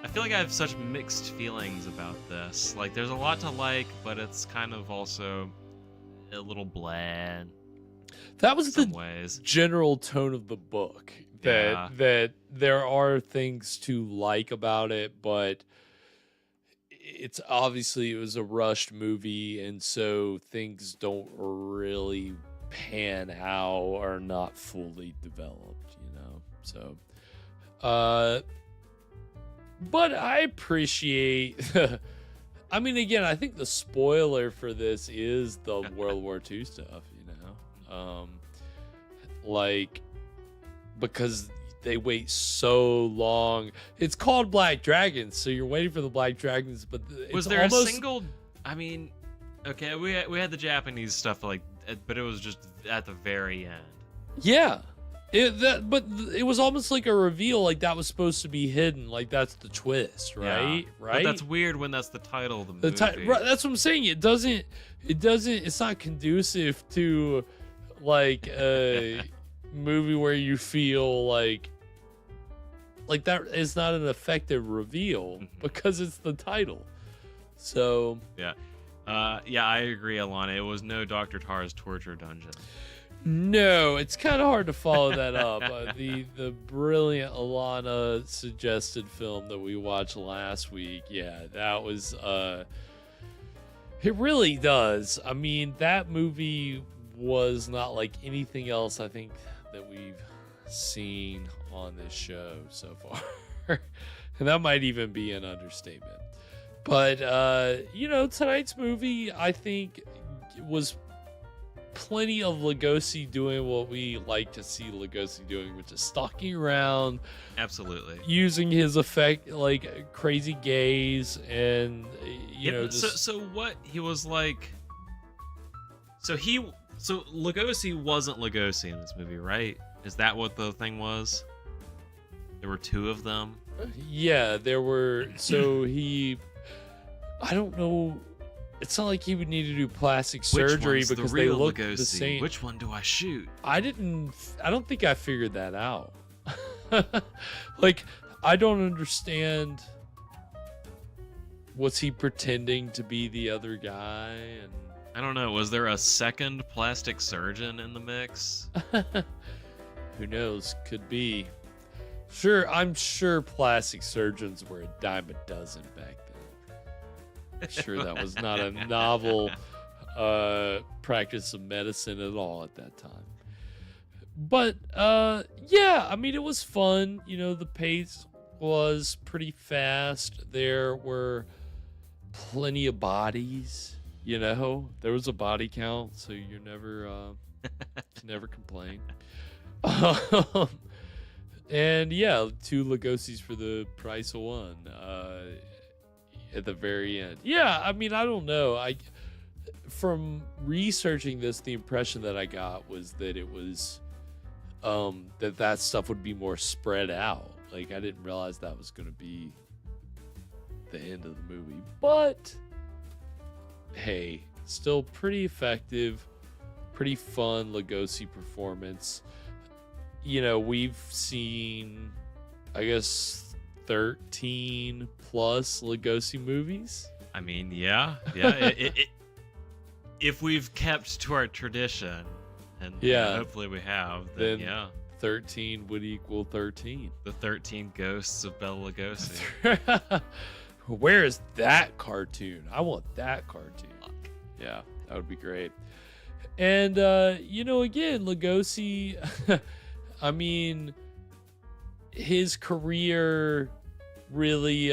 I feel like I have such mixed feelings about this. Like, there's a lot to like, but it's kind of also a little bland. That was the ways. General tone of the book. That there are things to like about it, but it's obviously it was a rushed movie, and so things don't really pan out or are not fully developed, So, but I appreciate. I mean, again, I think the spoiler for this is the World War II stuff, because they wait so long. It's called Black Dragons, so you're waiting for the Black Dragons, but was there a single? I mean, okay, we had the Japanese stuff, but it was just at the very end. Yeah. But it was almost like a reveal, like that was supposed to be hidden, like that's the twist, right? Yeah. Right. But that's weird when that's the title of the movie. That's what I'm saying. It doesn't. It's not conducive to like a movie where you feel like that is not an effective reveal because it's the title. So yeah, I agree, Alana. It was no Dr. Tar's torture dungeon. No, it's kind of hard to follow that up. The brilliant Alana suggested film that we watched last week. Yeah, that was it really does. I mean, that movie was not like anything else I think that we've seen on this show so far. And that might even be an understatement. But tonight's movie I think was plenty of Lugosi doing what we like to see Lugosi doing, which is stalking around, absolutely using his effect, like crazy gaze, and So what he was like. So Lugosi wasn't Lugosi in this movie, right? Is that what the thing was? There were two of them. Yeah, there were. So I don't know. It's not like he would need to do plastic surgery because they look the same. Which one do I shoot? I don't think I figured that out. Like, I don't understand. Was he pretending to be the other guy? And I don't know. Was there a second plastic surgeon in the mix? Who knows? Could be. Sure, I'm sure plastic surgeons were a dime a dozen back then. I'm sure that was not a novel practice of medicine at all at that time. But yeah, I mean, it was fun. The pace was pretty fast. There were plenty of bodies. There was a body count, so you're never complain. And yeah, 2 Lugosis for the price of 1. At the very end. Yeah, I mean, I don't know. From researching this, the impression that I got was that it was that stuff would be more spread out. Like, I didn't realize that was going to be the end of the movie. But hey, still pretty effective, pretty fun Lugosi performance. We've seen, I guess, 13 plus Lugosi movies. I mean, yeah. if we've kept to our tradition, and hopefully we have, then yeah. 13 would equal 13. The 13 Ghosts of Bela Lugosi. Where is that cartoon? I want that cartoon. Yeah, that would be great. And, again, Lugosi, I mean, his career really,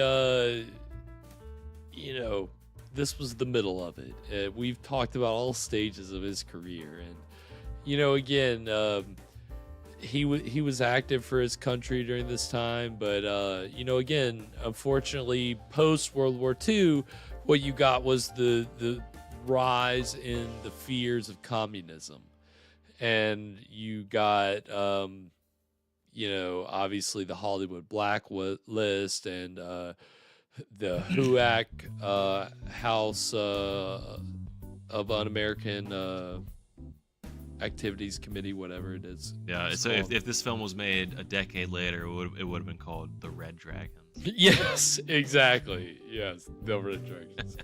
this was the middle of it. We've talked about all stages of his career. And, again, he was active for his country during this time. But, again, unfortunately, post-World War II, what you got was the rise in the fears of communism. And you got, obviously the Hollywood blacklist and the HUAC, House of Un-American Activities Committee, whatever it is. Yeah, so if this film was made a decade later, it would have been called The Red Dragons. Yes, exactly. Yes, The Red Dragons.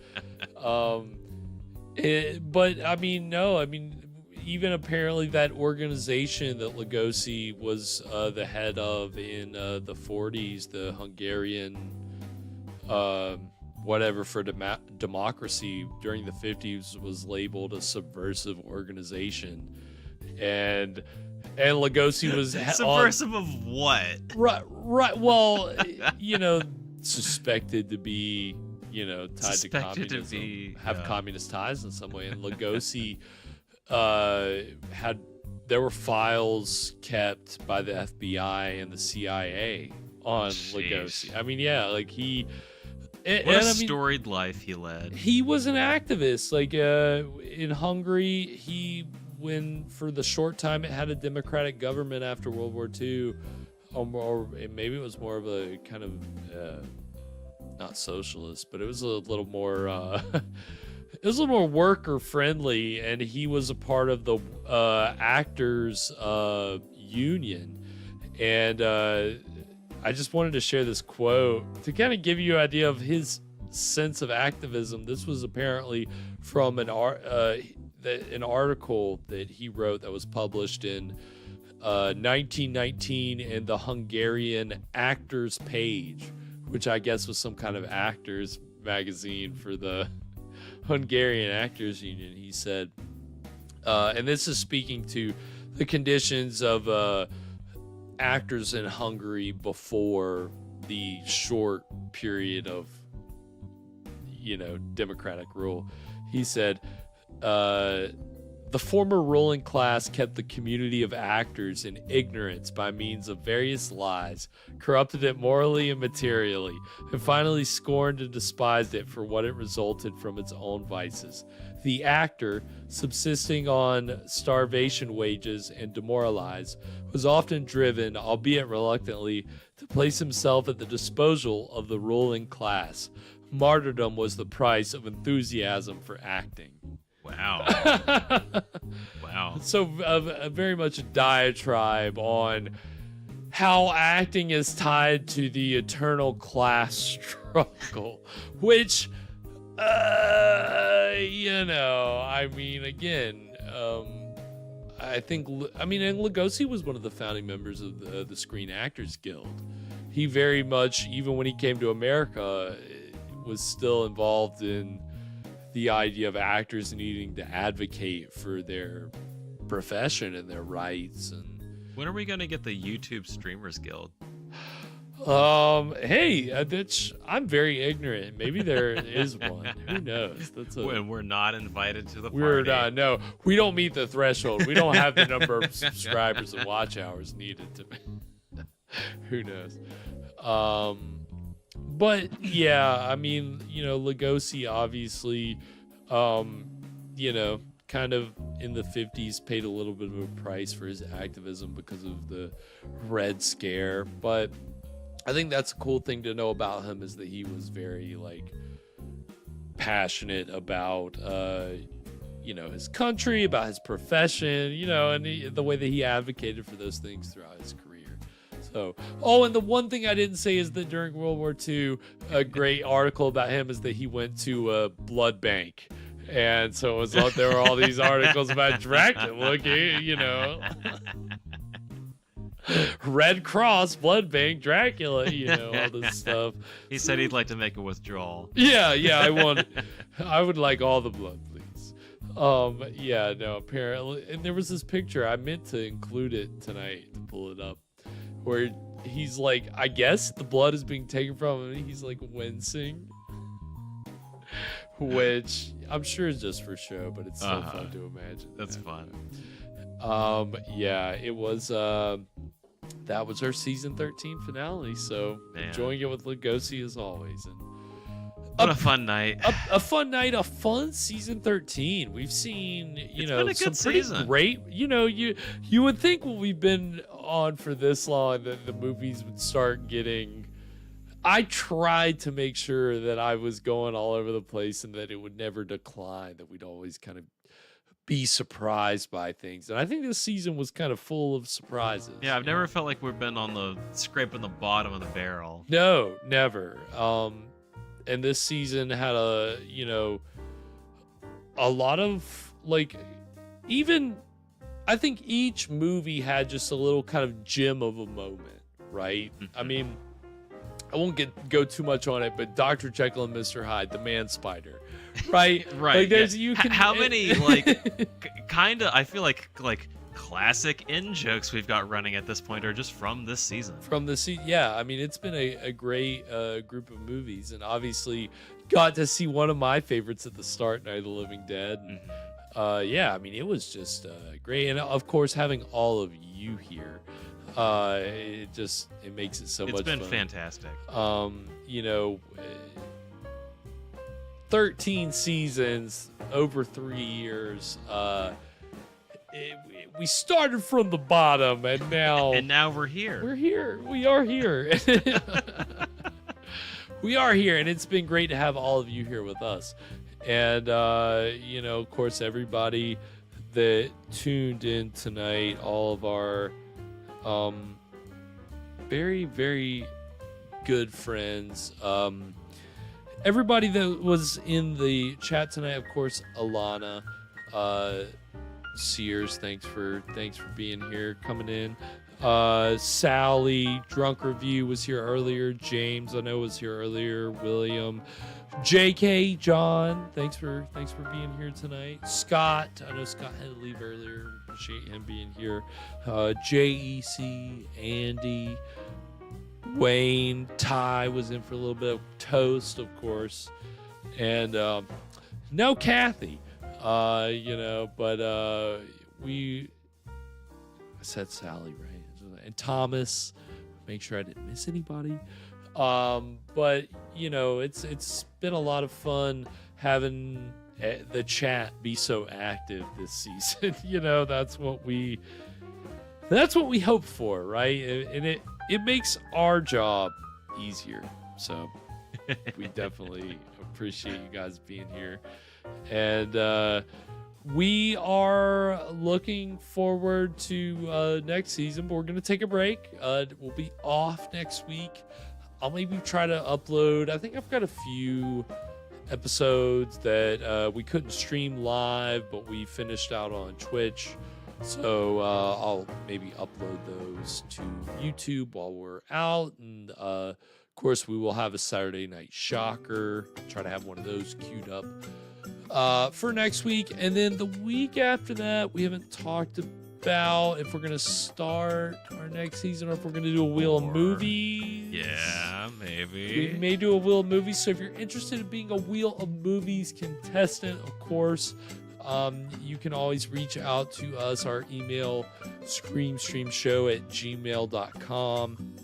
But I mean, no, I mean, even apparently that organization that Lugosi was the head of in the 40s, the Hungarian whatever for democracy during the 50s, was labeled a subversive organization. And Lugosi was subversive of what? Right. Well, suspected to be, tied to communism, have communist ties in some way. And Lugosi there were files kept by the FBI and the CIA on Lugosi. I mean, yeah, like what a storied life he led. He was an activist. Like in Hungary, when for the short time it had a democratic government after World War II, or maybe it was more of a kind of not socialist, but it was a little more it was a little more worker friendly, and he was a part of the actors union. And I just wanted to share this quote to kind of give you an idea of his sense of activism. This was apparently from an article that he wrote that was published in 1919 in the Hungarian Actors Page, which I guess was some kind of actors magazine for the Hungarian Actors Union. He said, and this is speaking to the conditions of actors in Hungary before the short period of, democratic rule. He said, the former ruling class kept the community of actors in ignorance by means of various lies, corrupted it morally and materially, and finally scorned and despised it for what it resulted from its own vices. The actor, subsisting on starvation wages and demoralized, was often driven, albeit reluctantly, to place himself at the disposal of the ruling class. Martyrdom was the price of enthusiasm for acting. Wow. Wow. So very much a diatribe on how acting is tied to the eternal class struggle, which, I mean, again, and Lugosi was one of the founding members of the Screen Actors Guild. He very much, even when he came to America, was still involved in the idea of actors needing to advocate for their profession and their rights. And when are we going to get the YouTube Streamers Guild? Hey, I'm very ignorant. Maybe there is one. Who knows? When we're not invited to the party. No, we don't meet the threshold. We don't have the number of subscribers and watch hours needed to. Who knows? But yeah, I mean, Lugosi obviously, kind of in the 50s paid a little bit of a price for his activism because of the Red Scare. But I think that's a cool thing to know about him, is that he was very passionate about, his country, about his profession, and the way that he advocated for those things throughout his career. So, and the one thing I didn't say is that during World War II, a great article about him is that he went to a blood bank And so it was like there were all these articles about Dracula, Red Cross, blood bank, Dracula, all this stuff. He said he'd like to make a withdrawal. Yeah, I would like all the blood, please. Apparently, and there was this picture, I meant to include it tonight to pull it up, where he's like, I guess the blood is being taken from him, and he's like wincing. Which I'm sure is just for show, but it's so fun to imagine. That's fun. It was that was our season 13 finale, so enjoying it with Lugosi as always. And what a fun night. A fun night, a fun season 13. We've seen, It's been a some good pretty season. great, you would think when we've been on for this long that the movies would start getting. I tried to make sure that I was going all over the place and that it would never decline, that we'd always kind of be surprised by things. And I think this season was kind of full of surprises. Yeah, I've never felt like we've been on the scraping the bottom of the barrel. No, never. And this season had a lot of even I think each movie had just a little kind of gem of a moment, right? I mean, I won't go too much on it, but Dr. Jekyll and Mr. Hyde, the man spider, right? Right. There's how many kind of I feel like classic in jokes we've got running at this point are just from this season. Yeah. I mean, it's been a great group of movies, and obviously got to see one of my favorites at the start, Night of the Living Dead. I mean, it was just great, and of course having all of you here. It makes it so much fun. It's been fantastic. 13 seasons over 3 years. We started from the bottom, and now we're here. We're here. We are here. We are here, and it's been great to have all of you here with us. And of course, everybody that tuned in tonight, all of our very, very good friends. Everybody that was in the chat tonight, of course, Alana, Sears, thanks for being here, coming in. Sally, Drunk Review was here earlier. James, I know, was here earlier. William, JK, John, thanks for being here tonight. Scott, I know Scott had to leave earlier. Appreciate him being here. JEC, Andy, Wayne, Ty was in for a little bit. Toast, of course, and no Kathy. I said Sally, right? And Thomas. Make sure I didn't miss anybody. But it's been a lot of fun having the chat be so active this season. That's what we hope for, right? And it makes our job easier. So we definitely appreciate you guys being here. And we are looking forward to next season, but we're going to take a break. We'll be off next week. I'll maybe try to upload. I think I've got a few episodes that we couldn't stream live, but we finished out on Twitch. So I'll maybe upload those to YouTube while we're out. And of course, we will have a Saturday Night Shocker. Try to have one of those queued up for next week. And then the week after that, we haven't talked about if we're going to start our next season or if we're going to do a Wheel of Movies. Yeah, maybe. We may do a Wheel of Movies. So if you're interested in being a Wheel of Movies contestant, of course, you can always reach out to us. Our email, screamstreamshow@gmail.com.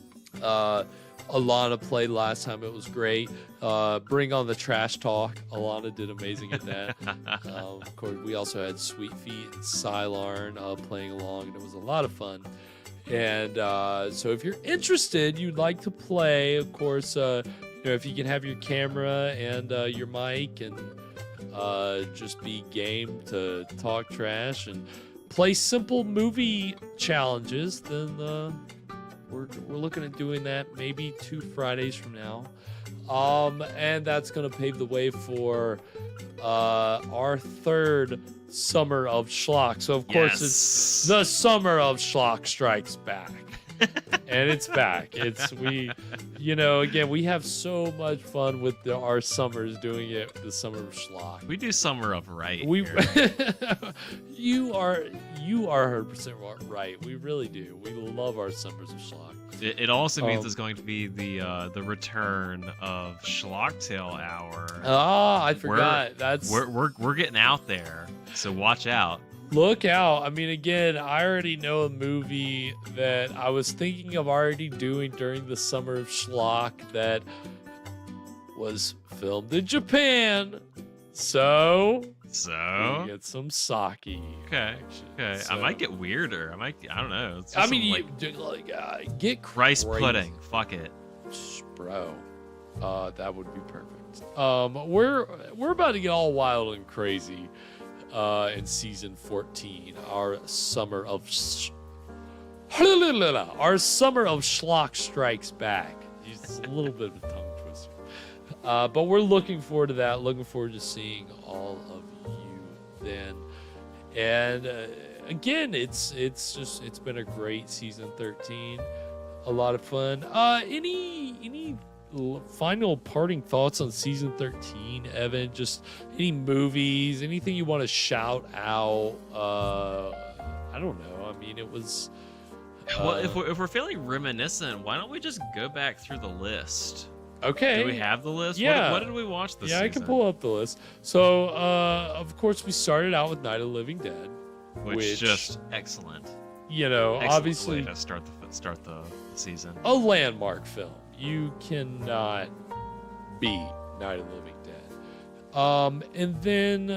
Alana played last time. It was great. Bring on the trash talk. Alana did amazing at that. Of course, we also had Sweet Feet and Sylarn playing along, and it was a lot of fun. And so if you're interested, you'd like to play, of course, if you can have your camera and your mic and just be game to talk trash and play simple movie challenges, then we're looking at doing that maybe 2 Fridays from now. And that's going to pave the way for our third Summer of Schlock. So, of course, it's the Summer of Schlock Strikes Back. And it's back. Again, we have so much fun with our summers doing it, the Summer of Schlock. We do Summer of Right. You are 100% right. We really do. We love our Summers of Schlock. It also means it's going to be the return of Schlocktail Hour. I forgot. We're getting out there, so watch out. Look out. I mean, again, I already know a movie that I was thinking of already doing during the Summer of Schlock that was filmed in Japan. So we get some sake. Okay. So, I might get weirder. I don't know. It's I mean, get rice crazy. pudding. Fuck it, bro. That would be perfect. We're about to get all wild and crazy. In season 14, our Summer of Schlock Strikes Back. It's a little bit of a tongue twister, but we're looking forward to that. Looking forward to seeing all of you then. And again, it's been a great season 13, a lot of fun. Any final parting thoughts on season 13, Evan? Just any movies, anything you want to shout out? I don't know. I mean, it was well, if we're feeling reminiscent, why don't we just go back through the list? Okay. Do we have the list? Yeah. What did we watch this season? I can pull up the list. So of course we started out with Night of the Living Dead, which just excellent. Excellent obviously way to start the season. A landmark film. You cannot beat Night of the Living Dead. And then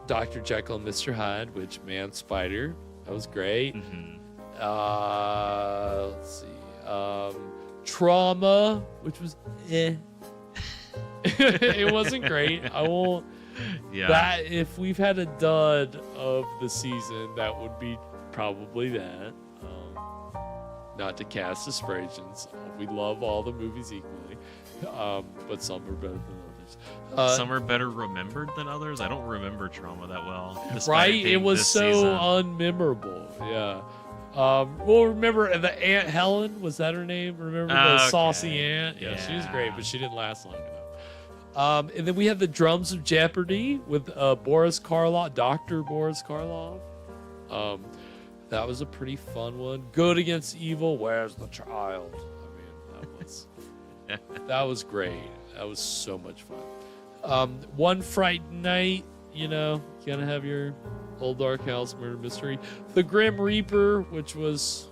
Dr. Jekyll and Mr. Hyde, which Man-Spider, that was great. Let's see. Trauma, which was it wasn't great. I won't. Yeah. That if we've had a dud of the season, that would be probably that. Not to cast aspersions. We love all the movies equally, but some are better than others. Some are better remembered than others. I don't remember Trauma that well. Right? It was so season. unmemorable. Yeah. Well, remember the Aunt Helen? Was that her name? Remember the saucy aunt? Yeah, she was great, but she didn't last long enough. And then we have the Drums of Jeopardy with Boris Karloff, Dr. Boris Karloff. That was a pretty fun one. Good Against Evil. Where's the child? I mean, that was great. That was so much fun. One Fright Night. You gotta have your Old Dark House murder mystery. The Grim Reaper, which was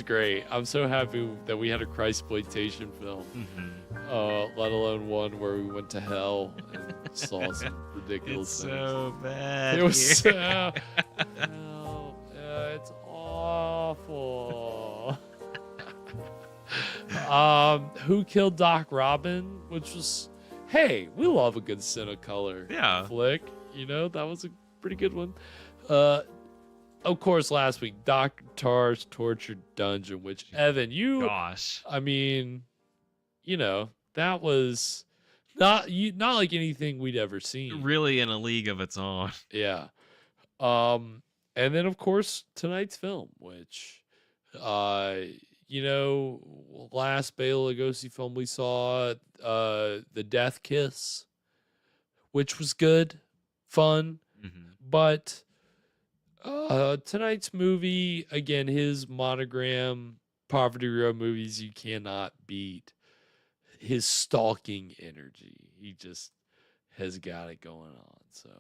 great. I'm so happy that we had a Christploitation film. Let alone one where we went to hell and saw some ridiculous things. So bad. It was so it's awful. Who Killed Doc Robin, which was, hey, we love a good Cinecolor flick. That was a pretty good one. Of course, last week, Dr. Tar's Tortured Dungeon, which, Evan, I mean, that was not like anything we'd ever seen. Really in a league of its own. Yeah. And then, of course, tonight's film, which, last Bela Lugosi film we saw, The Death Kiss, which was good, fun, but tonight's movie, again, his Monogram Poverty Road movies, you cannot beat his stalking energy. He just has got it going on. So,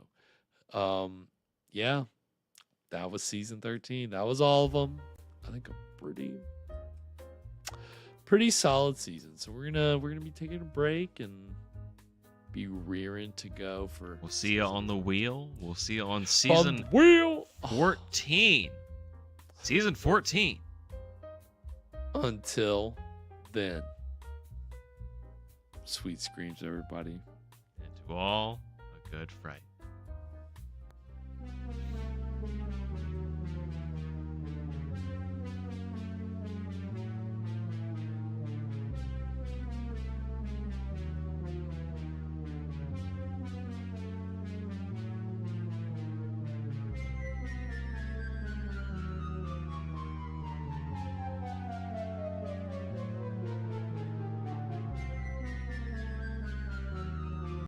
that was season 13. That was all of them. I think a pretty solid season. So we're gonna be taking a break and be rearing to go for. We'll see you on the wheel. We'll see you on season 14. Season 14. Until then, sweet screams, everybody. And to all, a good fright.